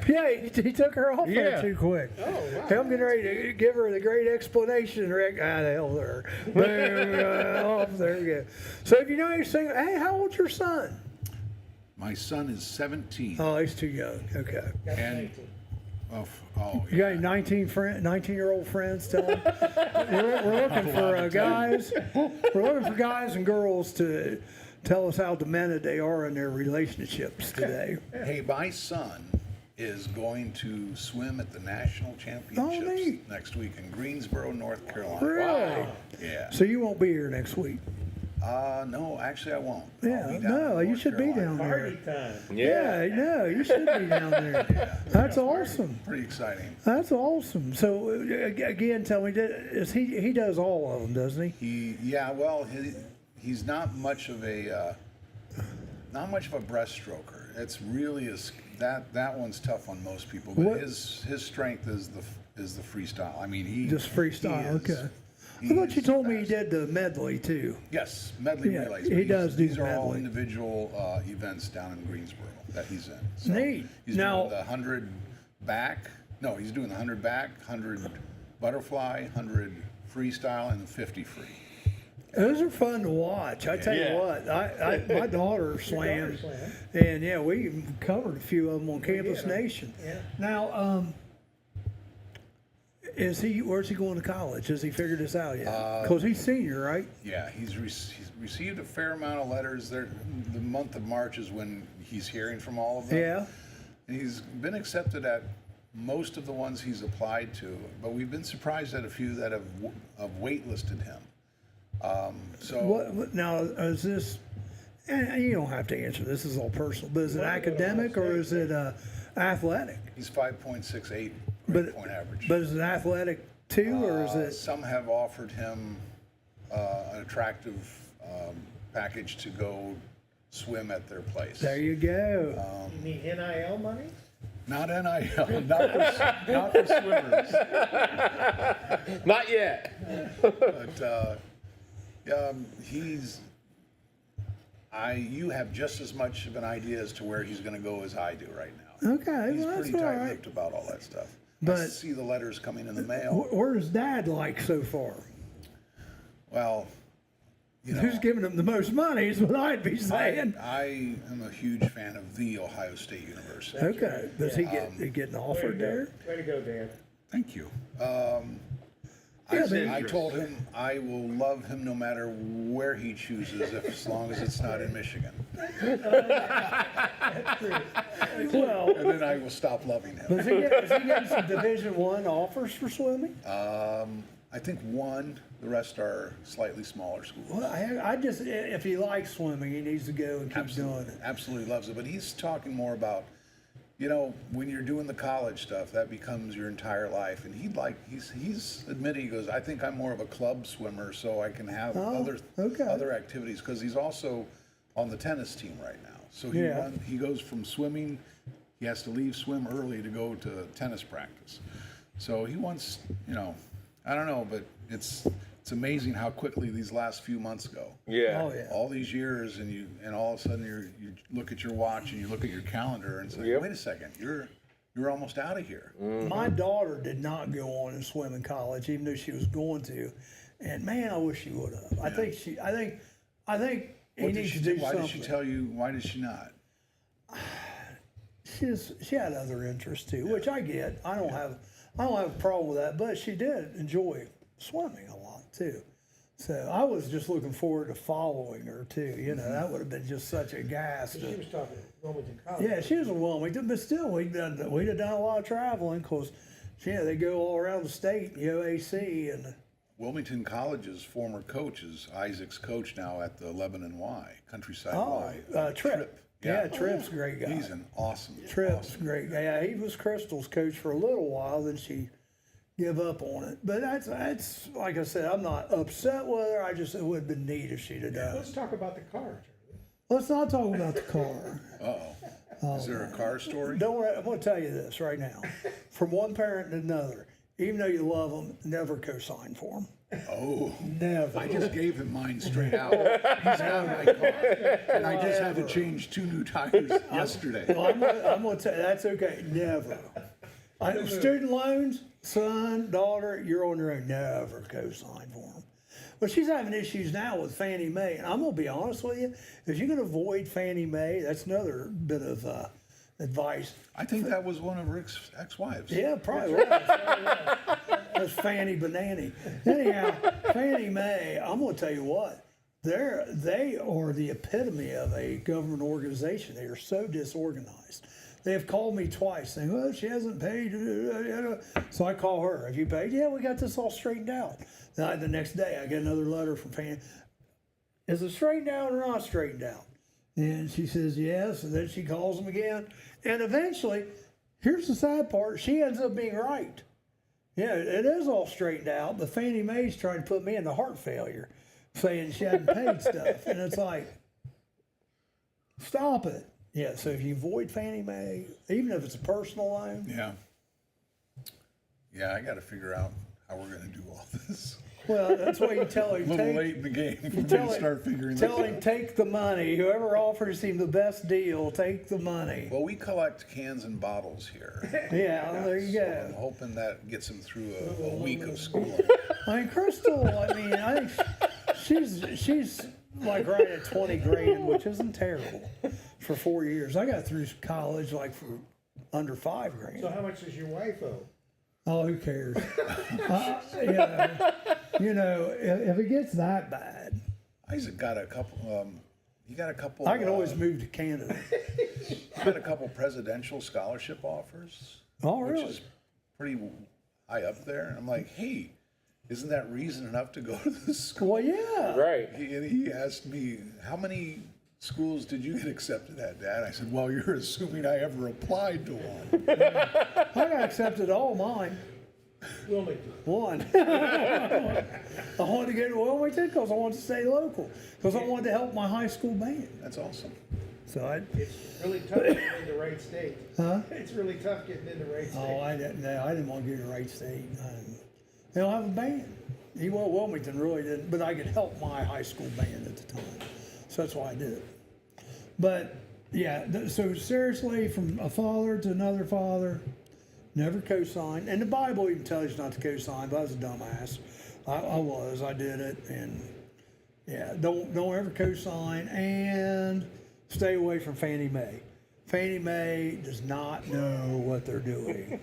Yeah, he took her off there too quick. I'm getting ready to give her the great explanation. The hell there. Off there you go. So if you know anything, hey, how old's your son? My son is 17. Oh, he's too young. Okay. And You got any 19-year-old friends? Tell them. We're looking for guys. We're looking for guys and girls to tell us how demented they are in their relationships today. Hey, my son is going to swim at the national championships neat. next week in Greensboro, North Carolina. Really? Wow. Yeah. So you won't be here next week? No, actually I won't. Yeah, no, you should be down Party there. time. Yeah, no, you should be down there. That's awesome. Pretty exciting. That's awesome. So again, tell me, he does all of them, doesn't he? He's not much of a breaststroker. It's really that one's tough on most people. But his strength is the freestyle. I mean, he just freestyle. Okay. I thought you told me he did the medley too. Yes, medley relays. He does do These are all medley. individual events down in Greensboro that he's in. So Neat. He's Now- doing the 100 back. No, he's doing the 100 back, 100 butterfly, 100 freestyle, and the 50 free. Those are fun to watch. I tell you what, my daughter swam, and we covered a few of them on Campus Nation. Yeah. Now, where's he going to college? Has he figured this out yet? Because he's senior, right? Yeah, he's received a fair amount of letters. The month of March is when he's hearing from all of them. Yeah. He's been accepted at most of the ones he's applied to, but we've been surprised at a few that have waitlisted him. Now, is this, and you don't have to answer this, is all personal, but is it academic or is it athletic? He's 5.68 grade point average. But is it athletic too, or is it? Some have offered him an attractive package to go swim at their place. There you go. You need NIL money? Not NIL, not for swimmers. Not yet. But you have just as much of an idea as to where he's going to go as I do right now. Okay, He's well, pretty that's all right. tight-lipped about all that stuff. I But- see the letters coming in the mail. Where's Dad like so far? Well, Who's giving him the most money is what I'd be saying. I am a huge fan of the Ohio State University. Okay, does he getting offered there? Way to go, Dad. Thank you. Yeah, I told him I will love him no matter where he chooses, as long as it's not in Michigan. Well, And then I will stop loving him. is he getting some Division I offers for swimming? I think one. The rest are slightly smaller schools. Well, I just, if he likes swimming, he needs to go and keep doing it. Absolutely loves it. But he's talking more about, when you're doing the college stuff, that becomes your entire life. And he's admitting, he goes, I think I'm more of a club swimmer, so I can have other activities. Because he's also on the tennis team right now. So he goes from swimming, he has to leave swim early to go to tennis practice. So he wants, I don't know, but it's amazing how quickly these last few months go. Yeah. Oh, yeah. All these years, and all of a sudden you look at your watch and you look at your calendar and say, wait a second, you're almost out of here. My daughter did not go on and swim in college, even though she was going to. And man, I wish she would have. I think he needs to do Why something. did she tell you? Why did she not? She had other interests too, which I get. I don't have a problem with that, but she did enjoy swimming a lot too. So I was just looking forward to following her too. That would have been just such a gas. She was talking Wilmington College. Yeah, she was a Wilmington, but still we'd have done a lot of traveling because they go all around the state, the OAC and. Wilmington College's former coach is Isaac's coach now at the Lebanon Y, Countryside Y. Tripp. Yeah, Tripp's a great guy. He's an awesome. Tripp's a great guy. Yeah, he was Crystal's coach for a little while, then she give up on it. But that's like I said, I'm not upset with her. It would have been neat if she'd have done Let's it. talk about the car, Let's not talk about the car. Uh-oh. Is there a car story? Don't worry, I'm going to tell you this right now. From one parent to another, even though you love them, never co-sign for them. Oh, Never. I just gave him mine straight out. He's got my car, and I just had to change 2 new tires yesterday. Well, I'm going to tell you, that's okay. Never. Student loans, son, daughter, you're on your own. Never co-sign for them. But she's having issues now with Fannie Mae. And I'm going to be honest with you, if you can avoid Fannie Mae, that's another bit of advice. I think that was one of Rick's ex-wives. Yeah, probably was. That's Fannie Banani. Anyhow, Fannie Mae, I'm going to tell you what, they are the epitome of a government organization. They are so disorganized. They have called me twice saying, well, she hasn't paid. So I call her. Have you paid? Yeah, we got this all straightened out. Then the next day, I get another letter from Fannie. Is it straightened out or not straightened out? And she says, yes. And then she calls them again. And eventually, here's the sad part, she ends up being right. Yeah, it is all straightened out, but Fannie Mae's trying to put me into heart failure, saying she hadn't paid stuff. And it's like, stop it. Yeah, so if you avoid Fannie Mae, even if it's a personal loan. Yeah. Yeah, I got to figure out how we're going to do all this. Well, that's why you tell him. A little late in the game for me to start figuring Tell this him, out. take the money. Whoever offers him the best deal, take the money. Well, we collect cans and bottles here. Yeah, there you So go. I'm hoping that gets him through a week of school. I mean, Crystal, I think she's like right at 20 grand, which isn't terrible for 4 years. I got through college like for under 5 grand. So how much does your wife owe? Oh, who cares? You know, if it gets that bad, Isaac got a couple. He got a couple. I can always move to Canada. He got a couple presidential scholarship offers. Oh, really? Which is pretty high up there. I'm like, hey, isn't that reason enough to go to this school? Well, yeah. Right. He asked me, how many schools did you get accepted at, Dad? I said, well, you're assuming I ever applied to one. I got accepted all mine. Wilmington. One. I wanted to go to Wilmington because I wanted to stay local. Because I wanted to help my high school band. That's awesome. So It's really tough getting into Wright State. Huh? It's really tough getting into Wright State. Oh, I didn't want to go to Wright State. They don't have a band. Wilmington really didn't, but I could help my high school band at the time. So that's why I did it. But yeah, so seriously, from a father to another father, never co-sign. And the Bible even tells you not to co-sign, but I was a dumbass. I did it. And yeah, don't ever co-sign, and stay away from Fannie Mae. Fannie Mae does not know what they're doing.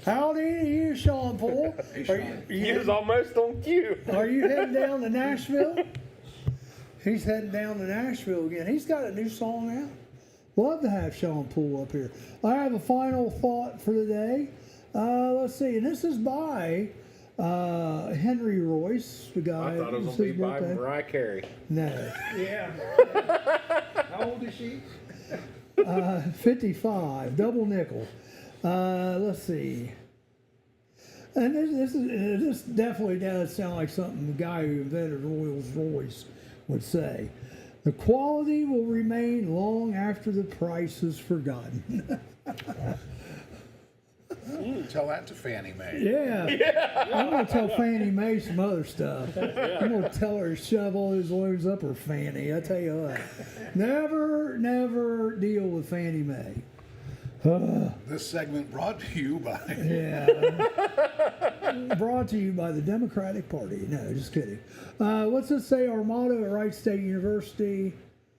Howdy to you, Sean Paul. Hey, Sean. He was almost on cue. Are you heading down to Nashville? He's heading down to Nashville again. He's got a new song out. Love to have Sean Poole up here. I have a final thought for today. Let's see, and this is by Henry Royce, the guy. I thought it was it's going to his be by birthday. Mariah Carey. No, Yeah. How old is she? 55, double nickel. Let's see. And this definitely does sound like something the guy who invented Rolls Royce would say. The quality will remain long after the price is forgotten. Tell that to Fannie Mae. Yeah. I'm going to tell Fannie Mae some other stuff. I'm going to tell her to shove all those loans up her fanny. I tell you what. Never deal with Fannie Mae. This segment brought to you by. Yeah. Brought to you by the Democratic Party. No, just kidding. What's this say? Our motto at Wright State University.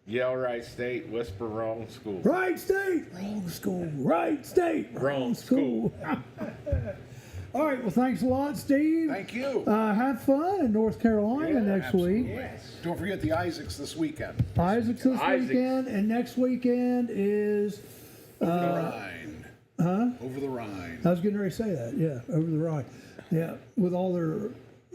Yell Wright State, whisper wrong school. Wright State, wrong school. Wright State, wrong school. All right. Well, thanks a lot, Steve. Thank you. Have fun in North Carolina next week. Yes. Don't forget the Isaacs this weekend. Isaac's this weekend, and next weekend is. Over the Rhine. Huh? Over the Rhine. I was getting ready to say that. Yeah, over the Rhine. Yeah, with all their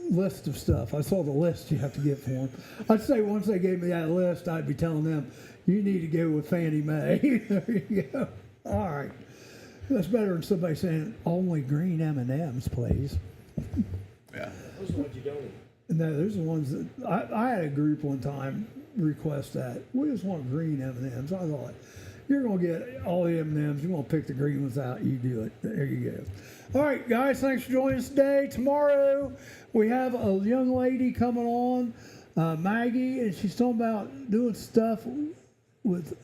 list of stuff. I saw the list you have to get for them. I'd say once they gave me that list, I'd be telling them, you need to go with Fannie Mae. There you go. All right. That's better than somebody saying, only green M&Ms, please. Yeah. Those are the ones you don't eat. No, those are the ones that I had a group one time request that. We just want green M&Ms. I thought, you're going to get all the M&Ms. You're going to pick the green ones out. You do it. There you go. All right, guys, thanks for joining us today. Tomorrow, we have a young lady coming on, Maggie, and she's talking about doing stuff with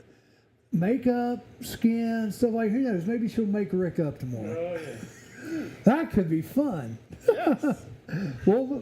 makeup, skin, stuff like, who knows, maybe she'll make Rick up tomorrow. Oh, yeah. That could be fun. Yes. Well,